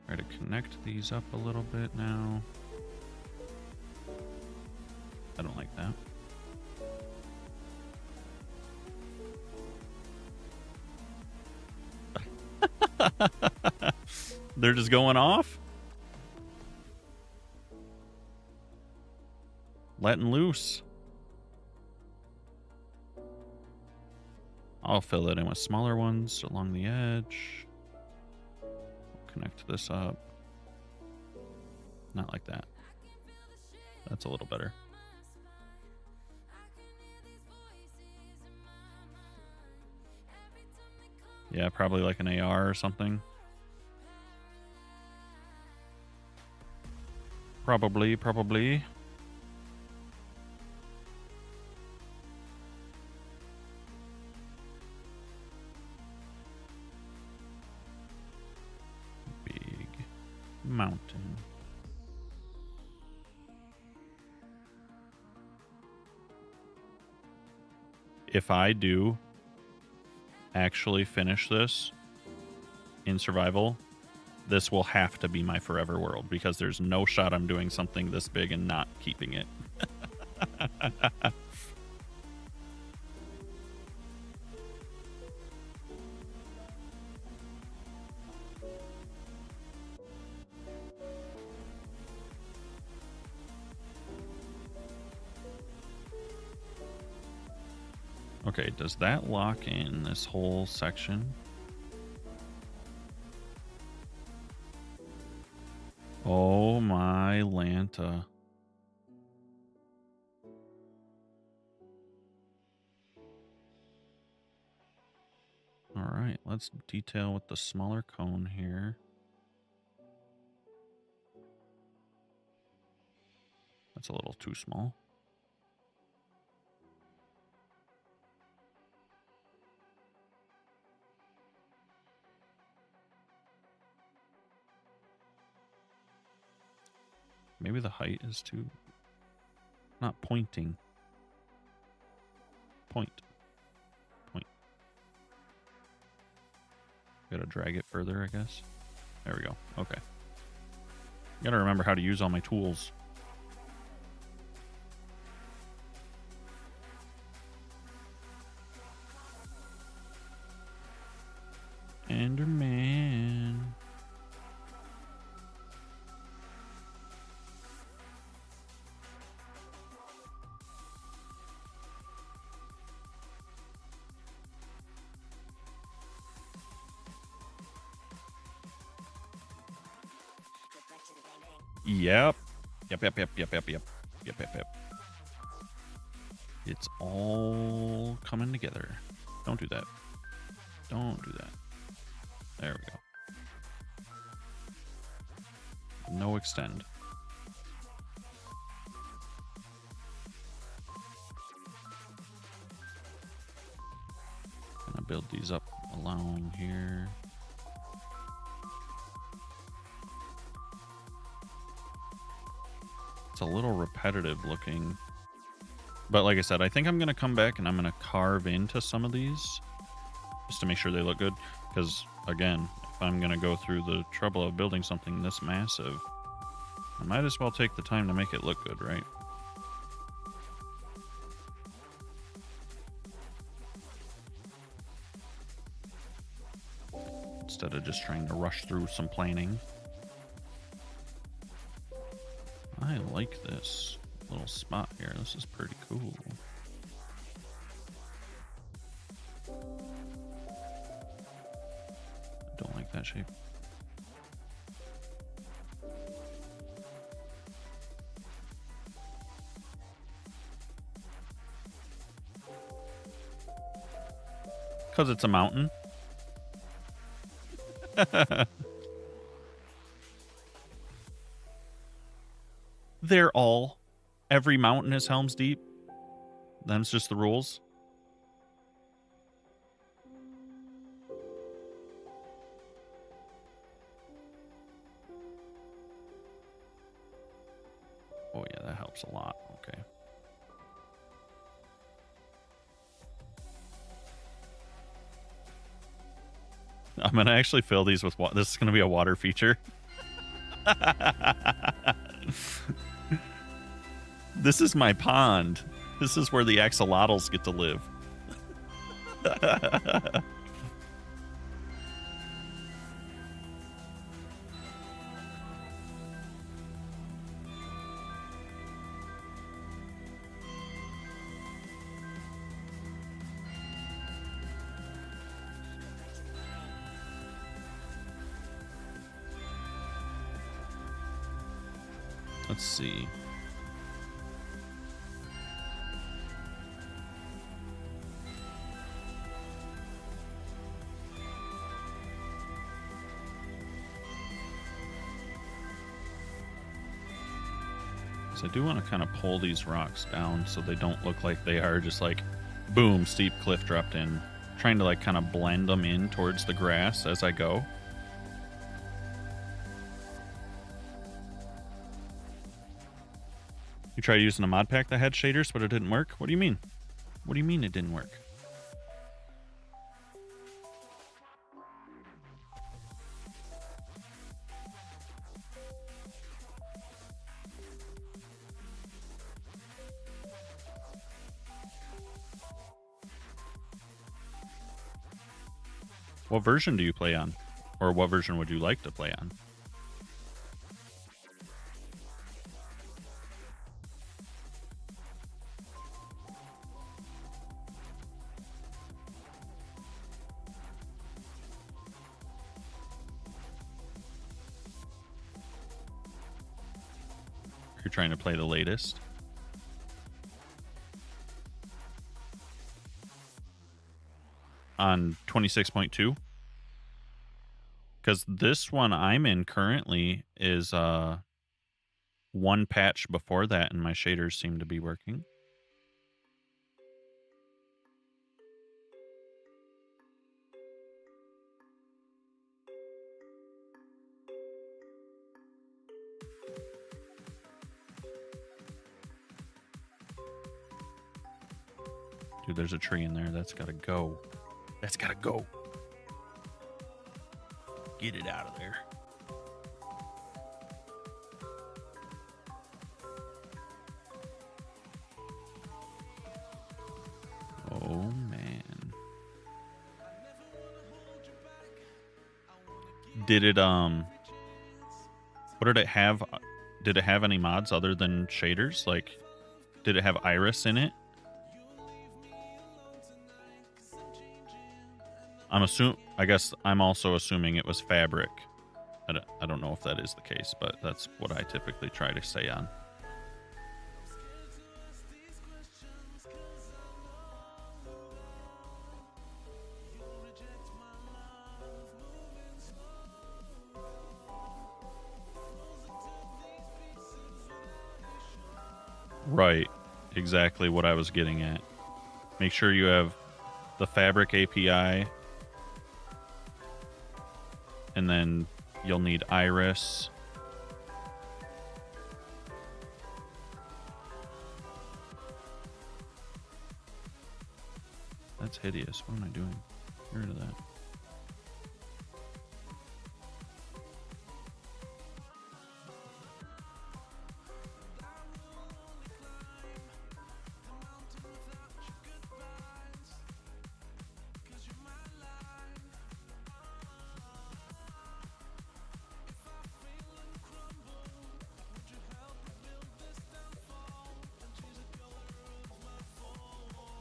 Try to connect these up a little bit now. I don't like that. They're just going off? Letting loose. I'll fill it in with smaller ones along the edge. Connect this up. Not like that. That's a little better. Yeah, probably like an AR or something. Probably. Big mountain. If I do actually finish this in survival, this will have to be my forever world because there's no shot I'm doing something this big and not keeping it. Okay, does that lock in this whole section? Oh my Lanta. All right, let's detail with the smaller cone here. That's a little too small. Maybe the height is too... Not pointing. Point. Gotta drag it further, I guess. There we go. Okay. Gotta remember how to use all my tools. Enderman. Yep. It's all coming together. Don't do that. Don't do that. There we go. No extend. Gonna build these up along here. It's a little repetitive looking. But like I said, I think I'm going to come back and I'm going to carve into some of these just to make sure they look good. Because, again, if I'm going to go through the trouble of building something this massive, I might as well take the time to make it look good, right? Instead of just trying to rush through some planning. I like this little spot here. This is pretty cool. Don't like that shape. Because it's a mountain. They're all. Every mountain is Helm's Deep. Them's just the rules. Oh yeah, that helps a lot. Okay. I'm gonna actually fill these with water. This is gonna be a water feature. This is my pond. This is where the axolotls get to live. Let's see. So I do want to kind of pull these rocks down so they don't look like they are just like, boom, steep cliff dropped in. Trying to like kind of blend them in towards the grass as I go. You tried using a mod pack that had shaders, but it didn't work? What do you mean? What do you mean it didn't work? What version do you play on? Or what version would you like to play on? You're trying to play the latest? On 26.2? Because this one I'm in currently is one patch before that, and my shaders seem to be working. Dude, there's a tree in there. That's gotta go. That's gotta go. Get it out of there. Oh, man. Did it, what did it have? Did it have any mods other than shaders? Like, did it have Iris in it? I guess I'm also assuming it was Fabric. I don't know if that is the case, but that's what I typically try to say on. Right. Exactly what I was getting at. Make sure you have the Fabric API, and then you'll need Iris. That's hideous. What am I doing? Get rid of that.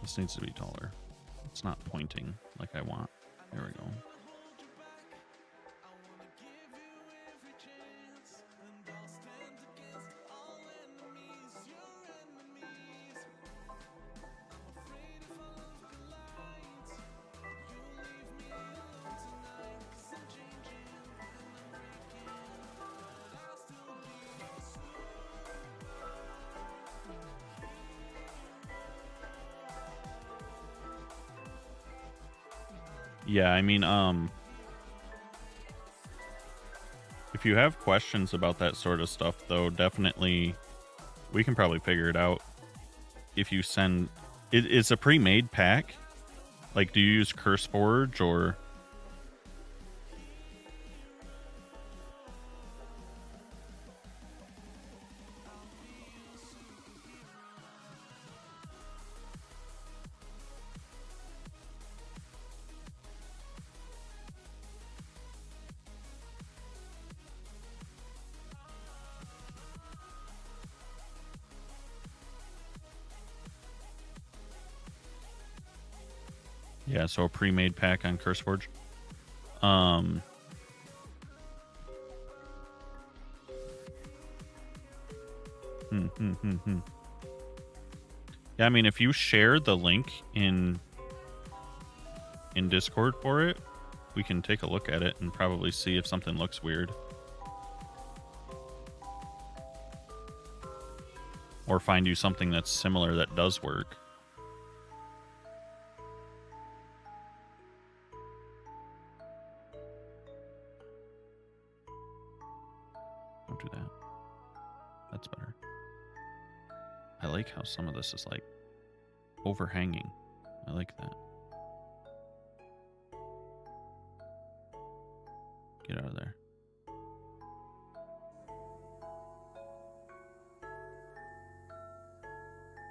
This needs to be taller. It's not pointing like I want. There we go. Yeah, I mean, if you have questions about that sort of stuff, though, definitely, we can probably figure it out. If you send, it's a pre-made pack. Like, do you use CurseForge or? Yeah, so a pre-made pack on CurseForge. Yeah, I mean, if you share the link in Discord for it, we can take a look at it and probably see if something looks weird. or find you something that's similar that does work. Don't do that. That's better. I like how some of this is like overhanging. I like that. Get out of there.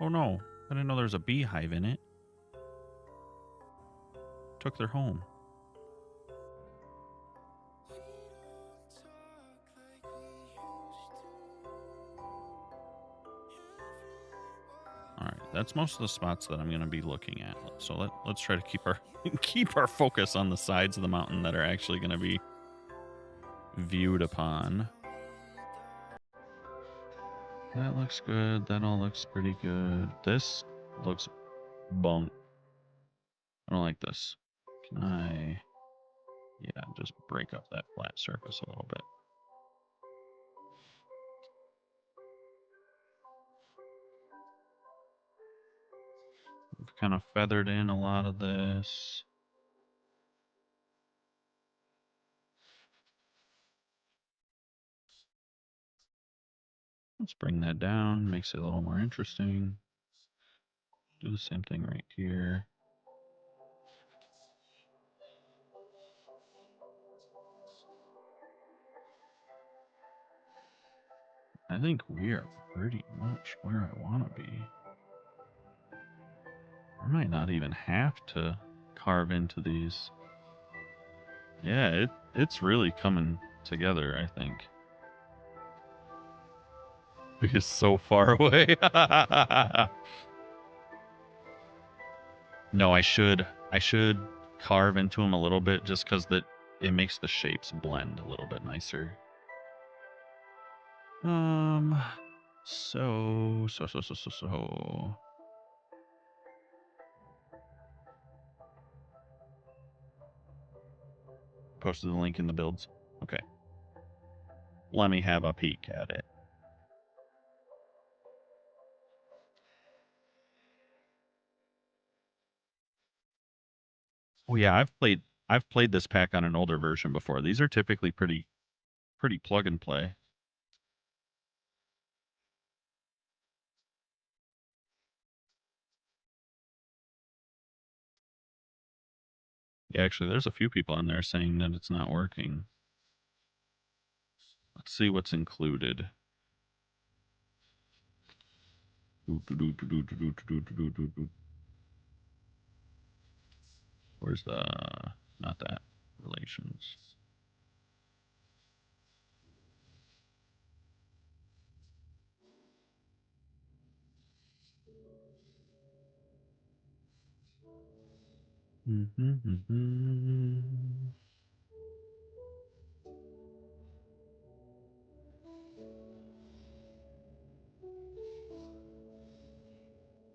Oh no, I didn't know there was a beehive in it. Took their home. Alright, that's most of the spots that I'm going to be looking at. So let's try to keep our keep our focus on the sides of the mountain that are actually going to be viewed upon. That looks good. That all looks pretty good. This looks bunk. I don't like this. Can I... Yeah, just break up that flat surface a little bit. We've kind of feathered in a lot of this. Let's bring that down, makes it a little more interesting. Do the same thing right here. I think we are pretty much where I want to be. I might not even have to carve into these. Yeah, it's really coming together, I think. Because so far away. No, I should carve into them a little bit just because it makes the shapes blend a little bit nicer. So. Posted the link in the builds. Okay. Let me have a peek at it. Oh yeah, I've played this pack on an older version before. These are typically pretty plug and play. Yeah, actually, there's a few people on there saying that it's not working. Let's see what's included. Where's the... Not that. Relations.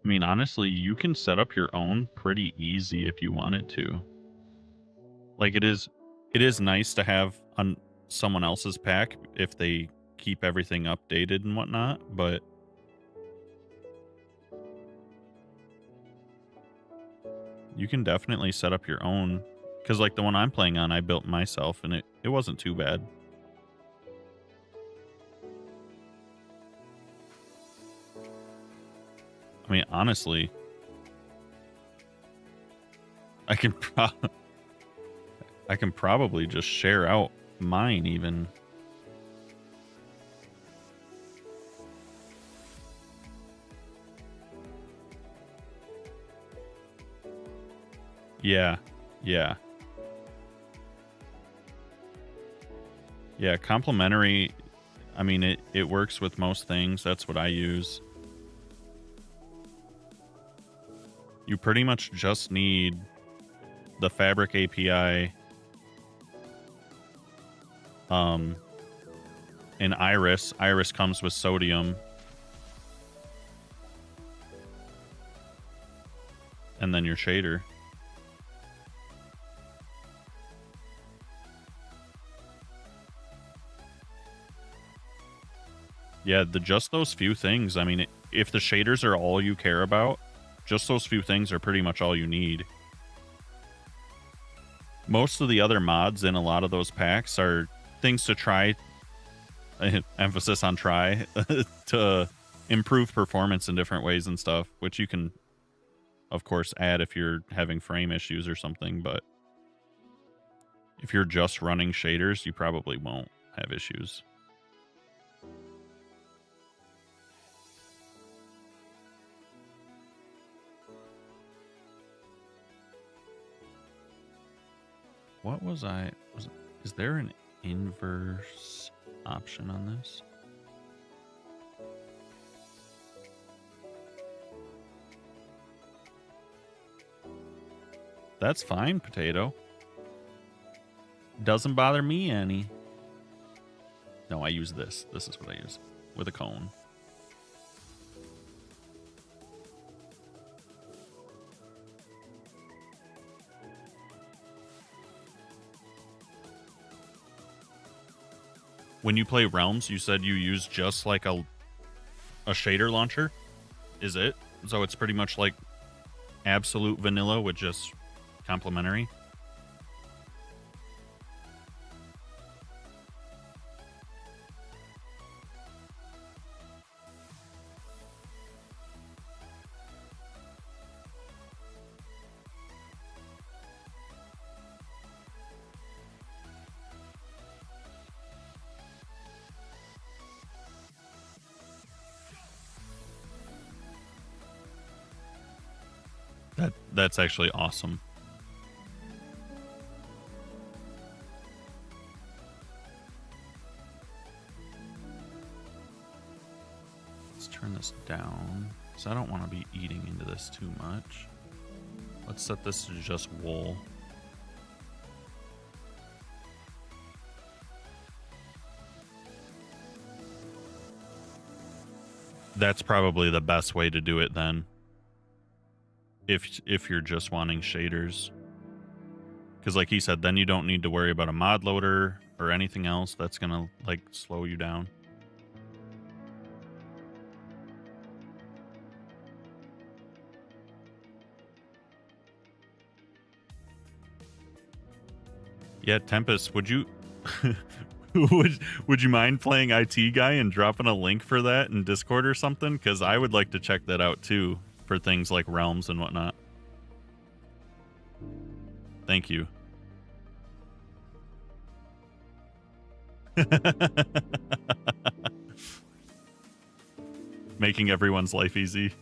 I mean, honestly, you can set up your own pretty easy if you wanted to. Like, it is nice to have on someone else's pack if they keep everything updated and whatnot, but you can definitely set up your own. Because, like, the one I'm playing on, I built myself, and it wasn't too bad. I mean, honestly, I can probably just share out mine even. Yeah. Yeah, complimentary, I mean, it works with most things. That's what I use. You pretty much just need the Fabric API, and Iris. Iris comes with Sodium. And then your shader. Yeah, just those few things. I mean, if the shaders are all you care about, just those few things are pretty much all you need. Most of the other mods in a lot of those packs are things to try, emphasis on try, to improve performance in different ways and stuff, which you can, of course, add if you're having frame issues or something, but if you're just running shaders, you probably won't have issues. What was I... is there an inverse option on this? That's fine, Potato. Doesn't bother me any. No, I use this. This is what I use. With a cone. When you play Realms, you said you use just like a shader launcher? Is it? So it's pretty much like absolute vanilla with just complementary? That's actually awesome. Let's turn this down, because I don't want to be eating into this too much. Let's set this to just wool. That's probably the best way to do it then. If you're just wanting shaders, because like he said, then you don't need to worry about a mod loader or anything else that's gonna like slow you down. Yeah, Tempest, would you would you mind playing IT guy and dropping a link for that in Discord or something? Because I would like to check that out too. For things like Realms and whatnot. Thank you. Making everyone's life easy.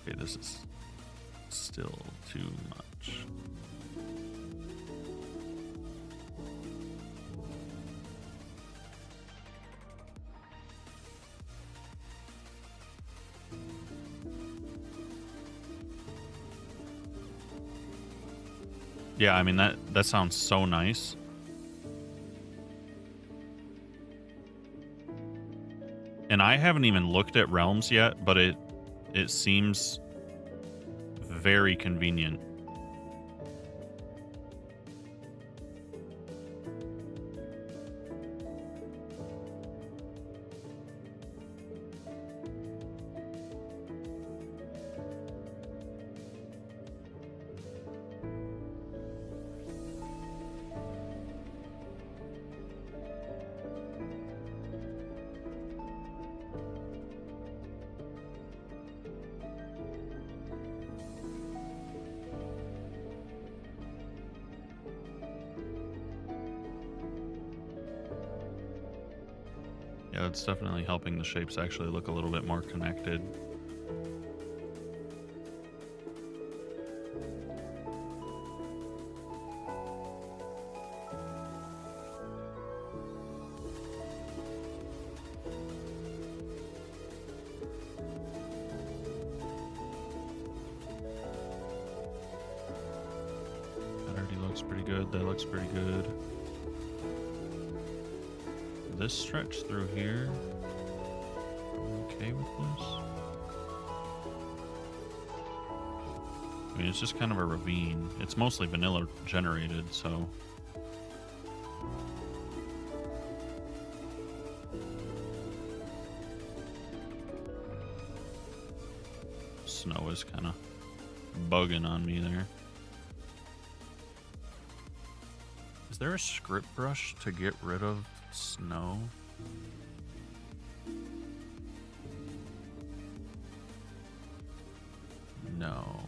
Okay, this is still too much. Yeah, I mean, that sounds so nice. And I haven't even looked at Realms yet, but it seems very convenient. Yeah, it's definitely helping the shapes actually look a little bit more connected. That already looks pretty good. That looks pretty good. This stretch through here. I'm okay with this. I mean, it's just kind of a ravine. It's mostly vanilla generated, so... Snow is kind of bugging on me there. Is there a script brush to get rid of snow? No.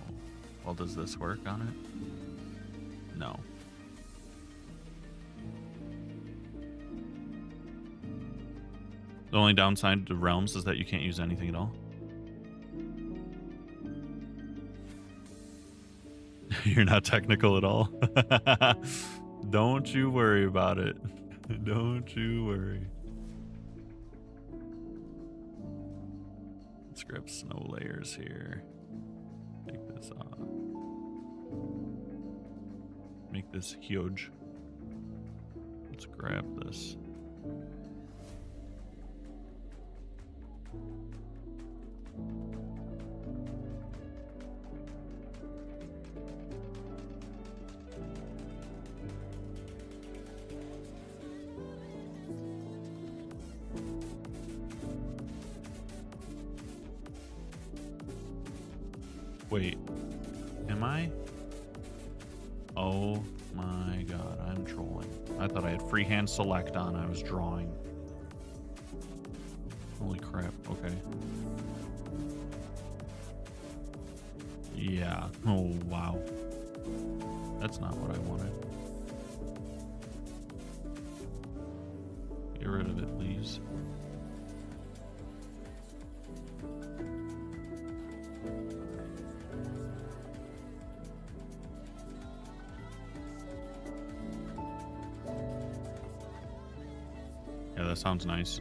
Well, does this work on it? No. The only downside to Realms is that you can't use anything at all. You're not technical at all. Don't you worry about it. Don't you worry. Let's grab snow layers here. Take this off. Make this huge. Let's grab this. Wait, am I? Oh my god, I'm trolling. I thought I had freehand select on. I was drawing. Holy crap, okay. Yeah, oh wow. That's not what I wanted. Get rid of it, please. Yeah, that sounds nice.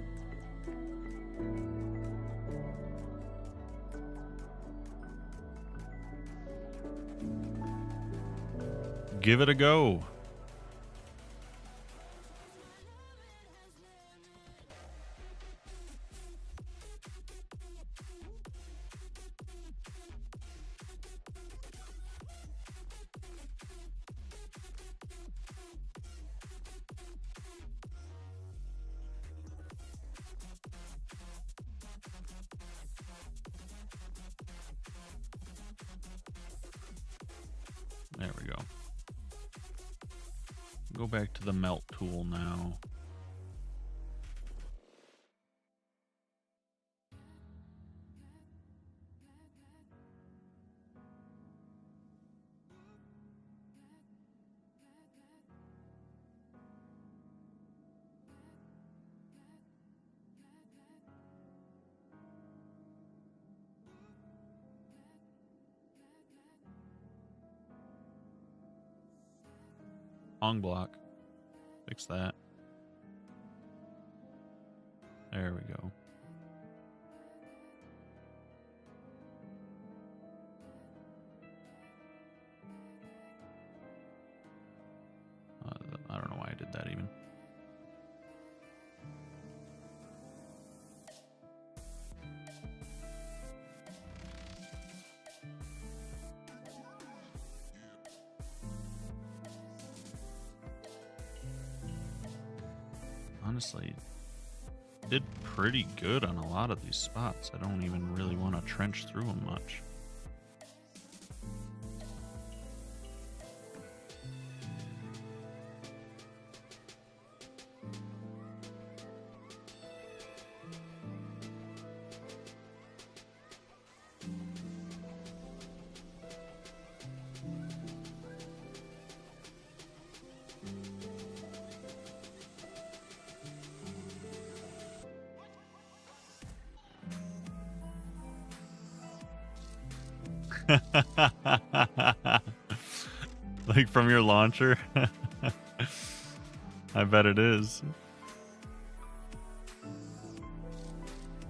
Give it a go. There we go. Go back to the melt tool now. Long block. Fix that. There we go. I don't know why I did that even. Honestly, did pretty good on a lot of these spots. I don't even really want to trench through them much. Like from your launcher? I bet it is.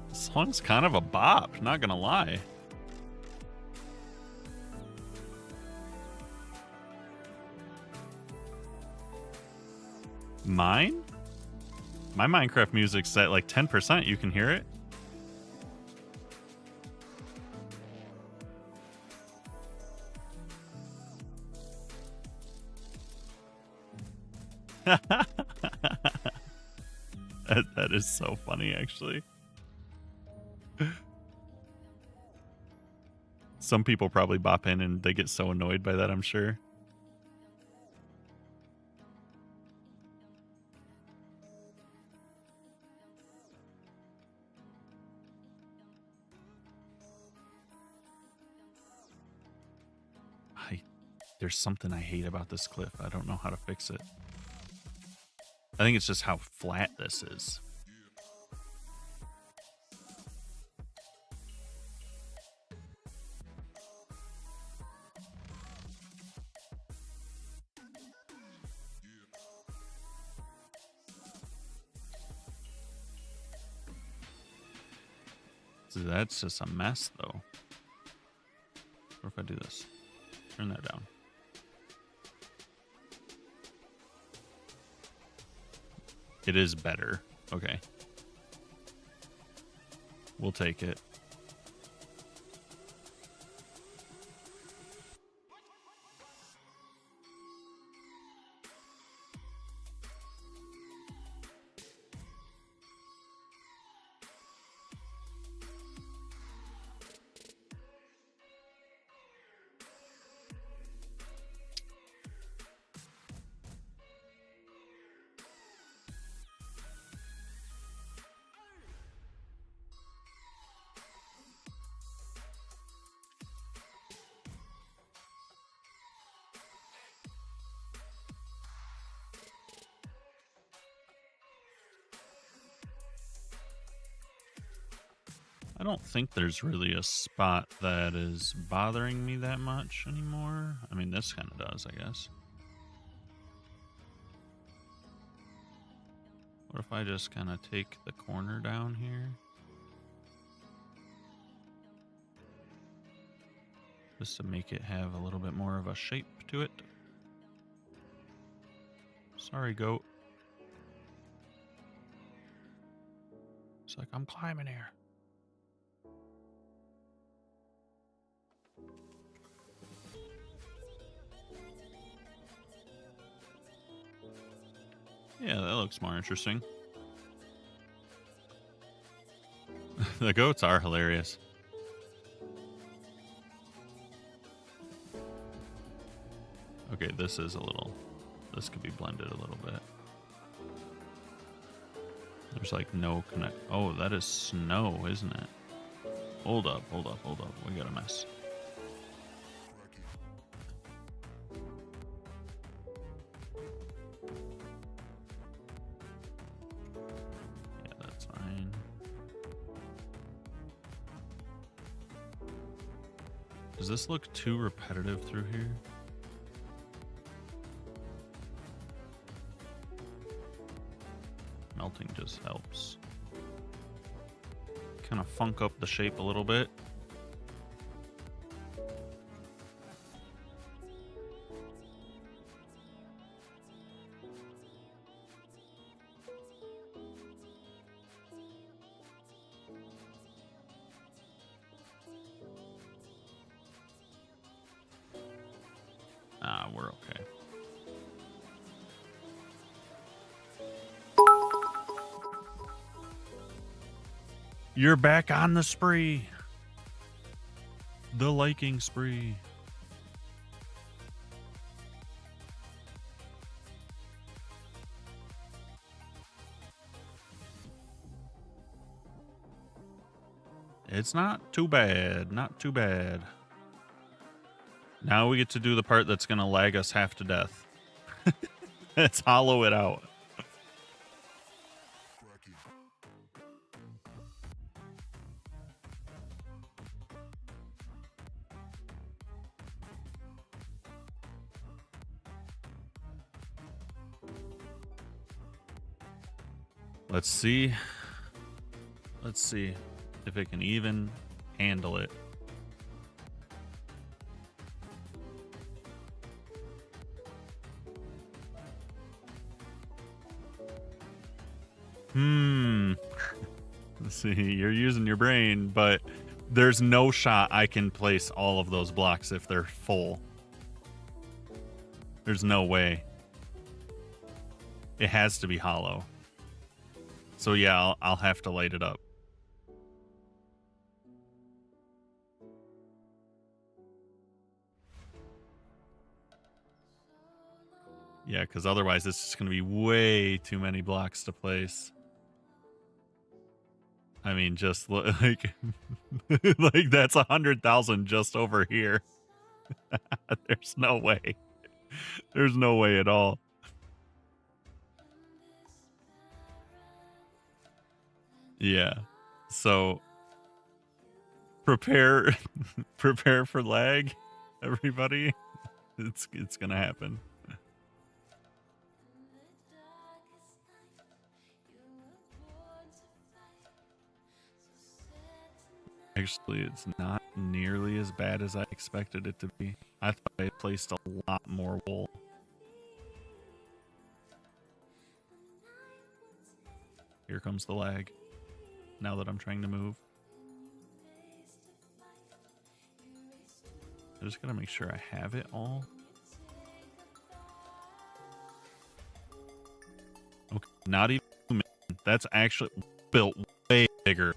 This song's kind of a bop, not gonna lie. Mine? My Minecraft music's at like 10%. You can hear it. That is so funny, actually. Some people probably bop in and they get so annoyed by that, I'm sure. There's something I hate about this cliff. I don't know how to fix it. I think it's just how flat this is. So that's just a mess, though. What if I do this? Turn that down. It is better. Okay. We'll take it. I don't think there's really a spot that is bothering me that much anymore. I mean, this kind of does, I guess. What if I just kind of take the corner down here? Just to make it have a little bit more of a shape to it. Sorry, goat. It's like, I'm climbing here. Yeah, that looks more interesting. The goats are hilarious. Okay, this is a little... This could be blended a little bit. There's like no connect... Oh, that is snow, isn't it? Hold up, hold up, hold up. We got a mess. Does this look too repetitive through here? Melting just helps. Kind of funk up the shape a little bit. We're okay. You're back on the spree. The liking spree. It's not too bad. Not too bad. Now we get to do the part that's going to lag us half to death. Let's hollow it out. Let's see. Let's see if it can even handle it. Let's see, you're using your brain, but there's no shot I can place all of those blocks if they're full. There's no way. It has to be hollow. So yeah, I'll have to light it up. Yeah, because otherwise it's just going to be way too many blocks to place. I mean, just like, like that's 100,000 just over here. There's no way. There's no way at all. Yeah. So prepare prepare for lag, everybody. It's gonna happen. Actually, it's not nearly as bad as I expected it to be. I thought I placed a lot more wool. Here comes the lag. Now that I'm trying to move. I just gotta make sure I have it all. Okay, not even 2 million. That's actually built way bigger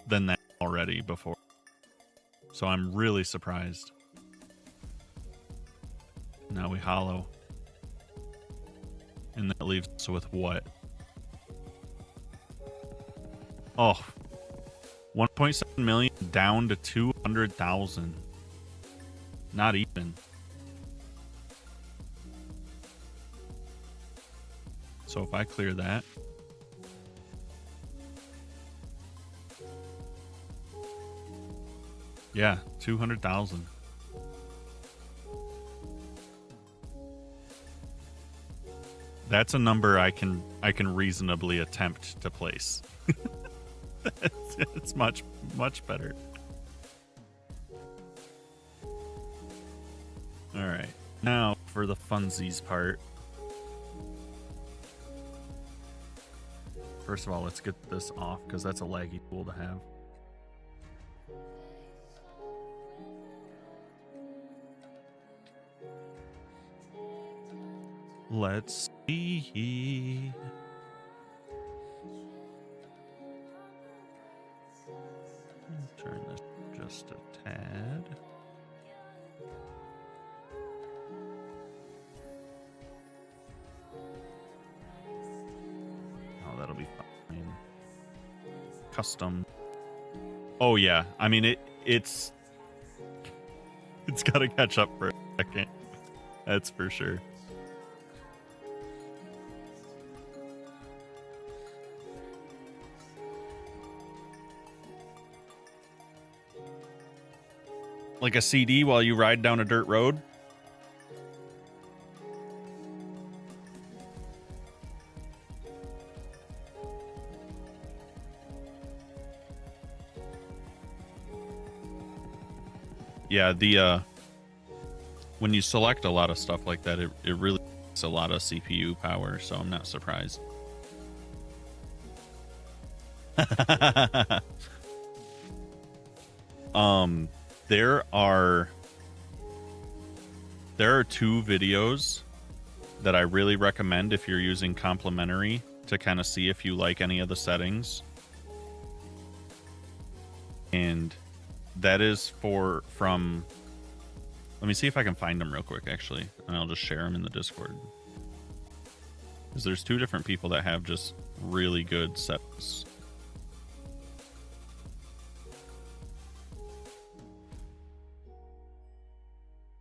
than that already before. So I'm really surprised. Now we hollow. And that leaves us with what? Oh, 1.7 million down to 200,000. Not even. So if I clear that. Yeah, 200,000. That's a number I can reasonably attempt to place. It's much better. All right, now for the funsies part. First of all, let's get this off because that's a laggy tool to have. Let's see. Turn this just a tad. Oh, that'll be fine. Custom. Oh yeah, I mean it's got to catch up for a second. That's for sure. Like a CD while you ride down a dirt road? Yeah, the when you select a lot of stuff like that, it really takes a lot of CPU power, so I'm not surprised. There are 2 videos that I really recommend if you're using complementary to kind of see if you like any of the settings. And that is from let me see if I can find them real quick actually, and I'll just share them in the Discord. Because there's 2 different people that have just really good settings.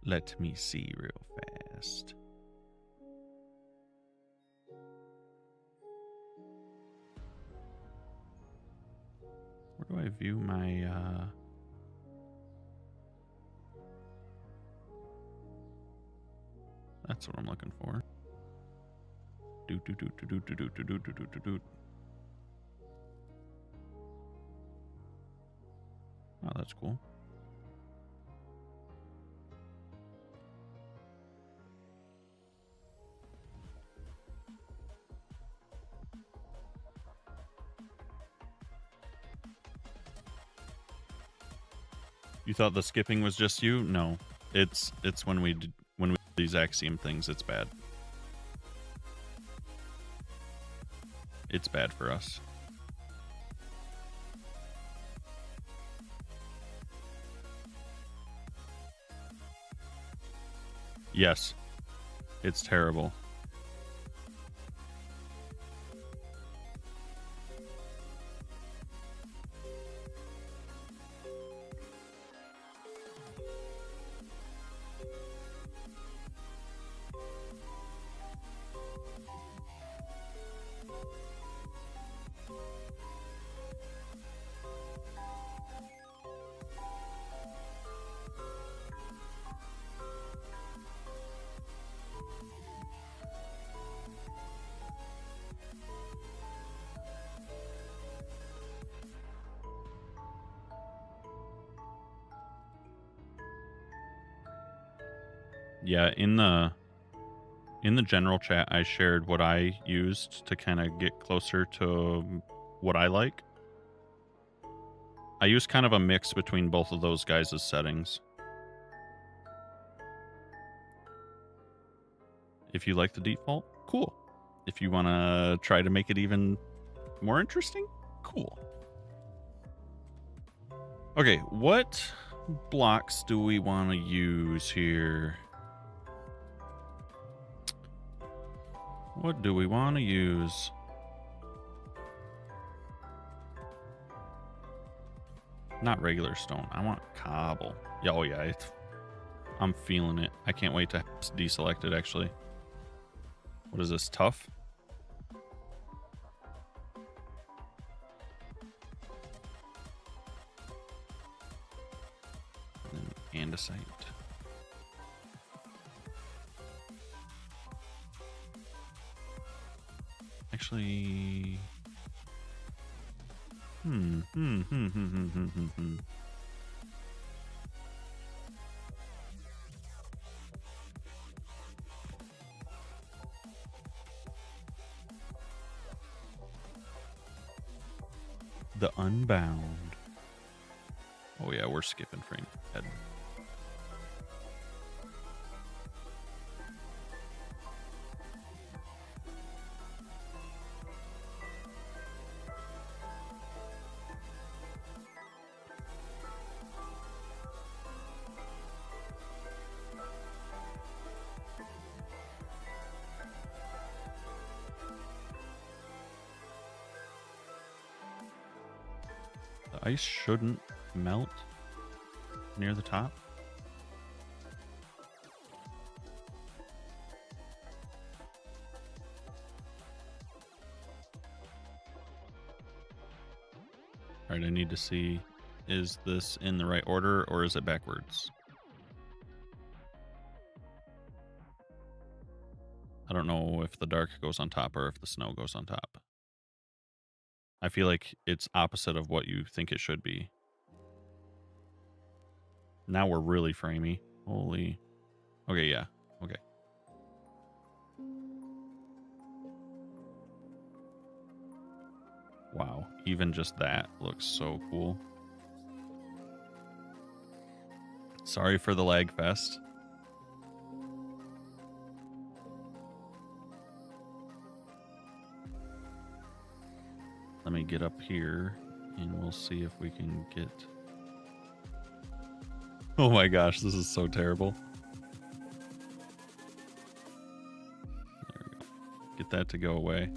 Let me see real fast. Where do I view my that's what I'm looking for. Oh, that's cool. You thought the skipping was just you? No, it's when we do these Axiom things, it's bad. it's bad for us. Yes, it's terrible. Yeah, in the general chat, I shared what I used to kind of get closer to what I like. I use kind of a mix between both of those guys' settings. If you like the default, cool. If you want to try to make it even more interesting, cool. Okay, what blocks do we want to use here? What do we want to use? Not regular stone. I want cobble. Yeah, oh yeah, I'm feeling it. I can't wait to deselect it, actually. What is this, tough? And andesite. Actually... The Unbound. Oh yeah, we're skipping frame head. The ice shouldn't melt near the top. All right, I need to see, is this in the right order or is it backwards? I don't know if the dark goes on top or if the snow goes on top. I feel like it's opposite of what you think it should be. Now we're really framey. Holy. Okay, yeah. Okay. Wow. Even just that looks so cool. Sorry for the lag fest. Let me get up here and we'll see if we can get... Oh my gosh, this is so terrible. There we go. Get that to go away.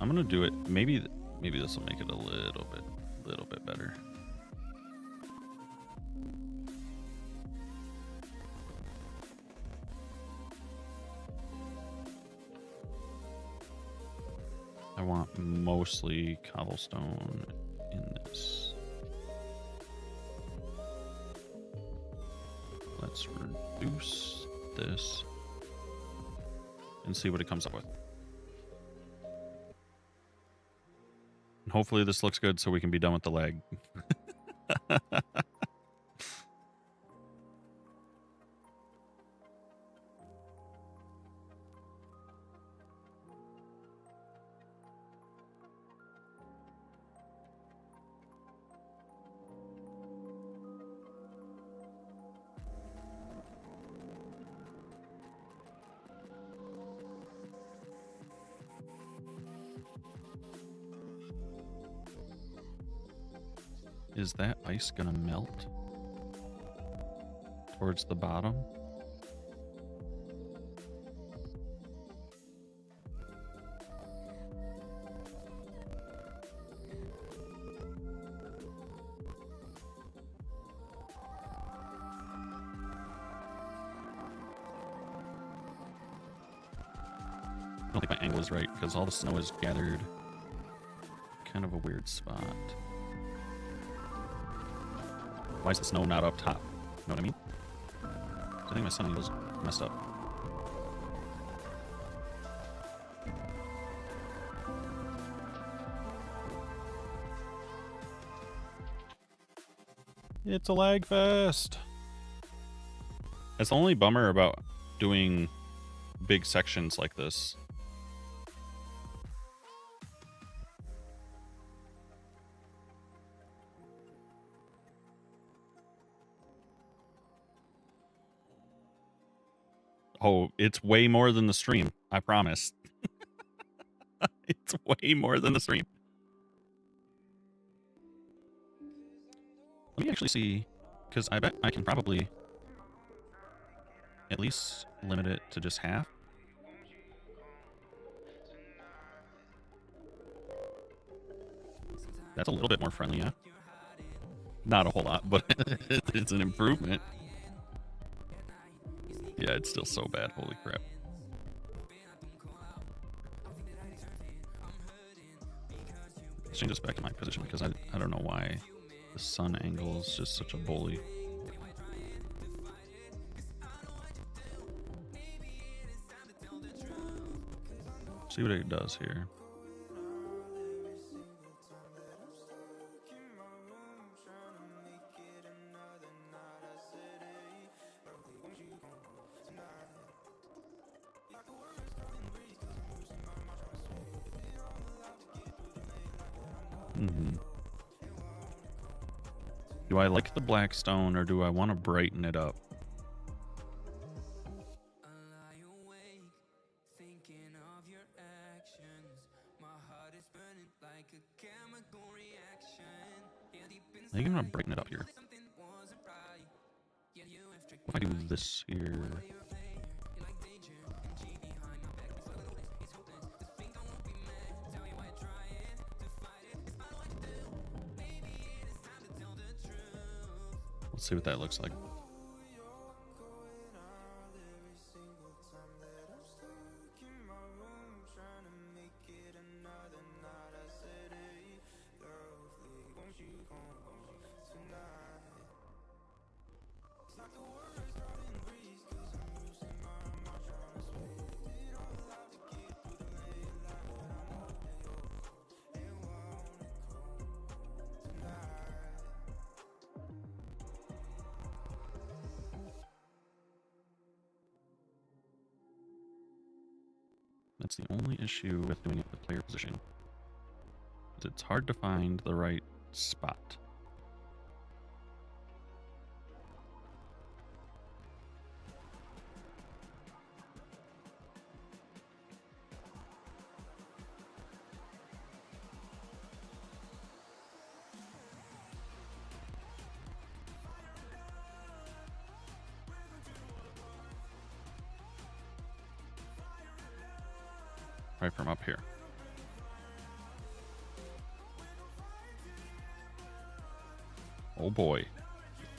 I'm gonna do it. Maybe this will make it a little bit better. I want mostly cobblestone in this. Let's reduce this and see what it comes up with. And hopefully this looks good so we can be done with the lag. is that ice gonna melt towards the bottom? I don't think my angle is right because all the snow is gathered kind of a weird spot. Why is the snow not up top? You know what I mean? I think my sun angle's messed up. It's a lag fest. That's the only bummer about doing big sections like this. Oh, it's way more than the stream. I promise. It's way more than the stream. Let me actually see, because I bet I can probably at least limit it to just half. That's a little bit more friendly, yeah. Not a whole lot, but it's an improvement. Yeah, it's still so bad. Holy crap. Let's change this back to my position because I don't know why the sun angle is just such a bully. See what it does here. Do I like the black stone or do I want to brighten it up? I think I'm gonna brighten it up here. If I do this here. Let's see what that looks like. That's the only issue with doing it with player position. It's hard to find the right spot. Right from up here. Oh boy.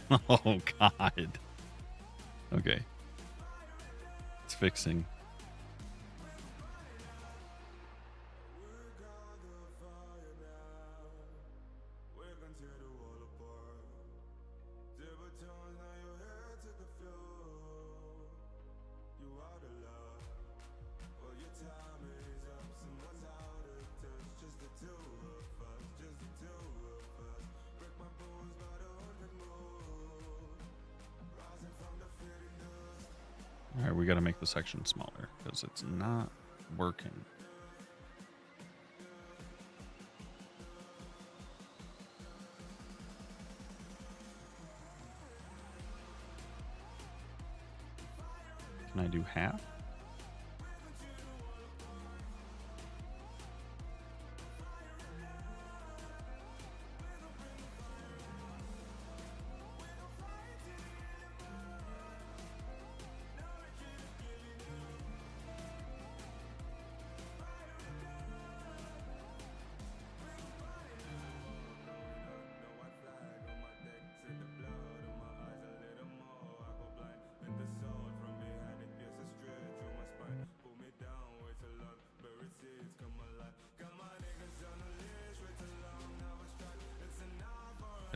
Oh god. Okay. It's fixing. Alright, we gotta make the section smaller because it's not working. Can I do half?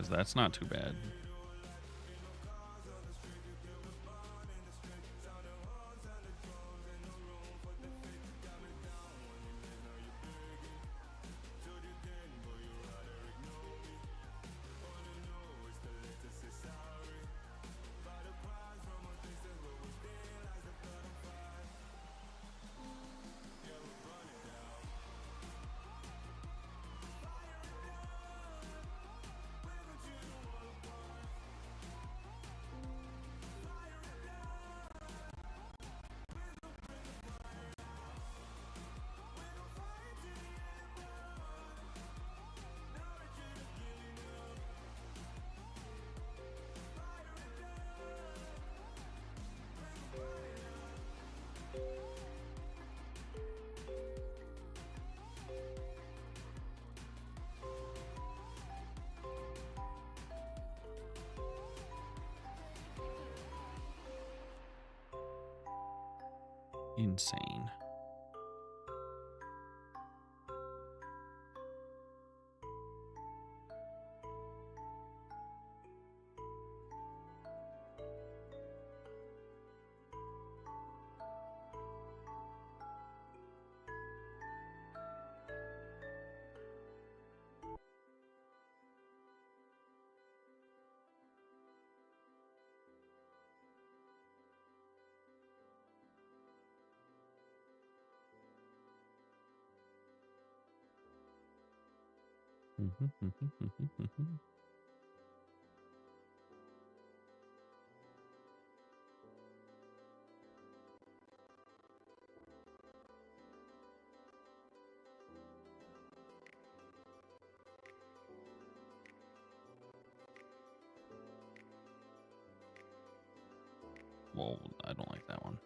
size. That's not too bad. Insane. Well, I don't like that one.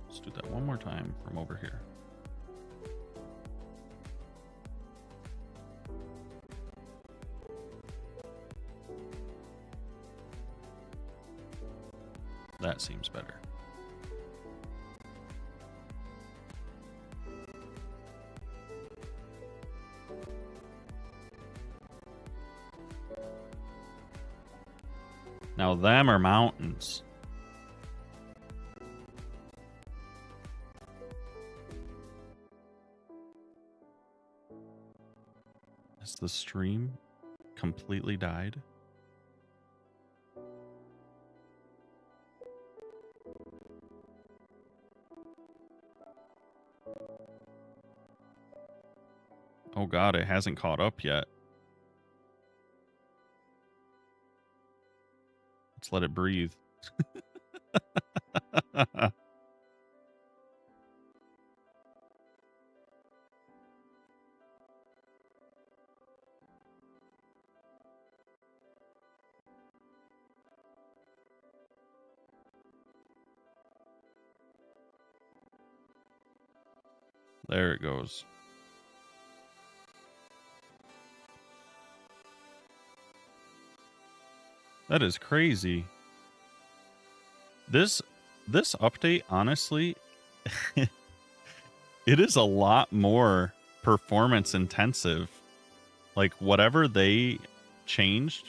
Let's do that one more time from over here. That seems better. Now them are mountains. Has the stream completely died? Oh god, it hasn't caught up yet. Let's let it breathe. There it goes. That is crazy. This update, honestly, it is a lot more performance intensive. Like whatever they changed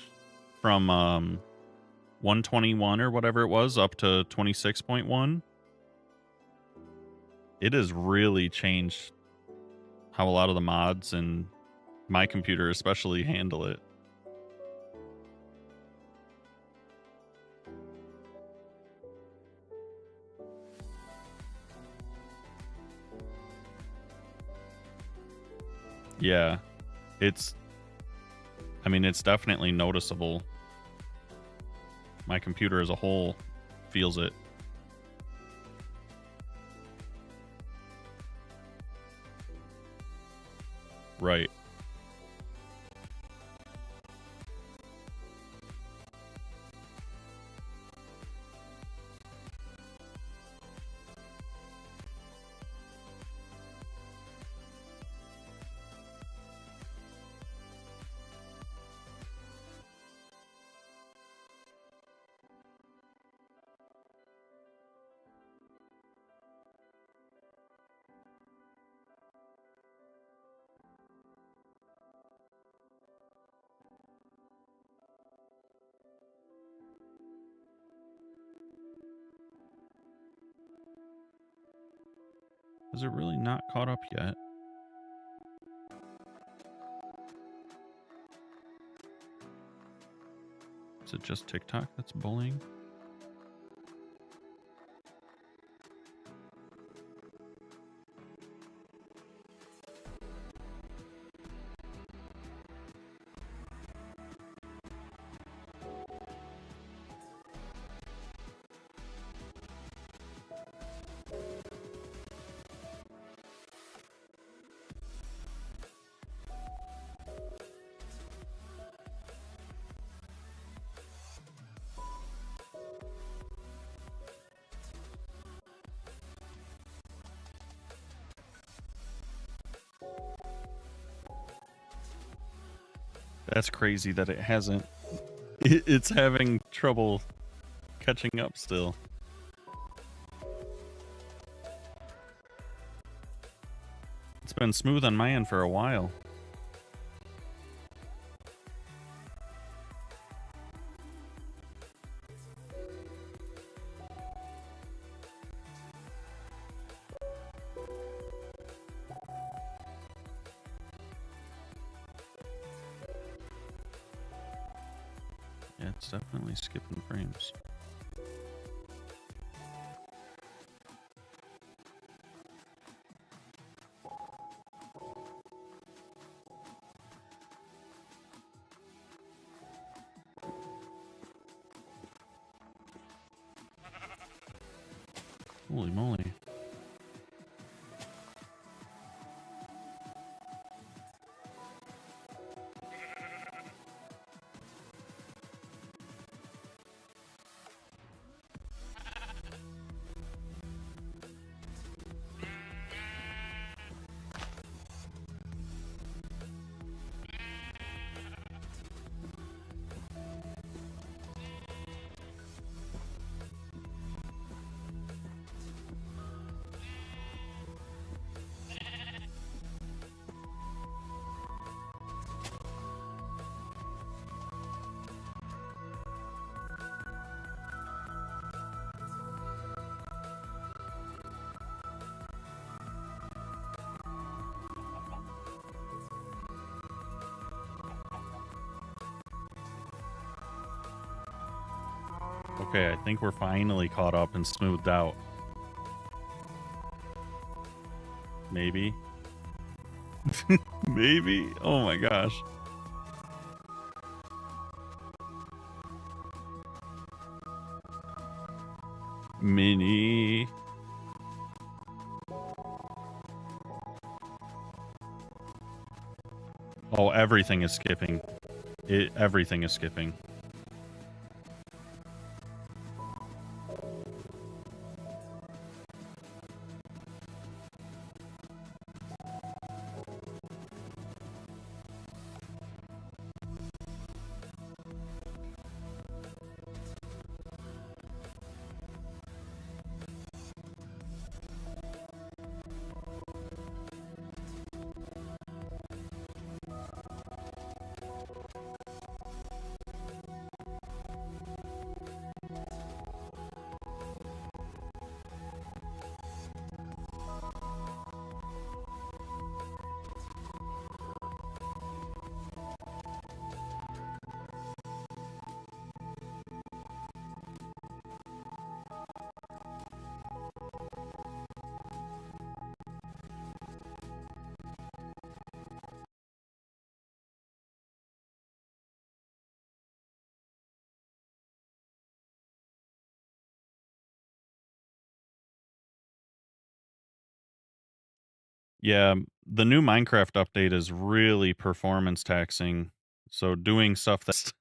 from 121 or whatever it was up to 26.1, it has really changed how a lot of the mods and my computer especially handle it. Yeah, I mean, it's definitely noticeable. My computer as a whole feels it. Right. Is it really not caught up yet? Is it just TikTok that's bullying? That's crazy that it hasn't. It's having trouble catching up still. It's been smooth on my end for a while. Yeah, it's definitely skipping frames. Holy moly. Okay, I think we're finally caught up and smoothed out. Maybe. Maybe? Oh my gosh. Mini. Oh, everything is skipping. Everything is skipping. Yeah, the new Minecraft update is really performance taxing. So doing stuff that's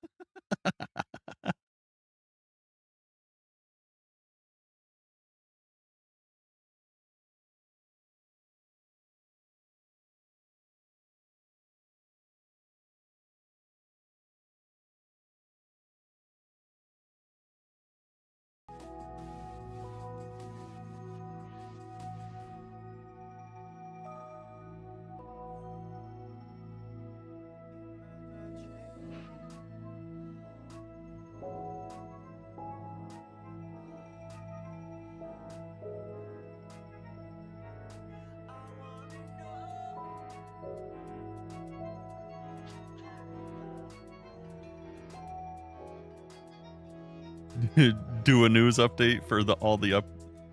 do a news update for all the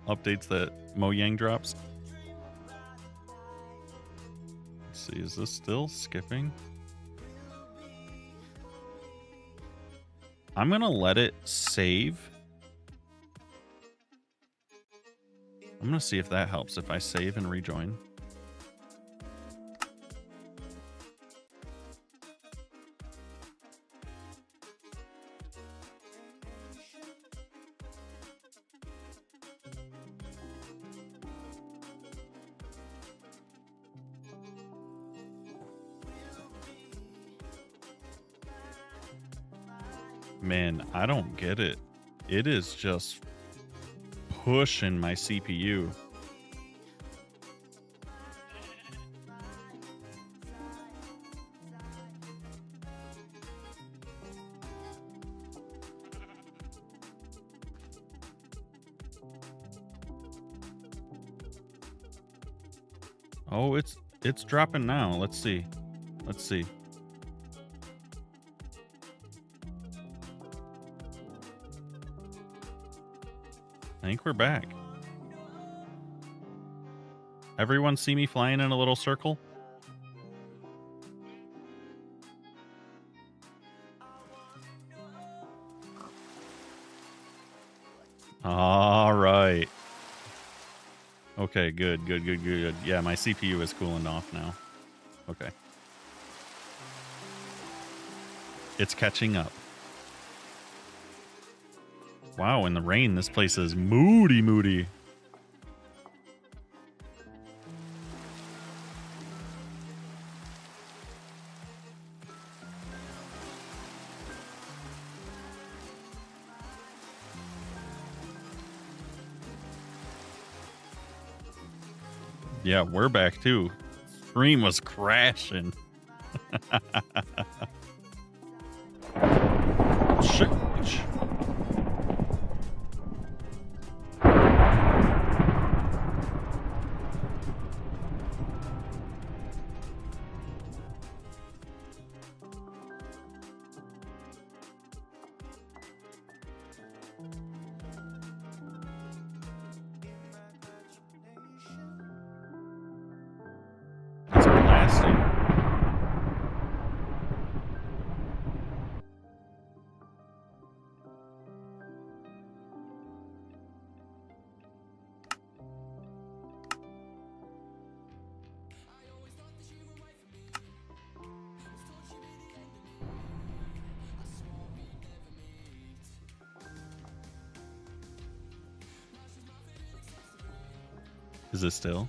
updates that Mojang drops. Let's see, is this still skipping? I'm gonna let it save. I'm gonna see if that helps if I save and rejoin. Man, I don't get it. It is just pushing my CPU. Oh, it's dropping now. Let's see. Let's see. I think we're back. Everyone see me flying in a little circle? All right. Okay, good, good, good, good. Yeah, my CPU is cooling off now. Okay. It's catching up. Wow, in the rain, this place is moody. Yeah, we're back too. Stream was crashing. Sheesh. It's blasting. Is it still?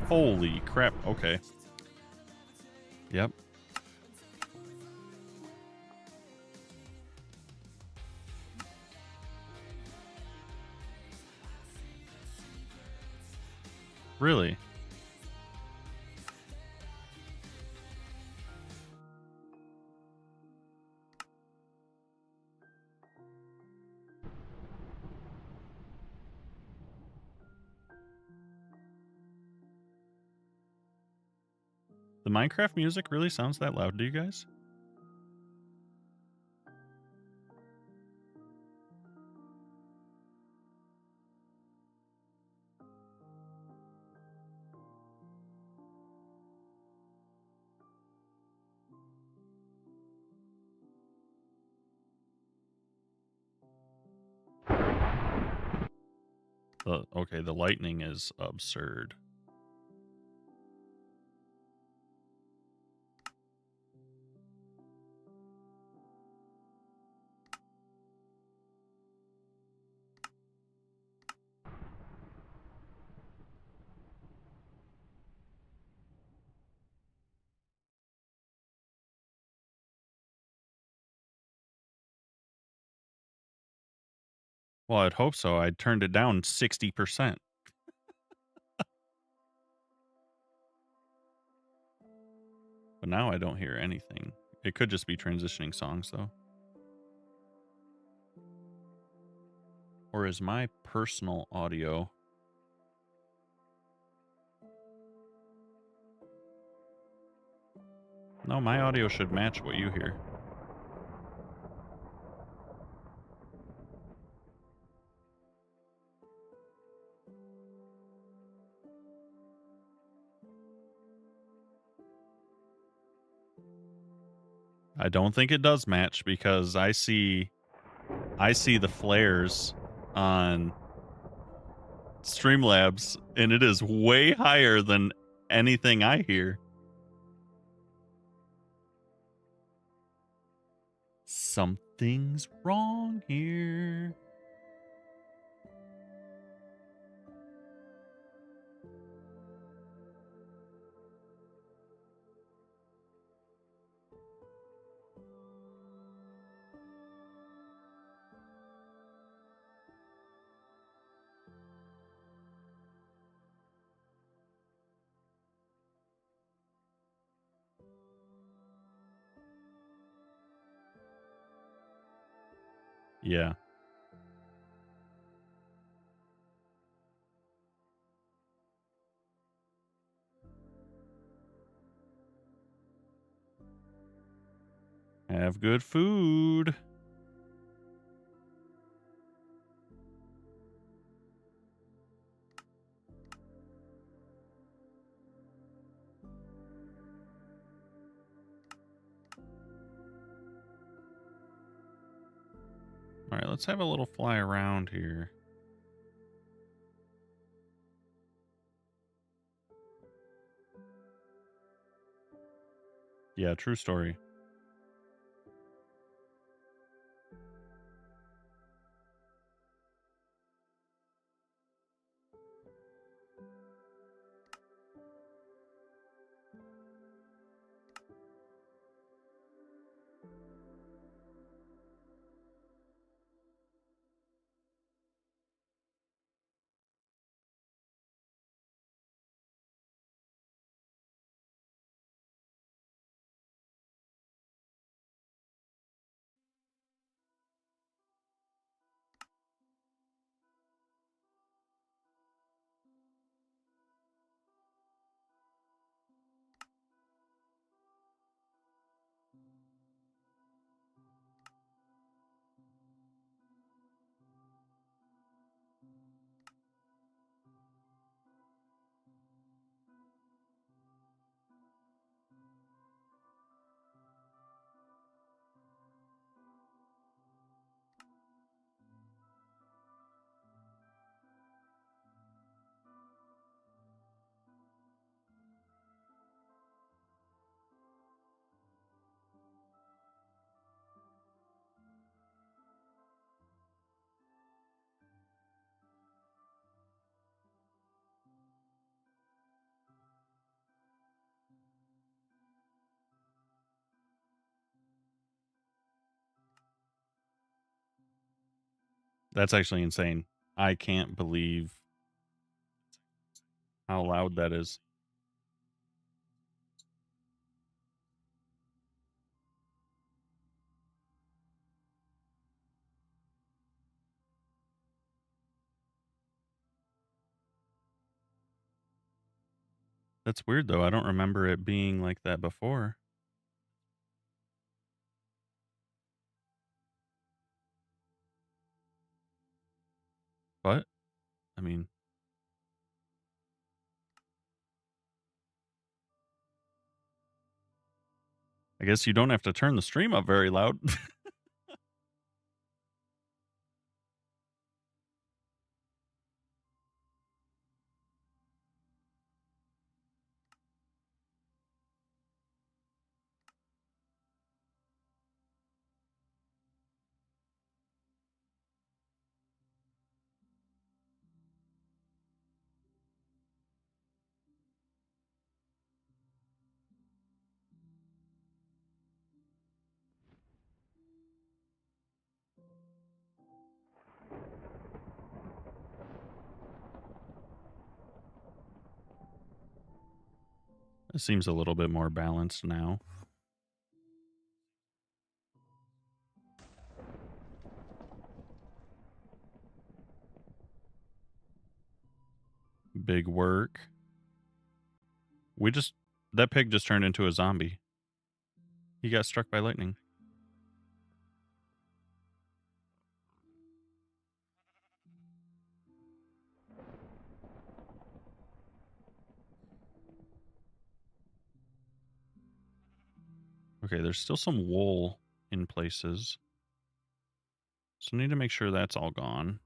Holy crap. Okay. Yep. Really? The Minecraft music really sounds that loud to you guys? Okay, the lightning is absurd. Well, I'd hope so. I turned it down 60%. But now I don't hear anything. It could just be transitioning songs, though. Or is my personal audio... No, my audio should match what you hear. I don't think it does match because I see the flares on Streamlabs and it is way higher than anything I hear. Something's wrong here. Yeah. Have good food. All right, let's have a little fly around here. Yeah, true story. That's actually insane. I can't believe how loud that is. That's weird, though. I don't remember it being like that before. But, I mean... I guess you don't have to turn the stream up very loud. It seems a little bit more balanced now. Big work. That pig just turned into a zombie. He got struck by lightning. Okay, there's still some wool in places. So I need to make sure that's all gone.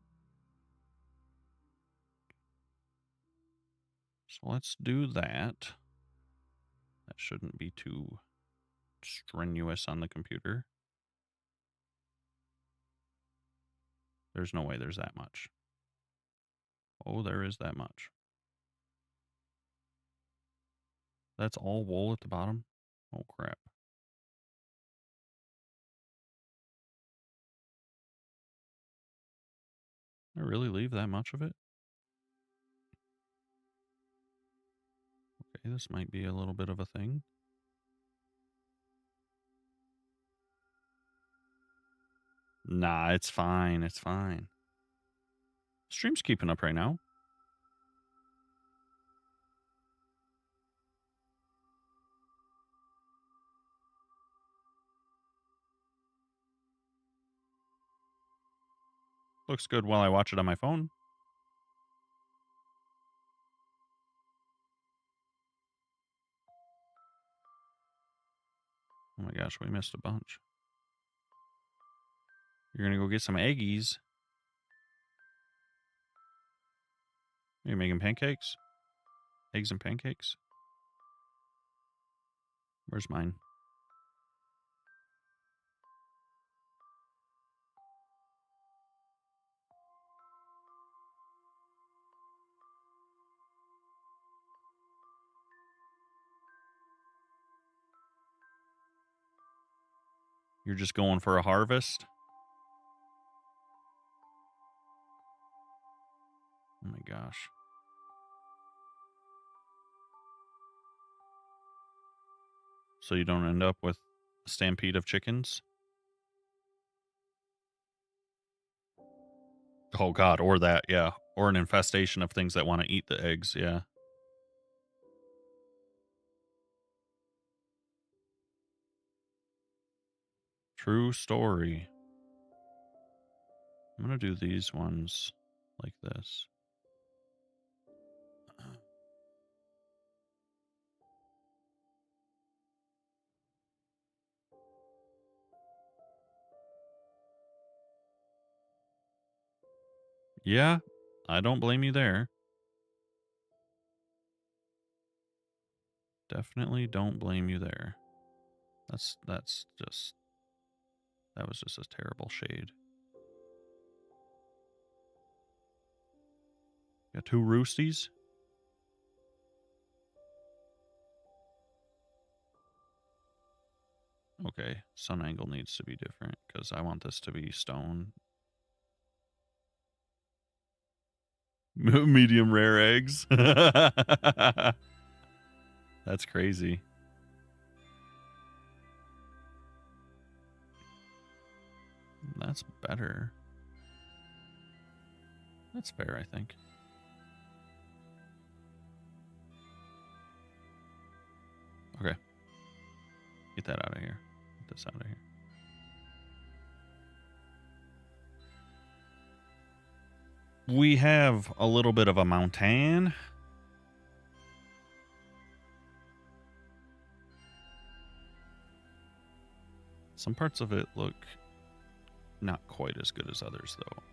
So let's do that. That shouldn't be too strenuous on the computer. There's no way there's that much. Oh, there is that much. That's all wool at the bottom? Oh, crap. I really leave that much of it? Okay, this might be a little bit of a thing. Nah, it's fine. It's fine. Stream's keeping up right now. Looks good while I watch it on my phone. Oh my gosh, we missed a bunch. You're gonna go get some eggies. Are you making pancakes? Eggs and pancakes? Where's mine? You're just going for a harvest? Oh my gosh. So you don't end up with a stampede of chickens? Oh god, or that, yeah. Or an infestation of things that want to eat the eggs, yeah. True story. I'm gonna do these ones like this. Yeah, I don't blame you there. Definitely don't blame you there. That's just, that was just a terrible shade. Got two roosties. Okay, sun angle needs to be different because I want this to be stone. Medium rare eggs. That's crazy. That's better. That's fair, I think. Okay. Get that out of here. Get this out of here. We have a little bit of a mountain. Some parts of it look not quite as good as others, though.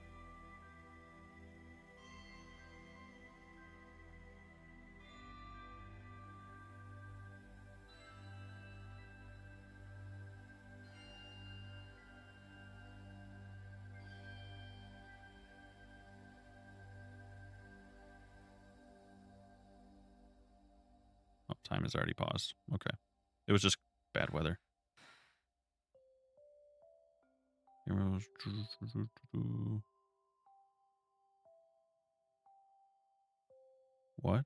Oh, time has already paused. Okay. It was just bad weather. What?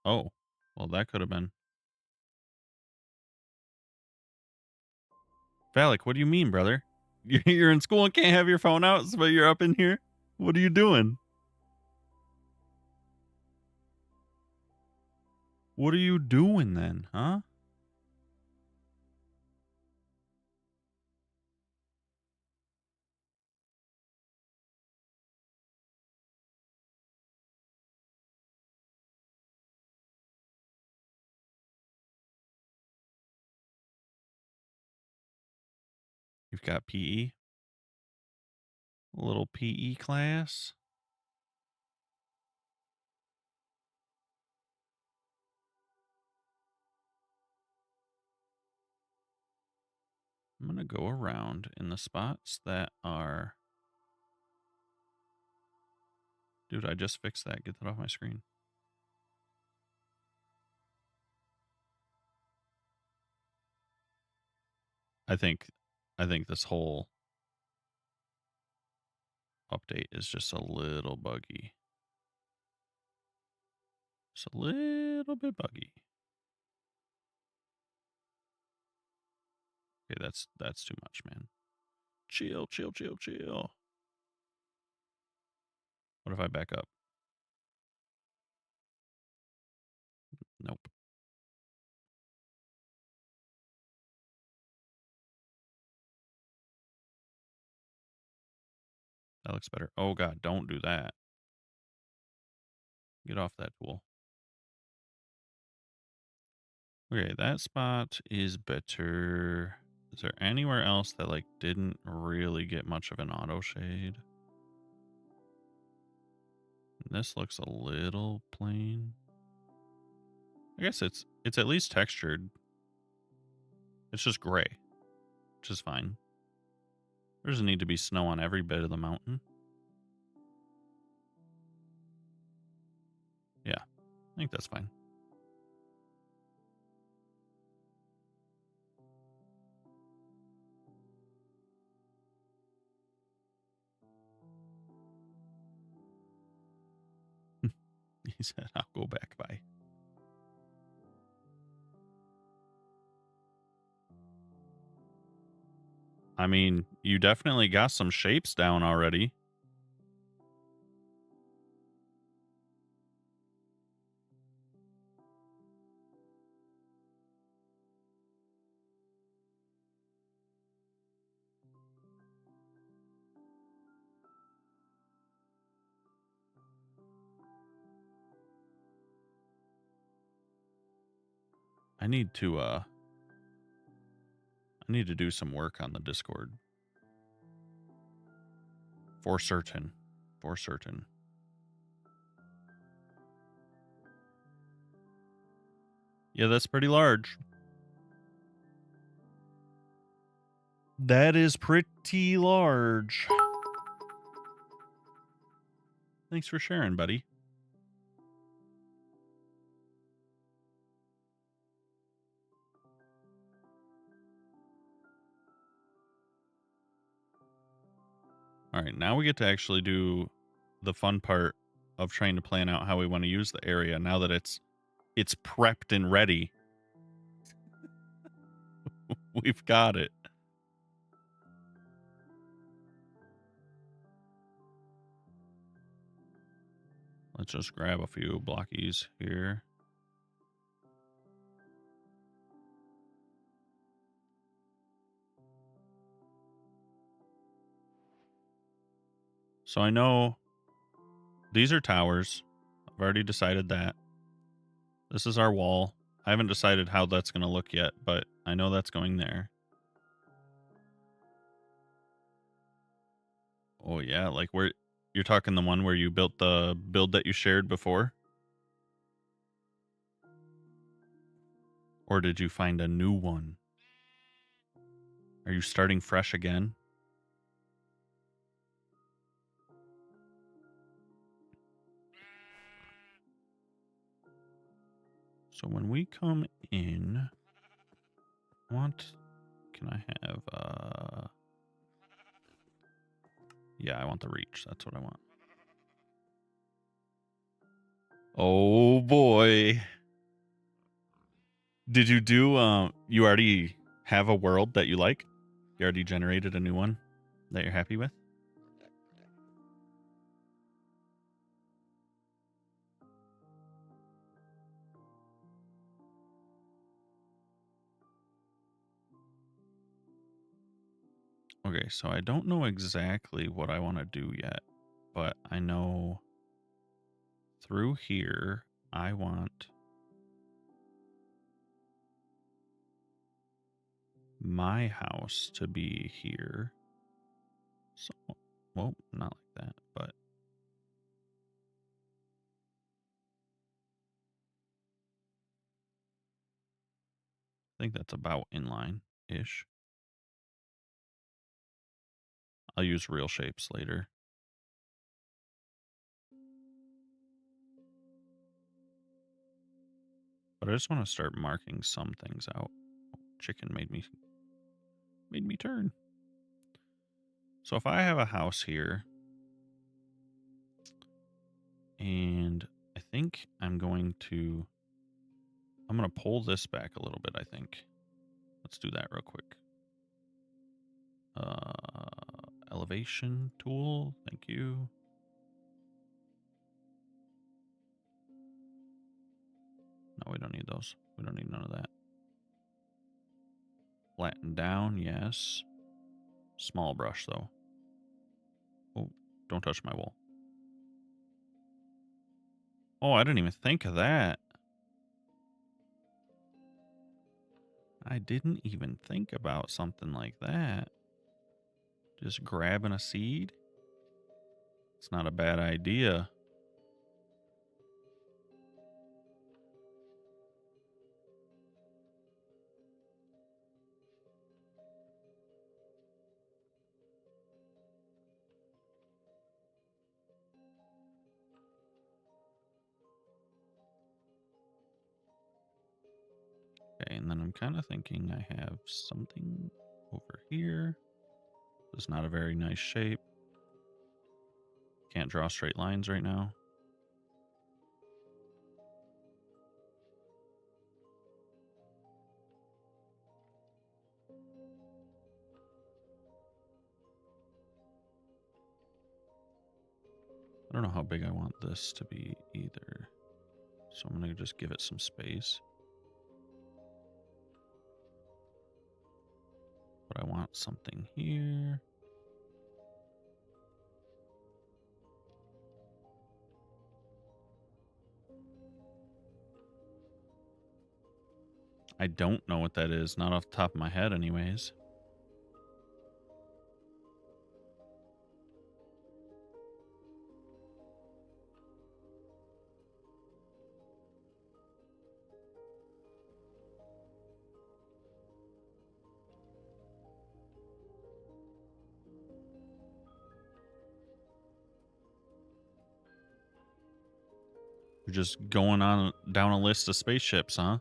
Oh, well, that could have been. Valak, what do you mean, brother? You're in school and can't have your phone out, but you're up in here? What are you doing? What are you doing then, huh? You've got PE? A little PE class? I'm going to go around in the spots that are... Dude, I just fixed that. Get that off my screen. I think this whole update is just a little buggy. Just a little bit buggy. Okay, that's too much, man. Chill, chill, chill, chill. What if I back up? Nope. That looks better. Oh god, don't do that. Get off that tool. Okay, that spot is better. Is there anywhere else that like didn't really get much of an auto shade? This looks a little plain. I guess it's at least textured. It's just gray, which is fine. There doesn't need to be snow on every bit of the mountain. Yeah, I think that's fine. He said, I'll go back by. I mean, you definitely got some shapes down already. I need to do some work on the Discord. For certain. For certain. Yeah, that's pretty large. That is pretty large. Thanks for sharing, buddy. All right, now we get to actually do the fun part of trying to plan out how we want to use the area now that it's prepped and ready. We've got it. Let's just grab a few blockies here. So I know these are towers. I've already decided that. This is our wall. I haven't decided how that's going to look yet, but I know that's going there. Oh yeah, like where you're talking the one where you built the build that you shared before? Or did you find a new one? Are you starting fresh again? So when we come in, what can I have? Yeah, I want the reach. That's what I want. Oh boy. Did you do you already have a world that you like? You already generated a new one that you're happy with? Okay, so I don't know exactly what I want to do yet, but I know through here I want my house to be here. So, well, not like that, but I think that's about in line-ish. I'll use real shapes later. But I just want to start marking some things out. Chicken made me turn. So if I have a house here, and I think I'm going to pull this back a little bit, I think. Let's do that real quick. Elevation tool, thank you. No, we don't need those. We don't need none of that. Flatten down, yes. Small brush, though. Oh, don't touch my wool. Oh, I didn't even think of that. I didn't even think about something like that. Just grabbing a seed? It's not a bad idea. Okay, and then I'm kind of thinking I have something over here. It's not a very nice shape. Can't draw straight lines right now. I don't know how big I want this to be either. So I'm going to just give it some space. But I want something here. I don't know what that is. Not off the top of my head anyways. We're just going on down a list of spaceships, huh?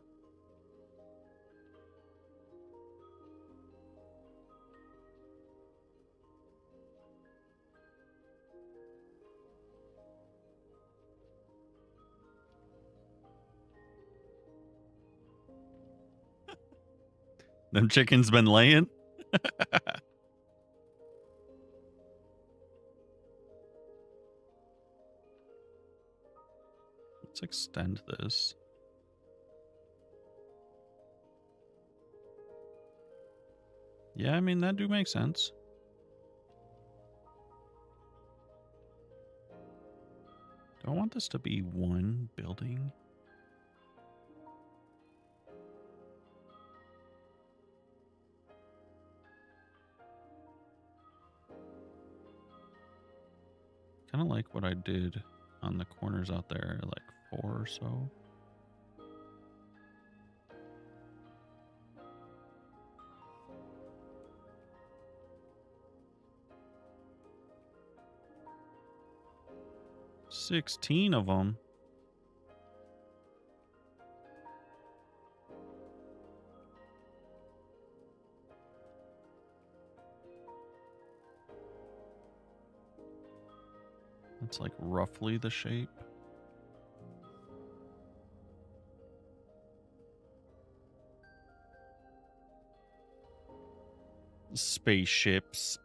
Them chickens been laying? Let's extend this. Yeah, I mean, that do make sense. Do I want this to be one building? Kind of like what I did on the corners out there, like 4 or so. $16 of them. That's like roughly the shape. spaceships.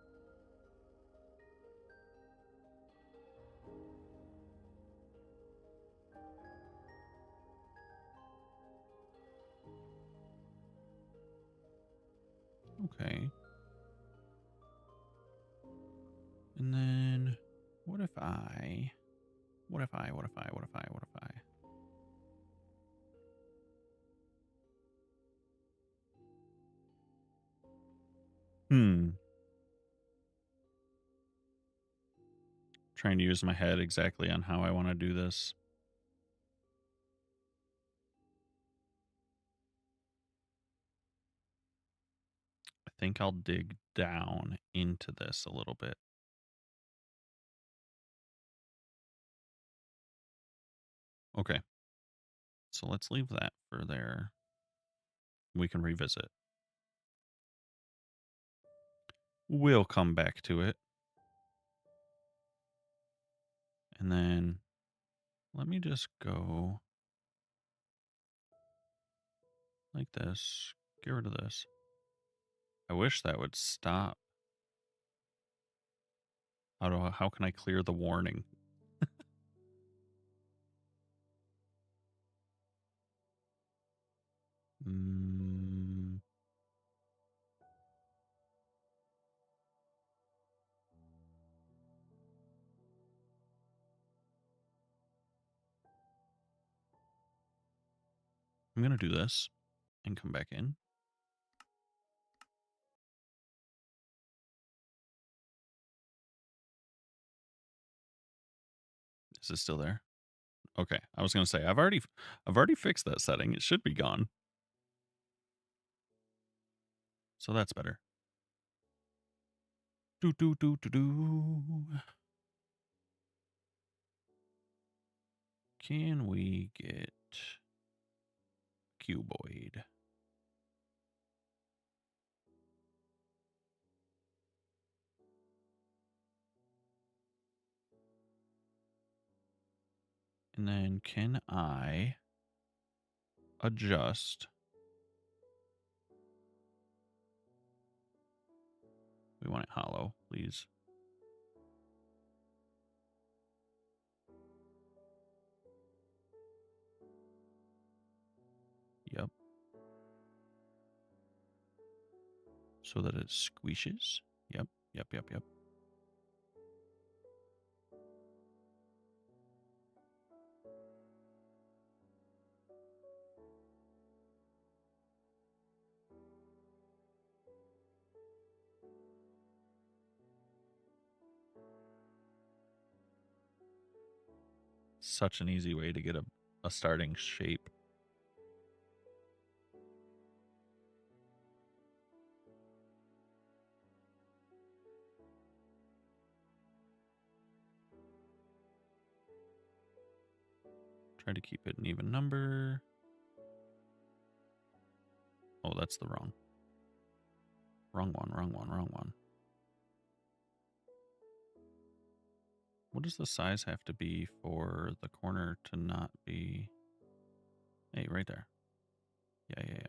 Okay. And then what if I... Trying to use my head exactly on how I want to do this. I think I'll dig down into this a little bit. Okay. So let's leave that for there. We can revisit. We'll come back to it. And then let me just go like this. Get rid of this. I wish that would stop. How can I clear the warning? Mm. I'm going to do this and come back in. Is it still there? Okay. I was going to say I've already fixed that setting. It should be gone. So that's better. Do do do do do. Can we get cuboid? And then can I adjust? We want it hollow, please. Yep. So that it squishes. Yep. Such an easy way to get a starting shape. Try to keep it an even number. Oh, that's the wrong one. What does the size have to be for the corner to not be... Hey, right there. Yeah.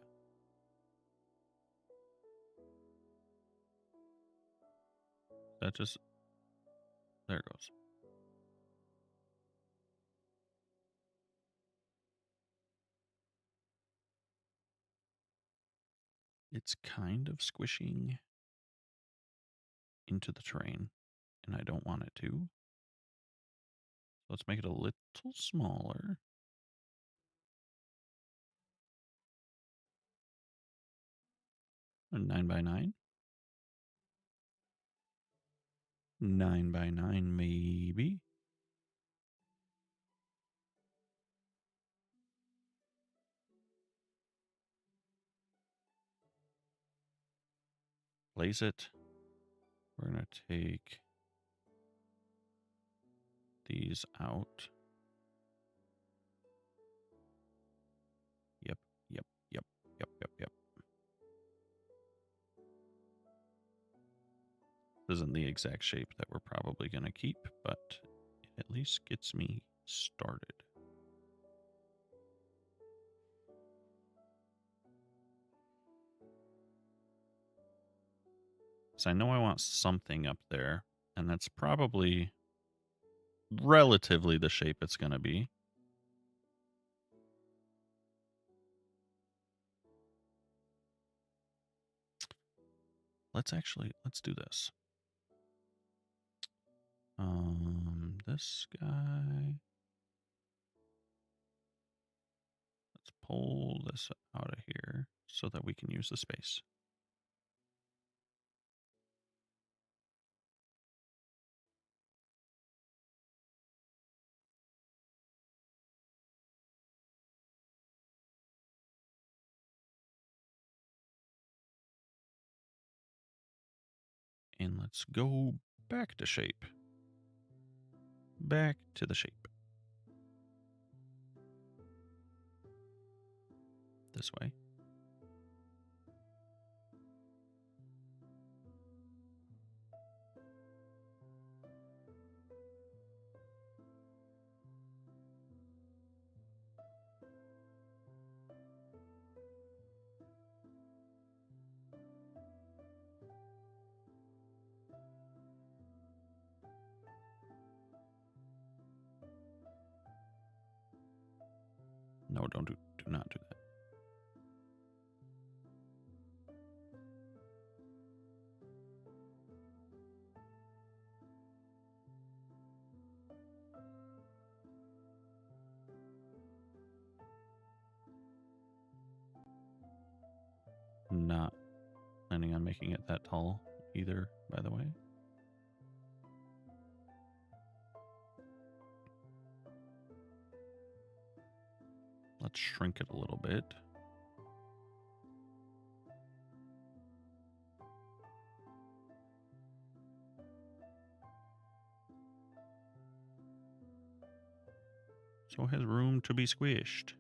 That just... There it goes. It's kind of squishing into the terrain, and I don't want it to. So let's make it a little smaller. A 9x9. 9x9 maybe. Place it. We're going to take these out. Yep. This isn't the exact shape that we're probably going to keep, but it at least gets me started. So I know I want something up there, and that's probably relatively the shape it's going to be. Let's do this. This guy. Let's pull this out of here so that we can use the space. And let's go back to shape. Back to the shape. This way. No, do not do that. Not planning on making it that tall either, by the way. Let's shrink it a little bit. So it has room to be squished.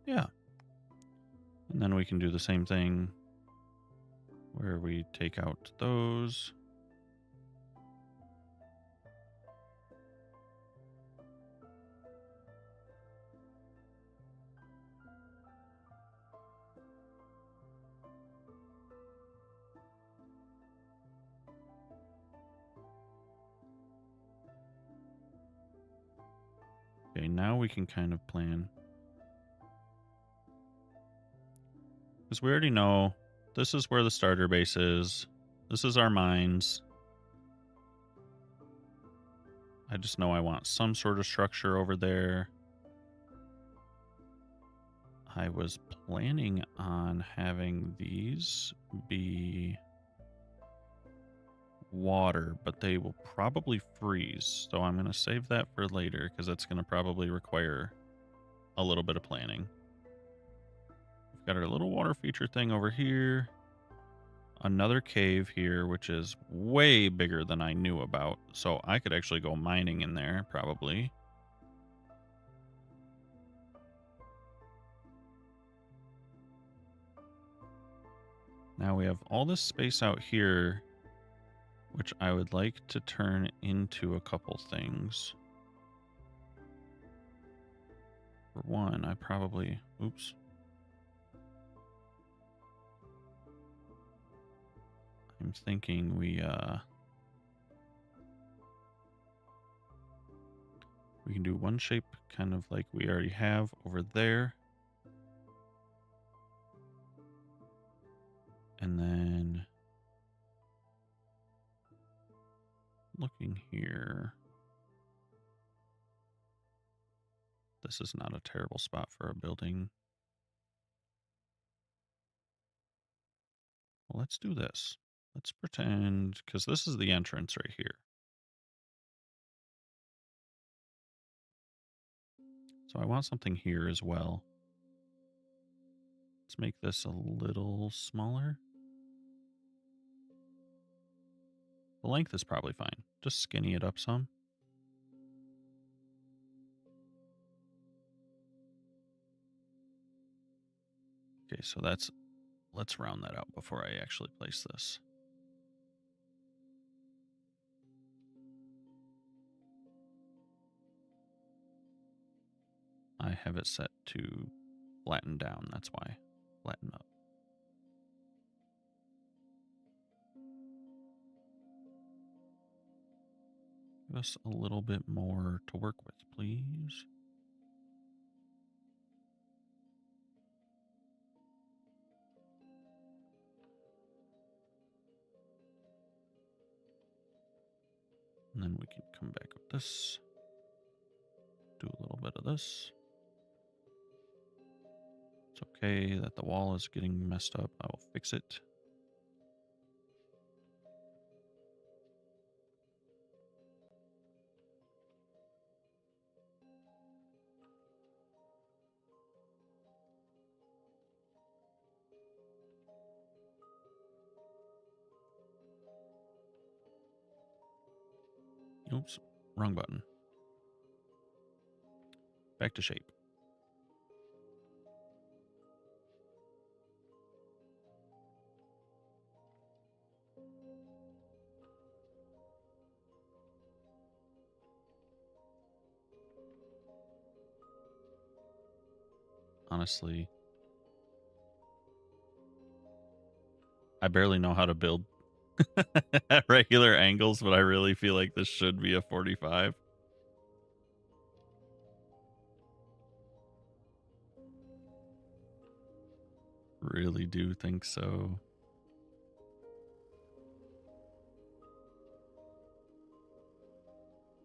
Yeah. And then we can do the same thing where we take out those. Okay, now we can kind of plan. Because we already know this is where the starter base is. This is our mines. I just know I want some sort of structure over there. I was planning on having these be water, but they will probably freeze. So I'm going to save that for later because that's going to probably require a little bit of planning. We've got our little water feature thing over here. Another cave here, which is way bigger than I knew about. So I could actually go mining in there, probably. Now we have all this space out here, which I would like to turn into a couple things. For one, I probably... Oops. I'm thinking we can do one shape kind of like we already have over there. And then looking here. This is not a terrible spot for a building. Well, let's do this. Let's pretend, because this is the entrance right here. So I want something here as well. Let's make this a little smaller. The length is probably fine. Just skinny it up some. Okay, so let's round that out before I actually place this. I have it set to Flatten down, that's why. Flatten up. Give us a little bit more to work with, please. And then we can come back with this. Do a little bit of this. It's okay that the wall is getting messed up. I will fix it. Oops, wrong button. Back to shape. Honestly, I barely know how to build at regular angles, but I really feel like this should be a 45. Really do think so.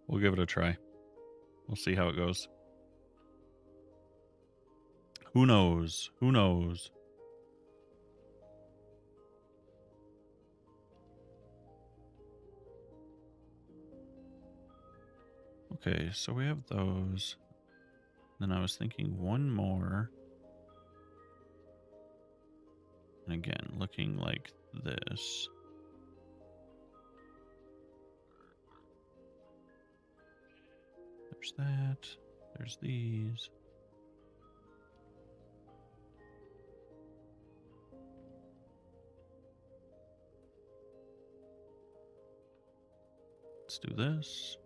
We'll give it a try. We'll see how it goes. Who knows? Who knows? Okay, so we have those. Then I was thinking one more. And again, looking like this. There's that. There's these. Let's do this.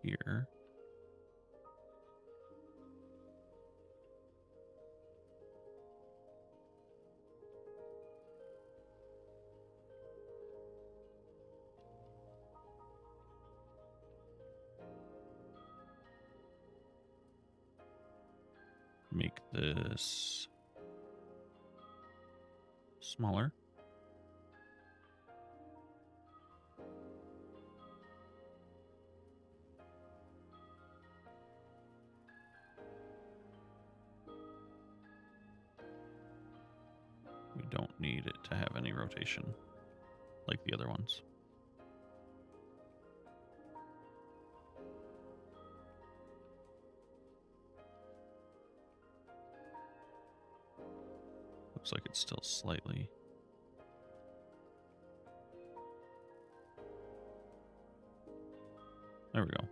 Here. Make this smaller. We don't need it to have any rotation like the other ones. Looks like it's still slightly. There we go.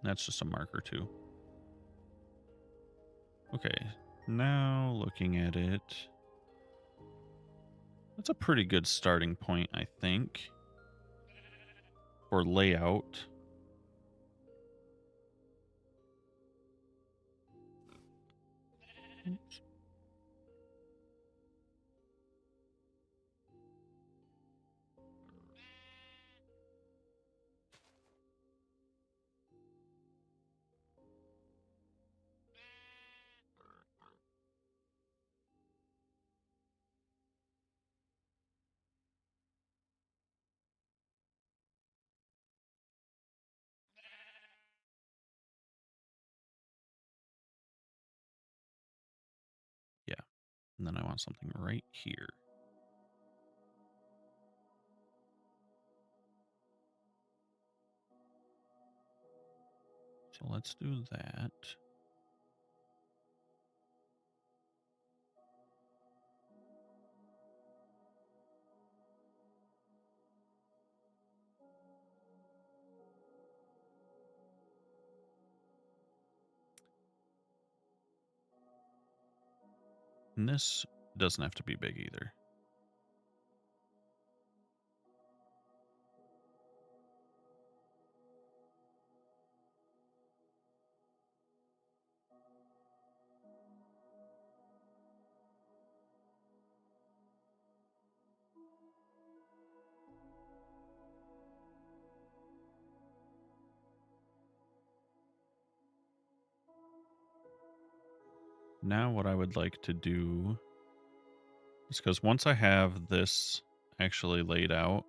That's just a marker too. Okay, now looking at it, that's a pretty good starting point, I think, for layout. Oops. Yeah, and then I want something right here. So let's do that. And this doesn't have to be big either. Now what I would like to do is, because once I have this actually laid out,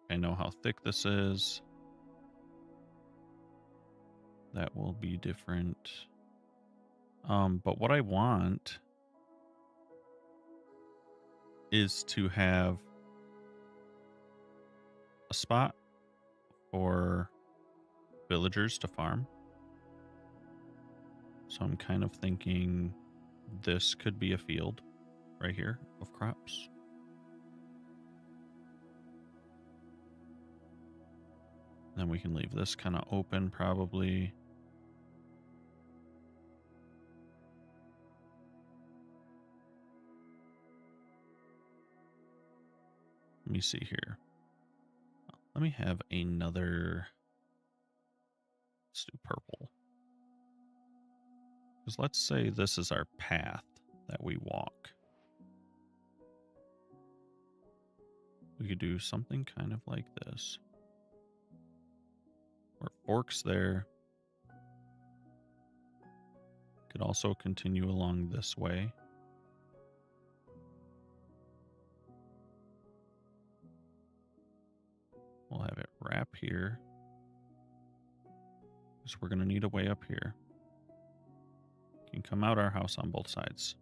I know how thick this is. That will be different. But what I want is to have a spot for villagers to farm. So I'm kind of thinking this could be a field right here of crops. Then we can leave this kind of open probably. Let me see here. Let me have another. Let's do purple. Because let's say this is our path that we walk. We could do something kind of like this. Or forks there. Could also continue along this way. We'll have it wrap here. Because we're going to need a way up here. Can come out our house on both sides.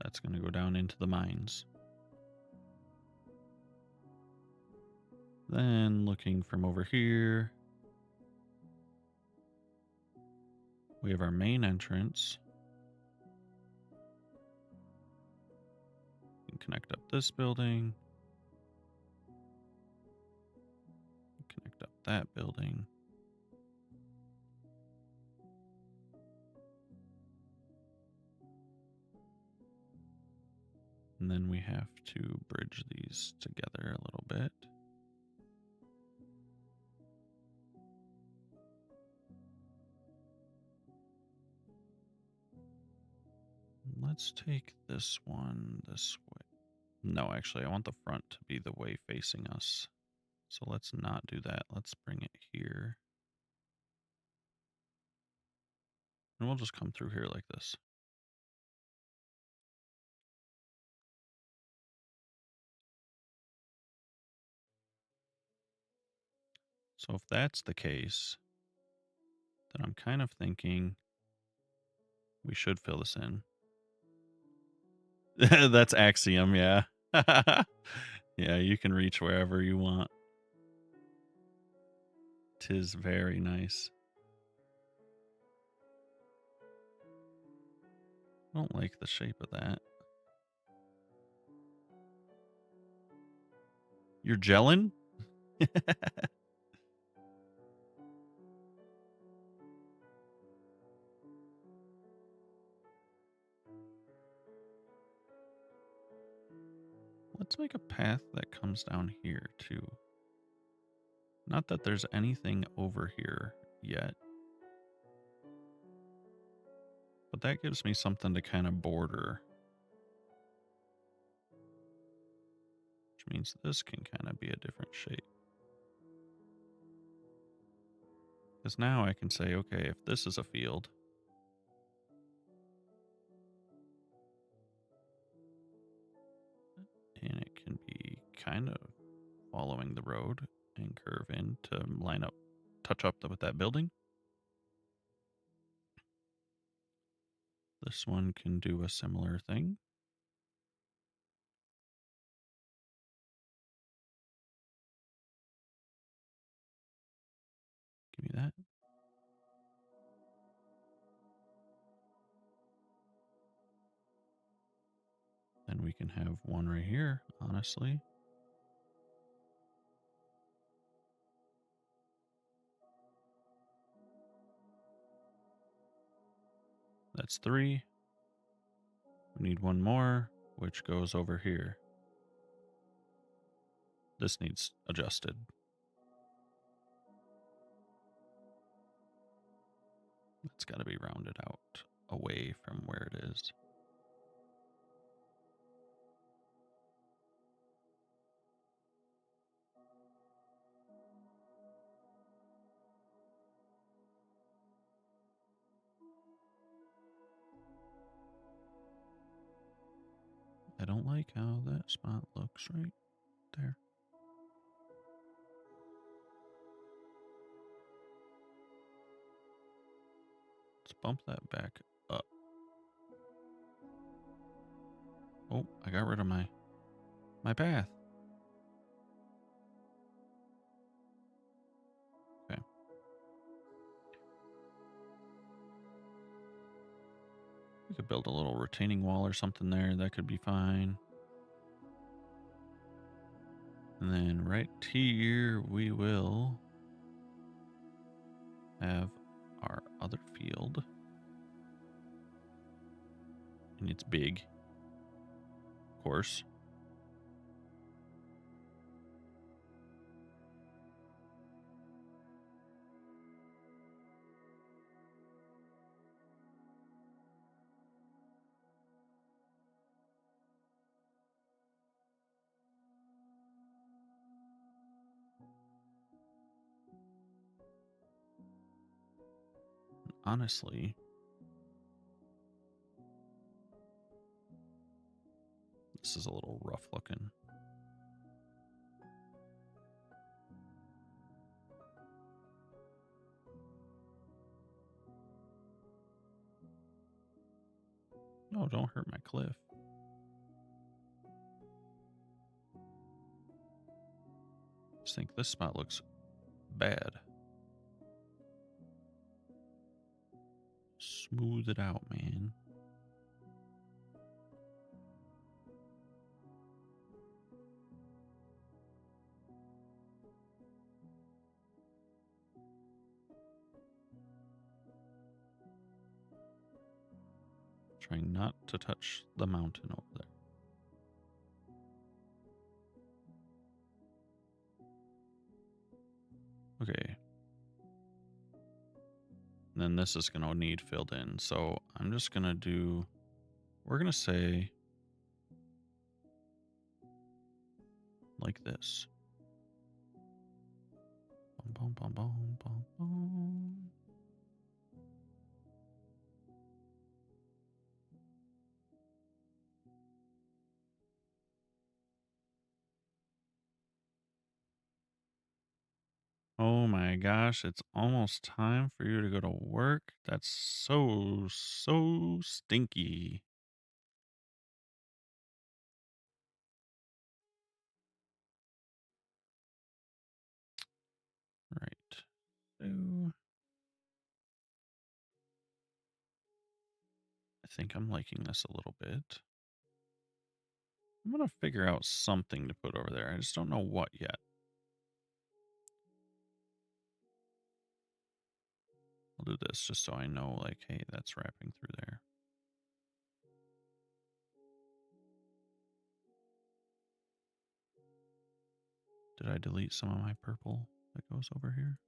That's going to go down into the mines. Then looking from over here, we have our main entrance. We can connect up this building. Connect up that building. And then we have to bridge these together a little bit. Let's take this one this way. No, actually, I want the front to be the way facing us. So let's not do that. Let's bring it here. And we'll just come through here like this. So if that's the case, then I'm kind of thinking we should fill this in. That's Axiom, yeah. Yeah, you can reach wherever you want. 'Tis very nice. I don't like the shape of that. You're gelling? Let's make a path that comes down here too. Not that there's anything over here yet. But that gives me something to kind of border. Which means this can kind of be a different shape. Because now I can say, okay, if this is a field, and it can be kind of following the road and curve in to line up, touch up with that building. This one can do a similar thing. Give me that. Then we can have one right here, honestly. That's 3. We need one more, which goes over here. This needs adjusted. It's got to be rounded out away from where it is. I don't like how that spot looks right there. Let's bump that back up. Oh, I got rid of my path. Okay. We could build a little retaining wall or something there. That could be fine. And then right here, we will have our other field. And it's big, of course. Honestly, this is a little rough looking. No, don't hurt my cliff. Just think this spot looks bad. Smooth it out, man. Trying not to touch the mountain over there. Okay. And then this is going to need filled in. So I'm just going to do, we're going to say like this. Bum, bum, bum, bum, bum. Oh my gosh, it's almost time for you to go to work. That's so stinky. Right. So I think I'm liking this a little bit. I'm going to figure out something to put over there. I just don't know what yet. I'll do this just so I know, like, hey, that's wrapping through there. Did I delete some of my purple that goes over here?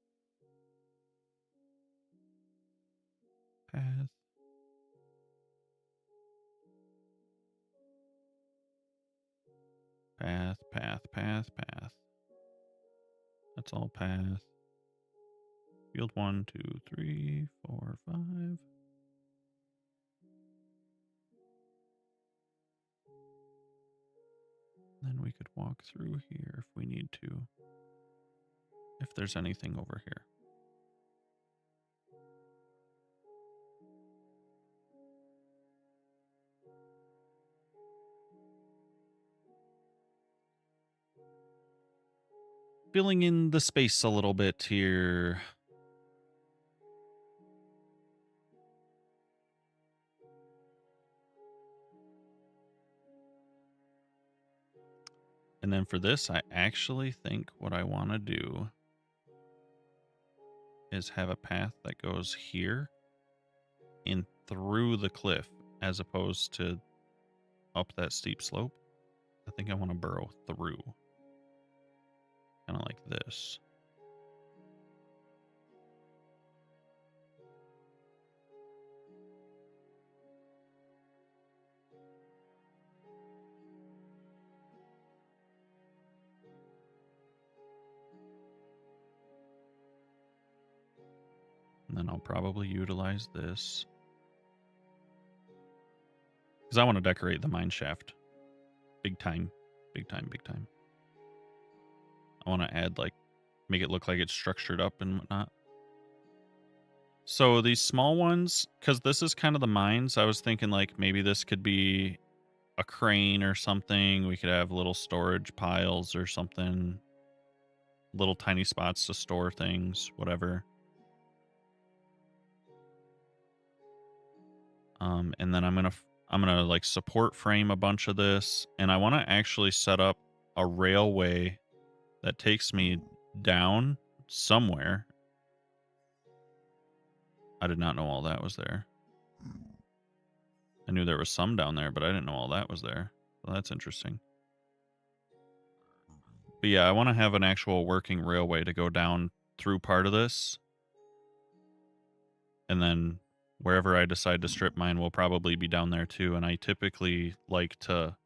Path. Path, path, path, path. That's all path. Field 1, 2, 3, 4, 5. Then we could walk through here if we need to. If there's anything over here. Filling in the space a little bit here. And then for this, I actually think what I want to do is have a path that goes here. In through the cliff as opposed to up that steep slope. I think I want to burrow through. Kind of like this. And then I'll probably utilize this. Because I want to decorate the mine shaft. Big time. Big time, big time. I want to add, like, make it look like it's structured up and whatnot. So these small ones, because this is kind of the mines, I was thinking, like, maybe this could be a crane or something. We could have little storage piles or something. Little tiny spots to store things, whatever. And then I'm gonna like support frame a bunch of this, and I want to actually set up a railway that takes me down somewhere. I did not know all that was there. I knew there was some down there, but I didn't know all that was there. Well, that's interesting. But yeah, I want to have an actual working railway to go down through part of this. And then wherever I decide to strip mine will probably be down there too. And I typically like to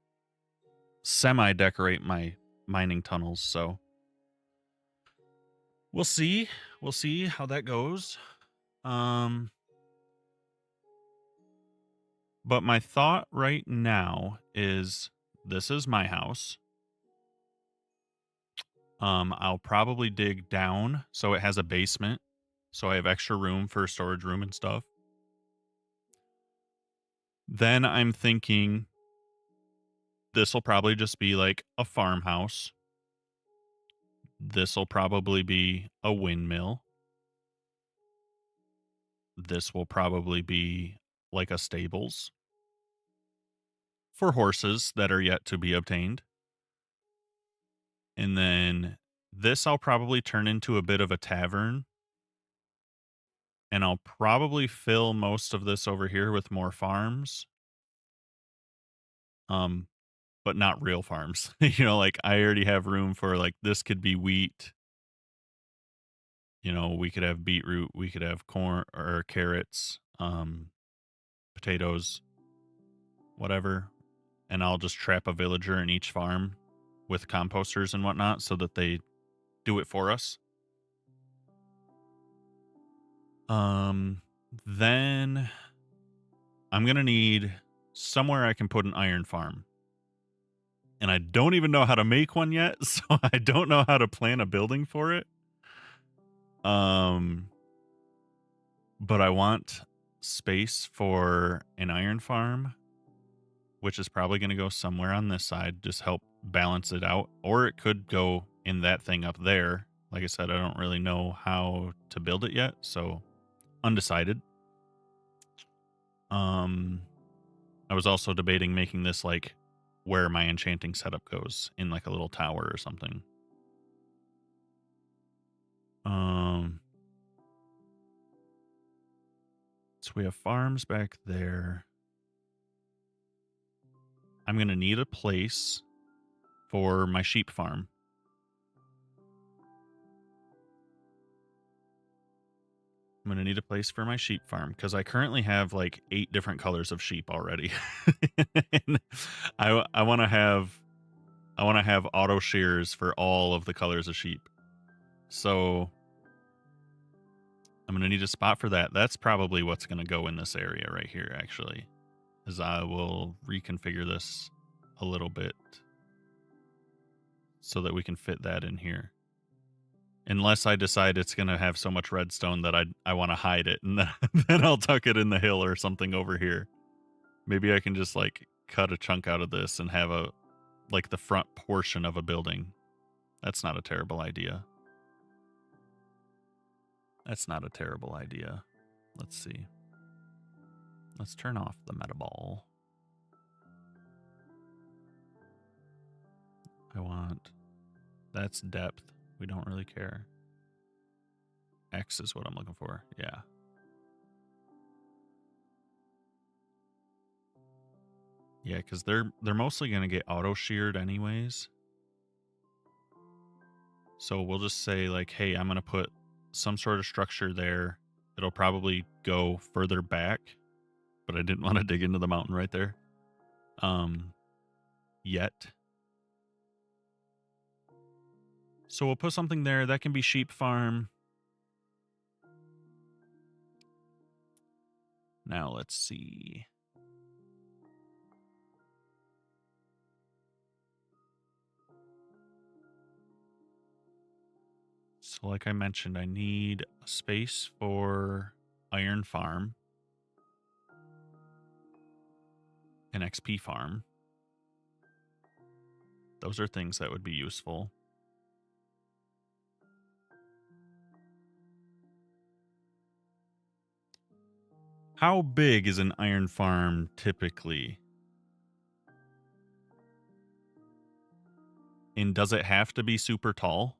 semi-decorate my mining tunnels, so we'll see. We'll see how that goes. But my thought right now is this is my house. I'll probably dig down so it has a basement, so I have extra room for storage room and stuff. Then I'm thinking this will probably just be like a farmhouse. This will probably be a windmill. This will probably be like a stables for horses that are yet to be obtained. And then this I'll probably turn into a bit of a tavern. And I'll probably fill most of this over here with more farms. But not real farms. You know, like I already have room for, like, this could be wheat. You know, we could have beetroot, we could have corn or carrots, potatoes, whatever. And I'll just trap a villager in each farm with composters and whatnot so that they do it for us. Then I'm going to need somewhere I can put an iron farm. And I don't even know how to make one yet, so I don't know how to plan a building for it. But I want space for an iron farm, which is probably going to go somewhere on this side, just help balance it out. Or it could go in that thing up there. Like I said, I don't really know how to build it yet, so undecided. I was also debating making this like where my enchanting setup goes, in like a little tower or something. So we have farms back there. I'm going to need a place for my sheep farm. I'm going to need a place for my sheep farm because I currently have like 8 different colors of sheep already. And I want to have auto shears for all of the colors of sheep. So I'm going to need a spot for that. That's probably what's going to go in this area right here, actually, is I will reconfigure this a little bit so that we can fit that in here. Unless I decide it's going to have so much redstone that I want to hide it, and then I'll tuck it in the hill or something over here. Maybe I can just like cut a chunk out of this and have a like the front portion of a building. That's not a terrible idea. That's not a terrible idea. Let's see. Let's turn off the meta ball. I want... That's depth. We don't really care. X is what I'm looking for. Yeah. Yeah, because they're mostly gonna get auto sheared anyways. So we'll just say like, hey, I'm gonna put some sort of structure there. It'll probably go further back, but I didn't want to dig into the mountain right there. Yet. So we'll put something there. That can be sheep farm. Now let's see. So like I mentioned, I need a space for iron farm, an XP farm. Those are things that would be useful. How big is an iron farm typically? And does it have to be super tall?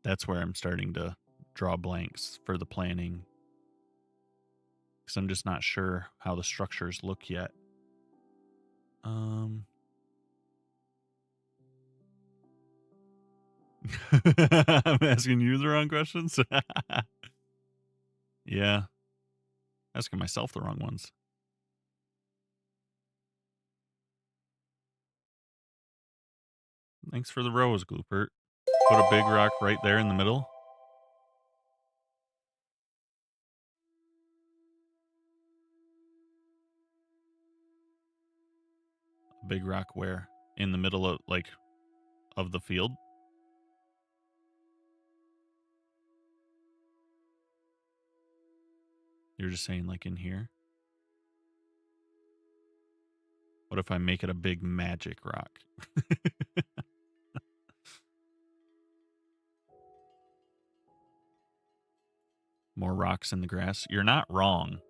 That's where I'm starting to draw blanks for the planning. Because I'm just not sure how the structures look yet. I'm asking you the wrong questions? Yeah. Asking myself the wrong ones. Thanks for the rose, Gloopert. Put a big rock right there in the middle. A big rock where? In the middle of, like, of the field? You're just saying, like, in here? What if I make it a big magic rock? More rocks in the grass? You're not wrong.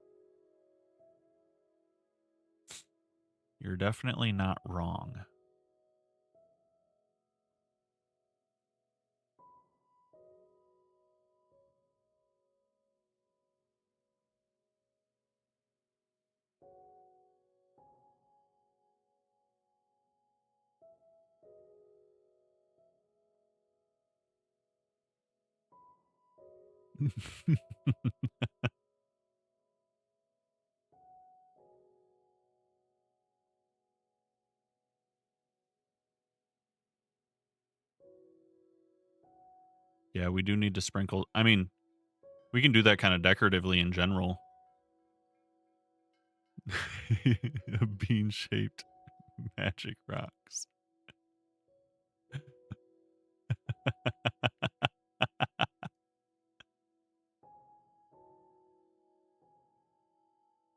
You're definitely not wrong. Yeah, we do need to sprinkle. I mean, we can do that kind of decoratively in general. Bean-shaped magic rocks.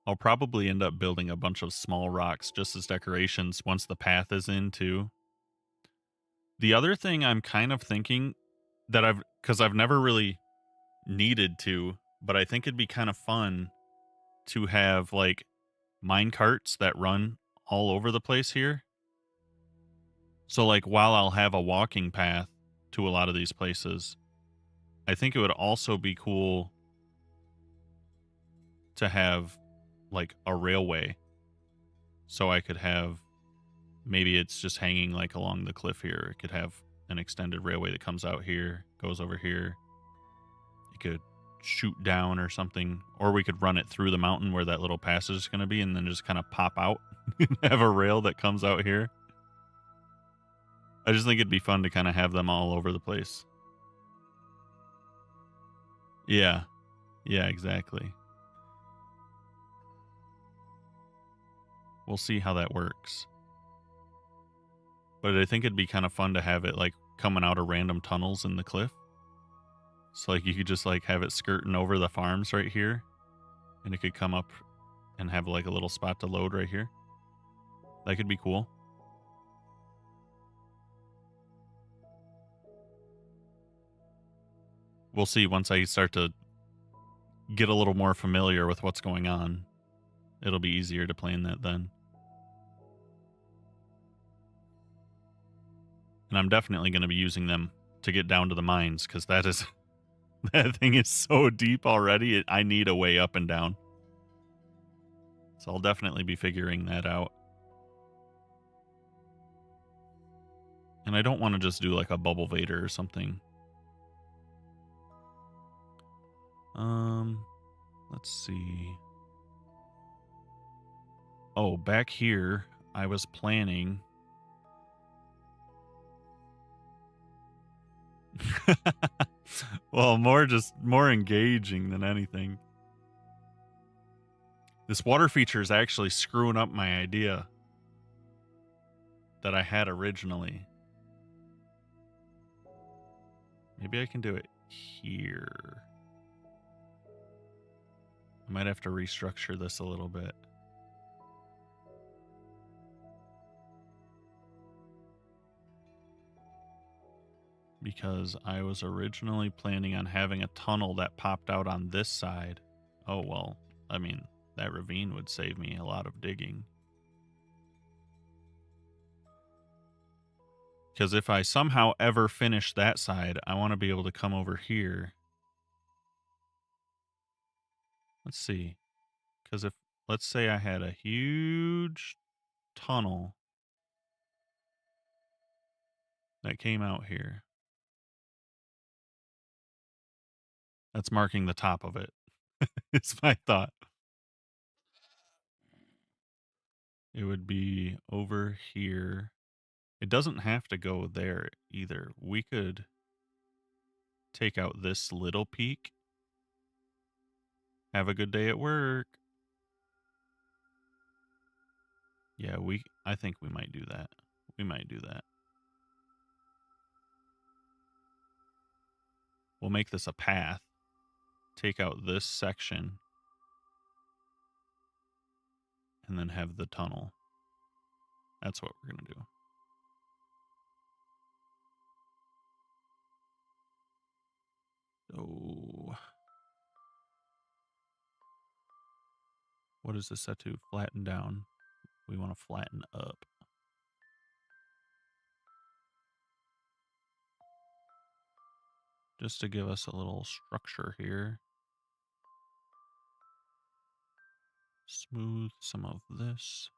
I'll probably end up building a bunch of small rocks just as decorations once the path is in too. The other thing I'm kind of thinking that because I've never really needed to, but I think it'd be kind of fun to have like mine carts that run all over the place here. So like while I'll have a walking path to a lot of these places, I think it would also be cool to have like a railway. So I could have, maybe it's just hanging like along the cliff here. It could have an extended railway that comes out here, goes over here. It could shoot down or something, or we could run it through the mountain where that little passage is going to be and then just kind of pop out and have a rail that comes out here. I just think it'd be fun to kind of have them all over the place. Yeah. Yeah, exactly. We'll see how that works. But I think it'd be kind of fun to have it like coming out of random tunnels in the cliff. So like you could just like have it skirting over the farms right here. And it could come up and have like a little spot to load right here. That could be cool. We'll see once I start to get a little more familiar with what's going on. It'll be easier to plan that then. And I'm definitely going to be using them to get down to the mines, because that is that thing is so deep already. I need a way up and down. So I'll definitely be figuring that out. And I don't want to just do like a Bubble Vader or something. Let's see. Oh, back here, I was planning. Well, more engaging than anything. This water feature is actually screwing up my idea that I had originally. Maybe I can do it here. I might have to restructure this a little bit. Because I was originally planning on having a tunnel that popped out on this side. Oh, well, I mean, that ravine would save me a lot of digging. Because if I somehow ever finish that side, I want to be able to come over here. Let's see. Because if, let's say I had a huge tunnel that came out here. That's marking the top of it. It's my thought. It would be over here. It doesn't have to go there either. We could take out this little peak. Have a good day at work. Yeah, I think we might do that. We might do that. We'll make this a path. Take out this section. And then have the tunnel. That's what we're going to do. So, what is this set to? Flatten down. We want to flatten up. Just to give us a little structure here. Smooth some of this.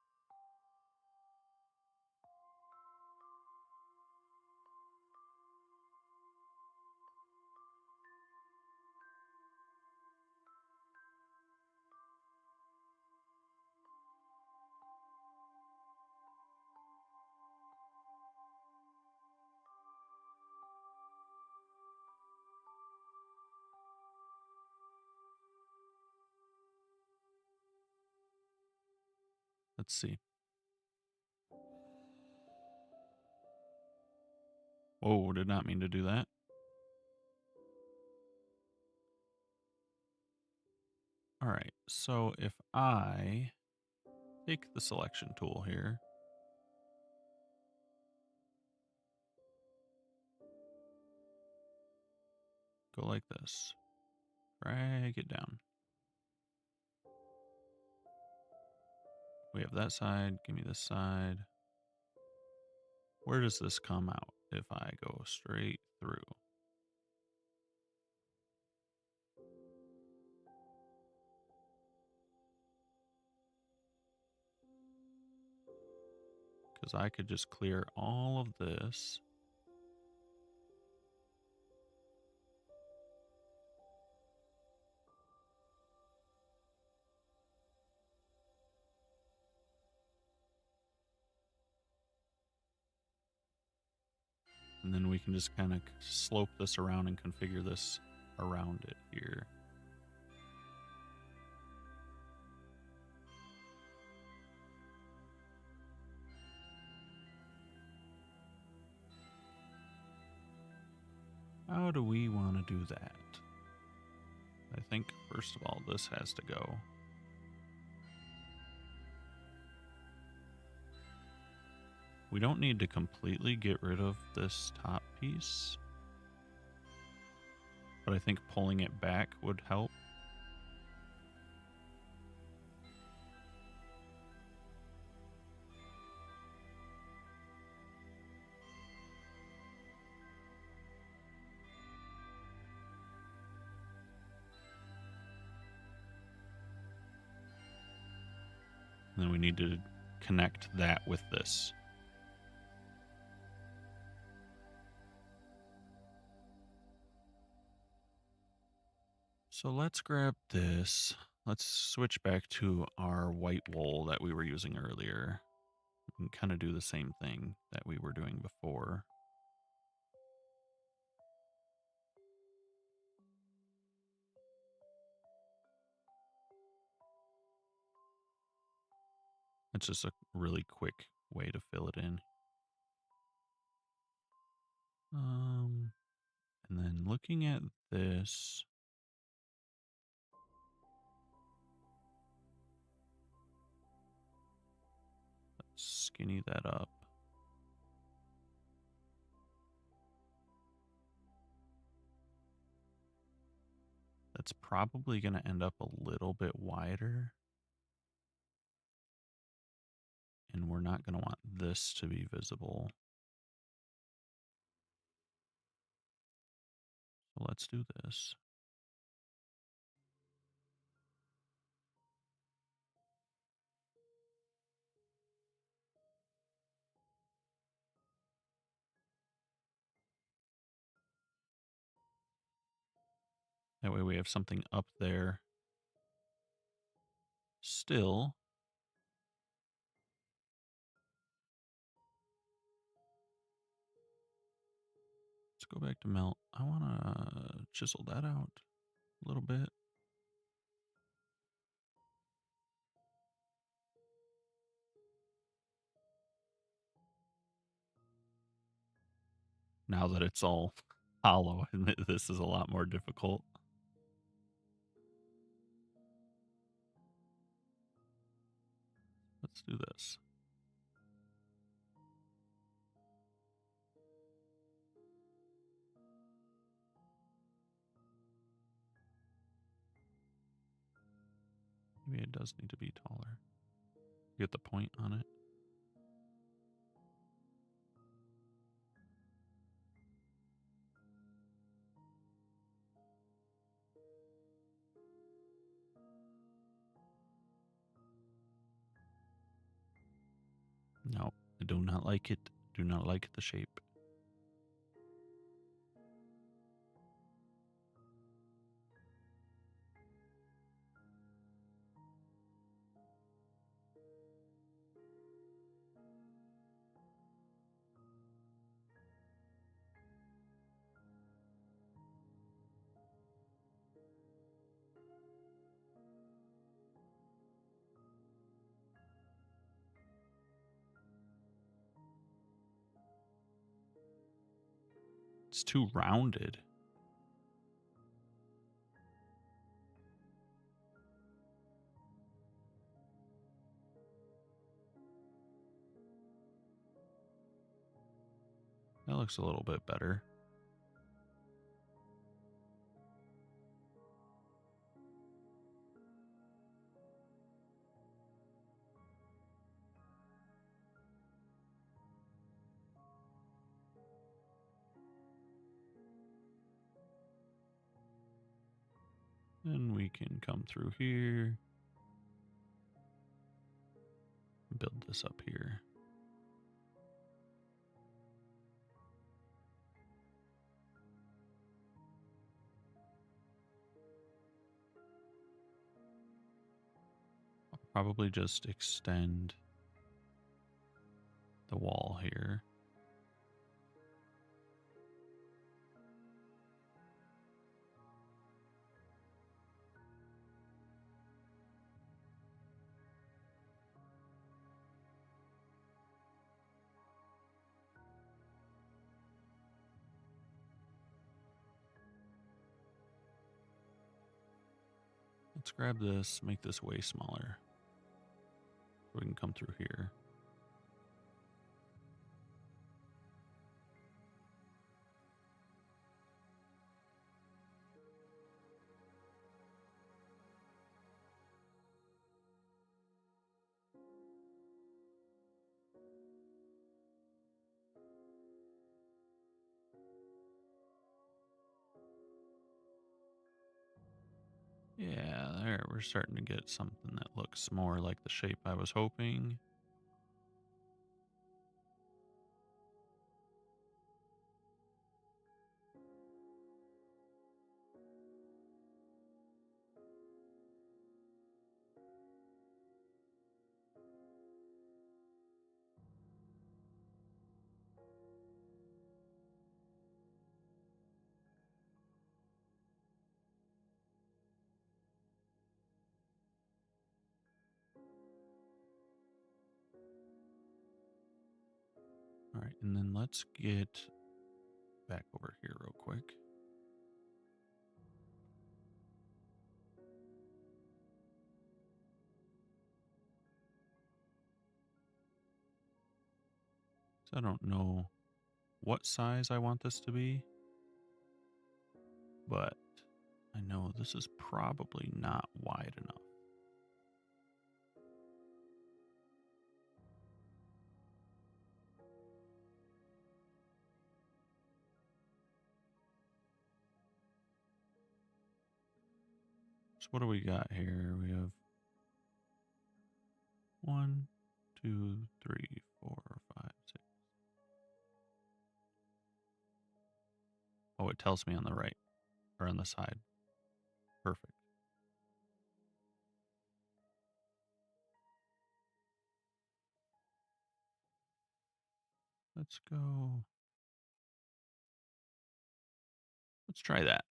Let's see. Whoa, did not mean to do that. All right, so if I take the selection tool here, go like this, drag it down. We have that side, give me this side. Where does this come out if I go straight through? Because I could just clear all of this. And then we can just kind of slope this around and configure this around it here. How do we want to do that? I think, first of all, this has to go. We don't need to completely get rid of this top piece, but I think pulling it back would help. And then we need to connect that with this. So let's grab this. Let's switch back to our white wool that we were using earlier. We can kind of do the same thing that we were doing before. It's just a really quick way to fill it in. And then looking at this, let's skinny that up. That's probably going to end up a little bit wider. And we're not going to want this to be visible. So let's do this. That way we have something up there. Still. Let's go back to melt. I want to chisel that out a little bit. Now that it's all hollow, this is a lot more difficult. Let's do this. Maybe it does need to be taller. Get the point on it. No, I do not like it. Do not like the shape. It's too rounded. That looks a little bit better. Then we can come through here. Build this up here. I'll probably just extend the wall here. Let's grab this, make this way smaller. So we can come through here. Yeah, there, we're starting to get something that looks more like the shape I was hoping. All right, and then let's get back over here real quick. So I don't know what size I want this to be, but I know this is probably not wide enough. So what do we got here? We have 1, 2, 3, 4, 5, 6. Oh, it tells me on the right or on the side. Perfect. Let's go. Let's try that.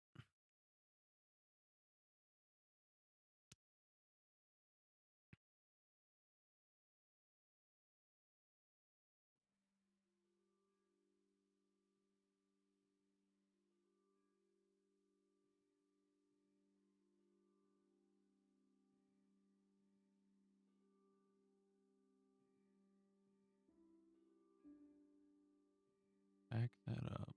Back that up.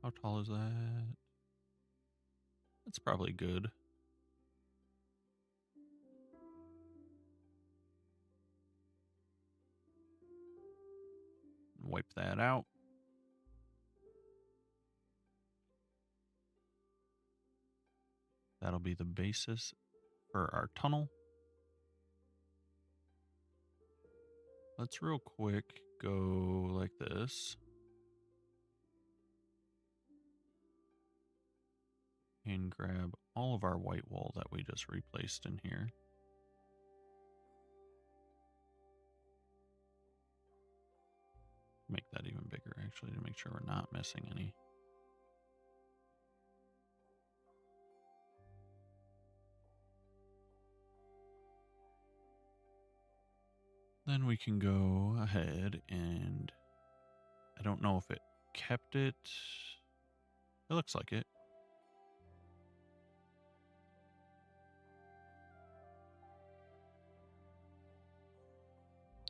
How tall is that? That's probably good. Wipe that out. That'll be the basis for our tunnel. Let's real quick go like this. And grab all of our white wool that we just replaced in here. Make that even bigger, actually, to make sure we're not missing any. Then we can go ahead and I don't know if it kept it. It looks like it.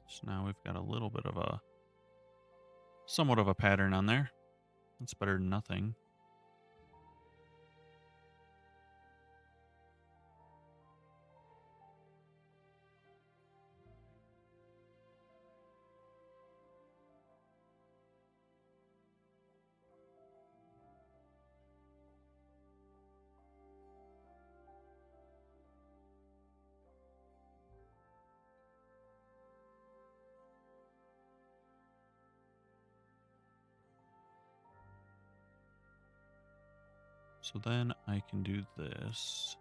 So now we've got a little bit of a somewhat of a pattern on there. That's better than nothing. So then I can do this.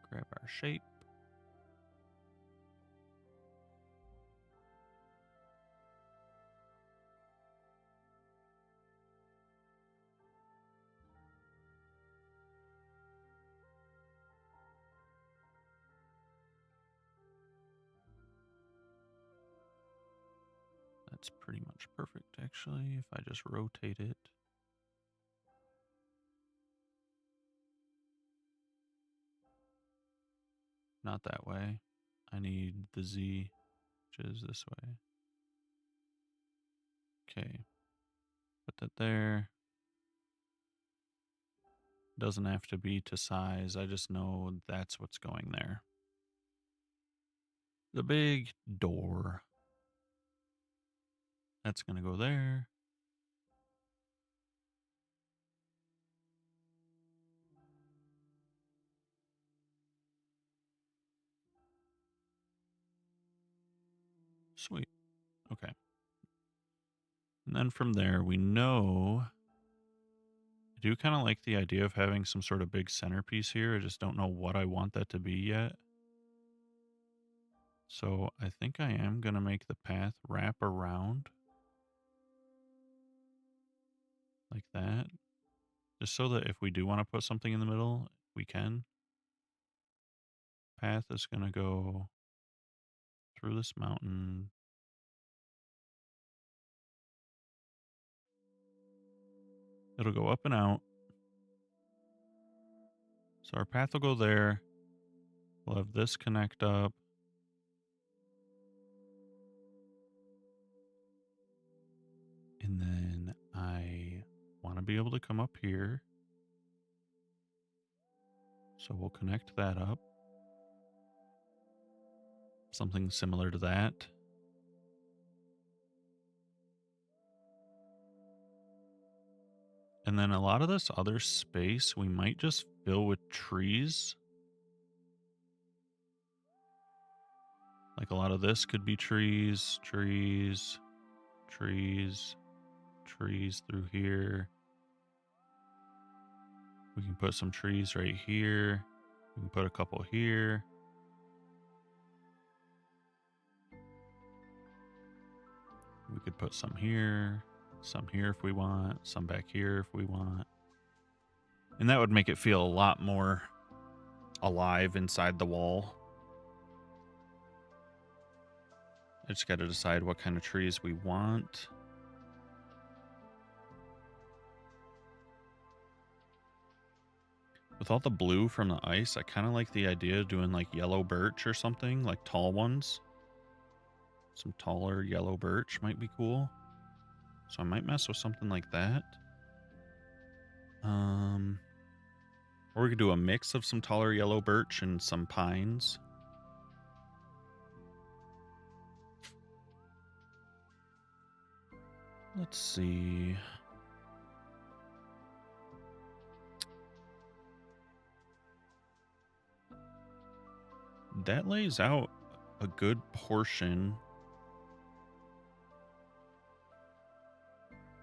Grab our shape. That's pretty much perfect, actually, if I just rotate it. Not that way. I need the Z, which is this way. Okay. Put that there. Doesn't have to be to size. I just know that's what's going there. The big door. That's going to go there. Sweet. Okay. And then from there, we know... I do kind of like the idea of having some sort of big centerpiece here. I just don't know what I want that to be yet. So I think I am going to make the path wrap around. Like that. Just so that if we do want to put something in the middle, we can. Path is going to go through this mountain. It'll go up and out. So our path will go there. We'll have this connect up. And then I want to be able to come up here. So we'll connect that up. Something similar to that. And then a lot of this other space we might just fill with trees. Like a lot of this could be trees, trees, trees, trees through here. We can put some trees right here. We can put a couple here. We could put some here if we want, some back here if we want. And that would make it feel a lot more alive inside the wall. I just got to decide what kind of trees we want. With all the blue from the ice, I kind of like the idea of doing like yellow birch or something, like tall ones. Some taller yellow birch might be cool. So I might mess with something like that. Or we could do a mix of some taller yellow birch and some pines. Let's see. That lays out a good portion.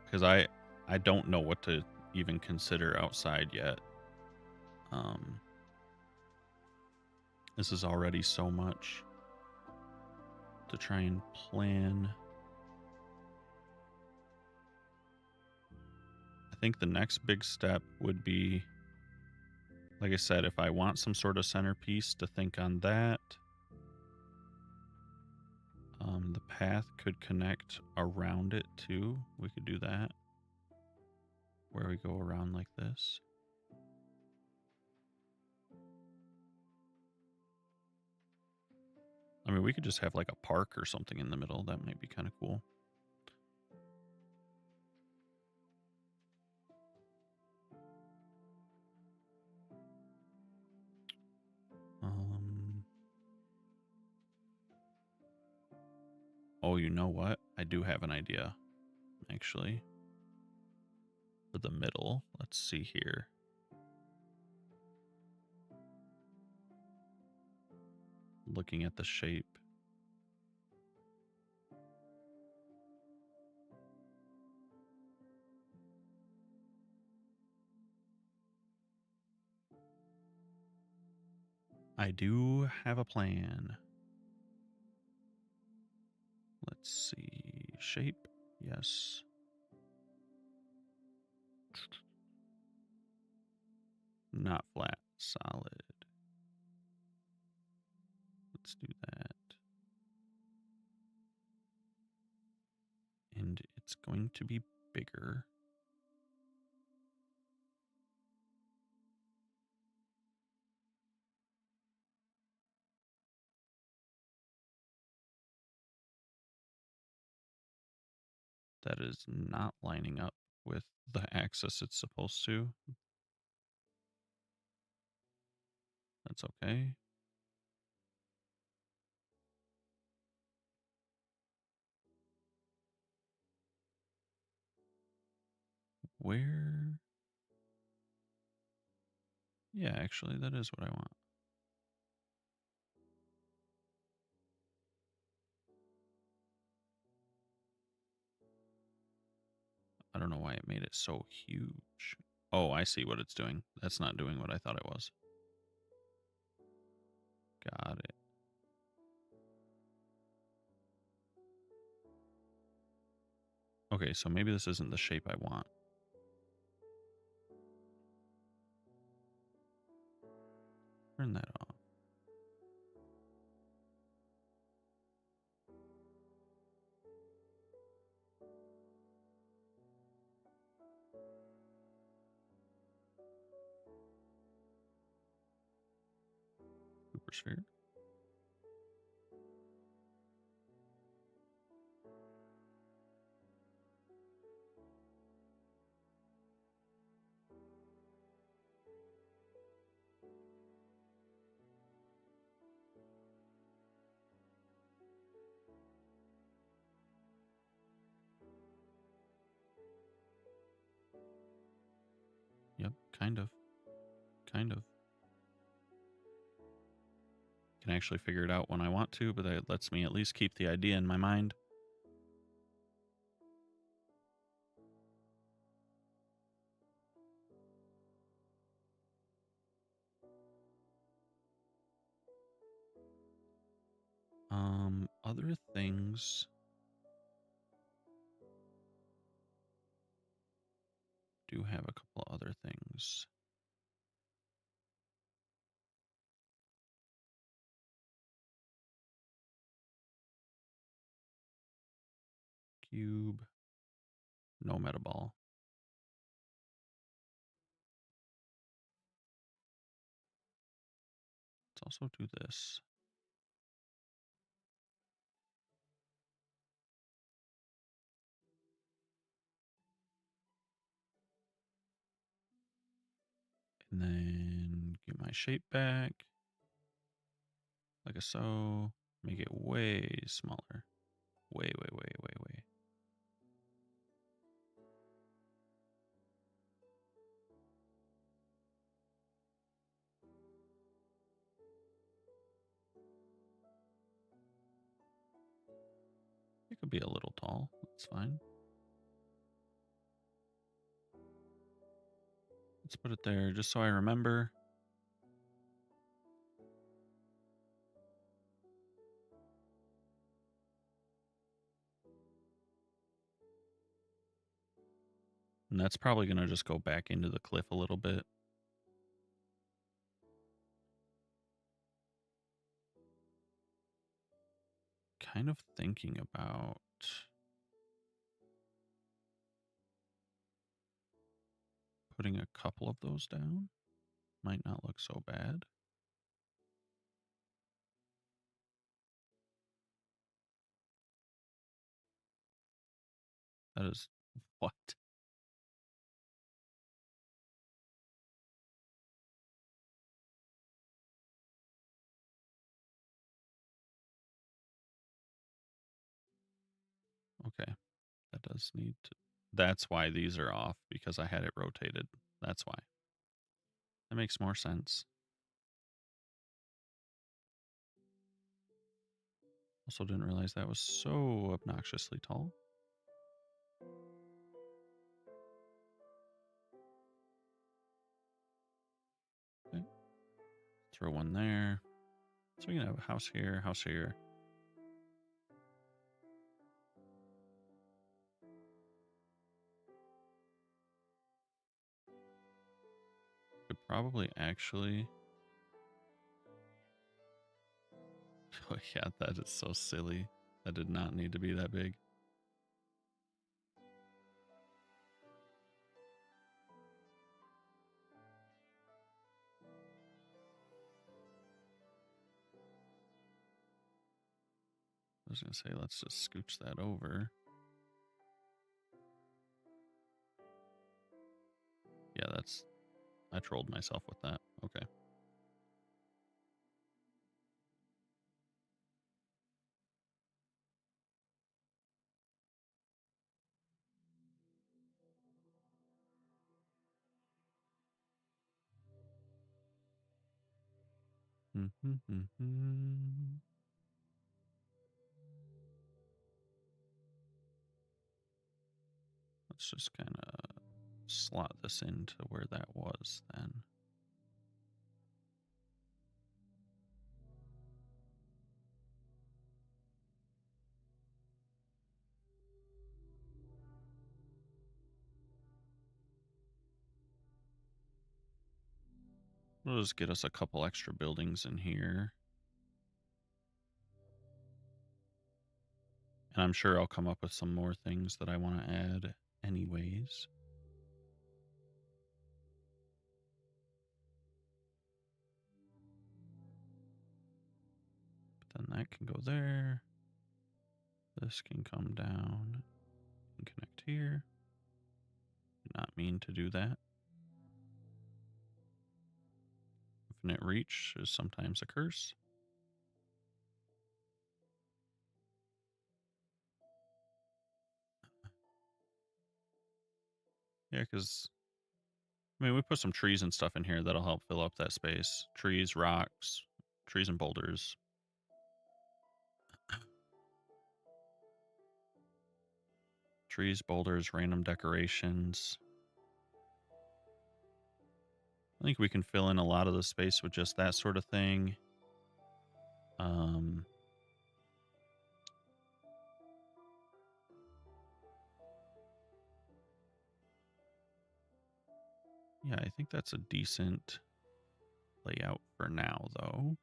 Because I don't know what to even consider outside yet. This is already so much to try and plan. I think the next big step would be, like I said, if I want some sort of centerpiece, to think on that. The path could connect around it too. We could do that. Where we go around like this. I mean, we could just have like a park or something in the middle. That might be kind of cool. Oh, you know what? I do have an idea, actually. For the middle. Let's see here. Looking at the shape. I do have a plan. Let's see. Shape. Yes. Not flat. Solid. Let's do that. it's going to be bigger. That is not lining up with the axis it's supposed to. That's okay. Where? Yeah, actually, that is what I want. I don't know why it made it so huge. Oh, I see what it's doing. That's not doing what I thought it was. Got it. Okay, so maybe this isn't the shape I want. Turn that off. Super sphere. Yep, kind of. Kind of. Can actually figure it out when I want to, but that lets me at least keep the idea in my mind. Other things do have a couple other things. Cube. No metaball. Let's also do this. And then get my shape back. Like a so. Make it way smaller. Way, way, way, way, way. It could be a little tall. That's fine. Let's put it there just so I remember. And that's probably going to just go back into the cliff a little bit. Kind of thinking about putting a couple of those down. Might not look so bad. That is what? Okay. That does need to. That's why these are off, because I had it rotated. That's why. That makes more sense. Also didn't realize that was so obnoxiously tall. Okay. Throw one there. So we can have a house here, house here. Could probably actually. Oh yeah, that is so silly. That did not need to be that big. was gonna say, let's just scooch that over. Yeah, I trolled myself with that. Okay. Let's just kind of slot this into where that was then. We'll just get us a couple extra buildings in here. And I'm sure I'll come up with some more things that I want to add anyways. But then that can go there. This can come down and connect here. Did not mean to do that. Infinite reach is sometimes a curse. Yeah, because, I mean, we put some trees and stuff in here that'll help fill up that space. Trees, rocks, trees and boulders. Trees, boulders, random decorations. I think we can fill in a lot of the space with just that sort of thing. Yeah, I think that's a decent layout for now, though.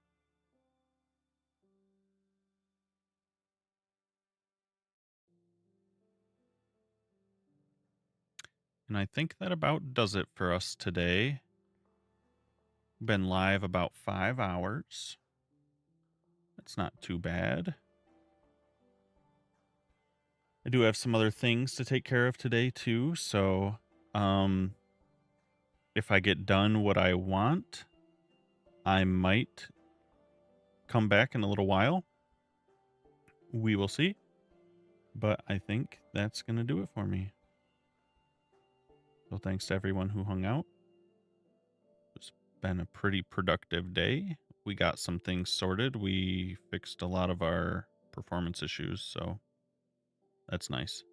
And I think that about does it for us today. Been live about 5 hours. That's not too bad. I do have some other things to take care of today too, so if I get done what I want, I might come back in a little while. We will see. But I think that's going to do it for me. So thanks to everyone who hung out. It's been a pretty productive day. We got some things sorted. We fixed a lot of our performance issues, so that's nice.